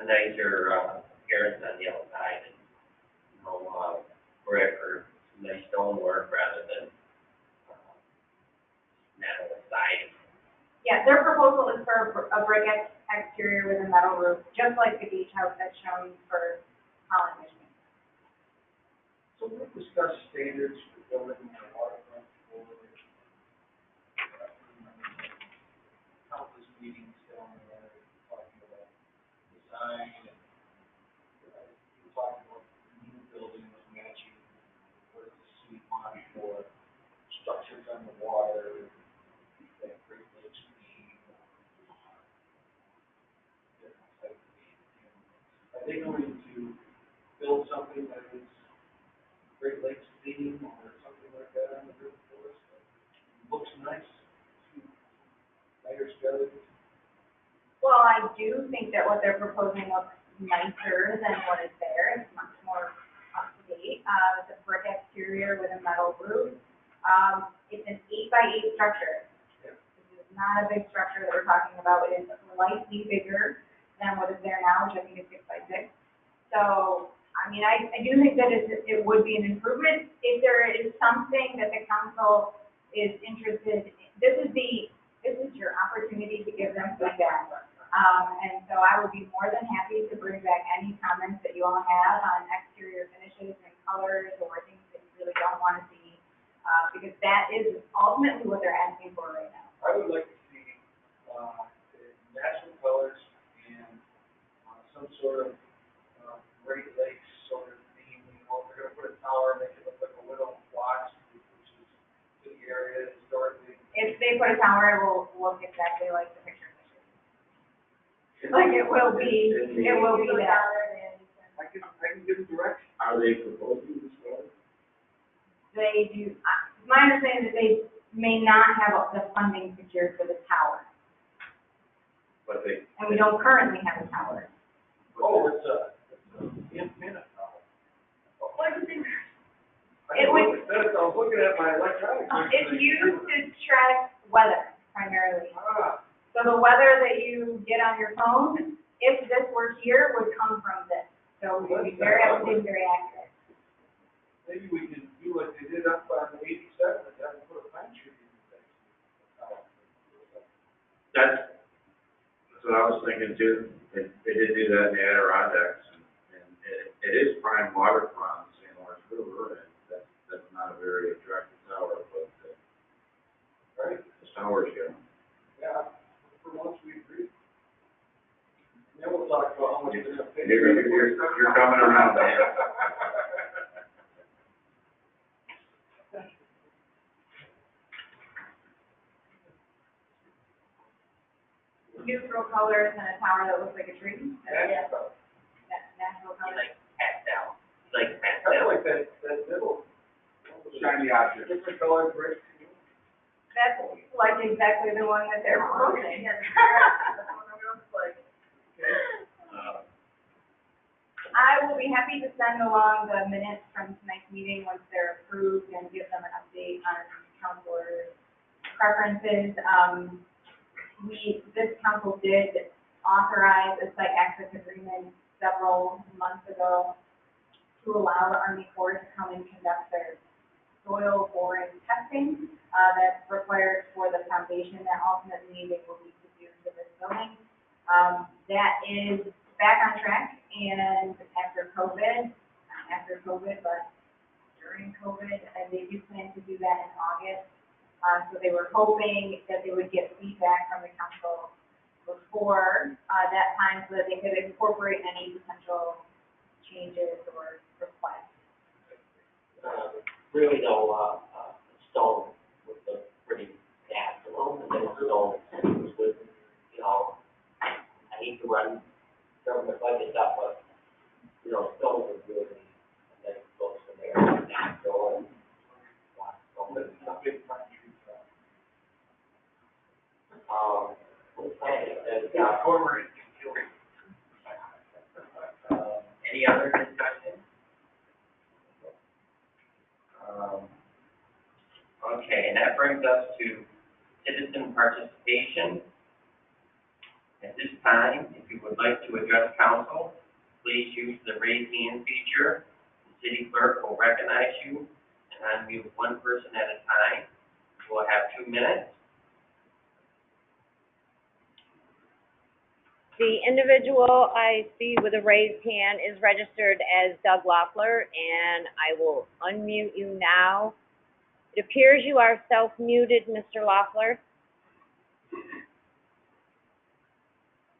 nicer appearance on the outside, and brick or some nice stonework rather than metal siding. Yeah, their proposal is for a brick exterior with a metal roof, just like the beach house that's shown for Holland, Michigan. So we discussed standards for building on the waterfront for countless meetings down there, talking about design and talking about new buildings matching what is the sweet spot for structures on the water, that Great Lakes theme, different type of theme. Are they going to build something that is Great Lakes theme or something like that on the roof for us that looks nice, lighter together? Well, I do think that what they're proposing looks nicer than what is there. It's much more up to date. It's a brick exterior with a metal roof. It's an 8x8 structure. Yeah. This is not a big structure that we're talking about. It is slightly bigger than what is there now, which I think is 6x6. So, I mean, I do think that it would be an improvement. If there is something that the council is interested in, this is your opportunity to give them feedback. And so I would be more than happy to bring back any comments that you all have on exterior finishes and colors or things that you really don't want to see, because that is ultimately what they're asking for right now. I would like to see, natural colors and, some sort of, Great Lakes sort of theme, if they're gonna put a tower, make it look like a little watch, which is the area historically. If they put a tower, it will look exactly like the picture. Like it will be that. I can give them direction. Are they proposing this way? They do, my understanding is they may not have the funding secured for the tower, But they. and we don't currently have a tower. Oh, it's a antenna tower. It would, I was looking at my electronics. it's used to track weather primarily. Ah, So the weather that you get on your phone, if this were here, would come from this. So it would be very updated, very accurate. maybe we can do what they did up on 87, and have them put a pine tree in the thing. That's what I was thinking too. They did do that in the Adirondacks, and it is prime waterfront on the St. Lawrence River, and that's not a very attractive tower, but, Right? as towers go. Yeah, for once we agree. And then we'll talk about how much You're coming around, man. Neutral colors and a tower that looks like a tree. Yeah. Natural He colors. likes pastel. He likes I pastel. like that little. Shiny object. Different colored bricks. That's like exactly the one that they're proposing. I will be happy to send along the minutes from tonight's meeting once they're approved and give them an update on councilors' preferences. This council did authorize a site access agreement several months ago to allow the Army Corps to come and conduct their soil boring testing, that's required for the foundation that ultimately they will need to do for this building. That is back on track, and after COVID, but during COVID, and they do plan to do that in August. So they were hoping that they would get feedback from the council before, that time, so that they could incorporate any potential changes or requests. Really though, stone was a pretty natural, and then stone was, you know, I hate to run government budget up, but, you know, stone was good, and then it goes from there, natural, and stone and stuff. Any other discussion? Okay, and that brings us to citizen participation. At this time, if you would like to address council, please use the raise hand feature. The city clerk will recognize you and unmute one person at a time. You will have 2 minutes. The individual I see with a raised hand is registered as Doug Loeffler, and I will unmute you now. It appears you are self-muted, Mr. Loeffler.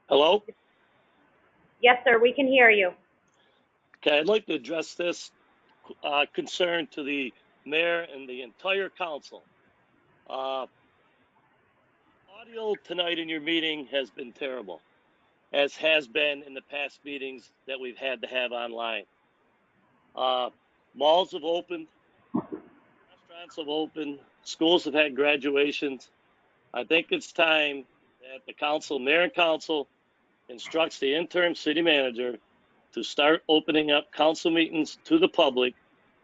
Hello? Yes, sir, we can hear you. Okay, I'd like to address this concern to the mayor and the entire council. Audio tonight in your meeting has been terrible, as has been in the past meetings that we've had to have online. Malls have opened, restaurants have opened, schools have had graduations. I think it's time that the council, mayor and council, instructs the interim city manager to start opening up council meetings to the public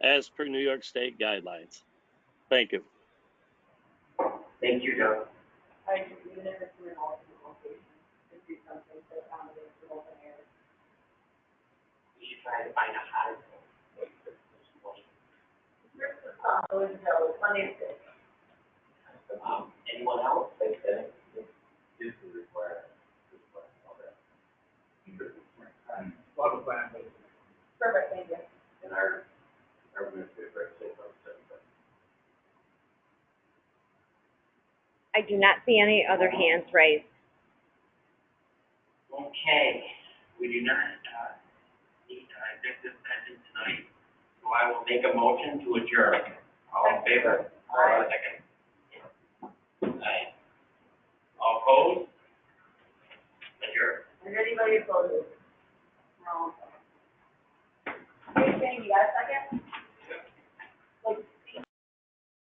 as per New York State guidelines. Thank you. Thank you, Doug. I agree, even if it's in an alternate location, if do something to accommodate the open air. We should try to find out how to make this point. Monday, Anyone else think that this is required? Lot of plan, but perfect, thank you. And our administrator said something. I do not see any other hands raised. Okay, we do not need executive session tonight, so I will make a motion to adjourn. All in favor? Aye. Second. Aye. All opposed? Adjourn. Is anybody opposed? No. Hey, Shane, you got a second?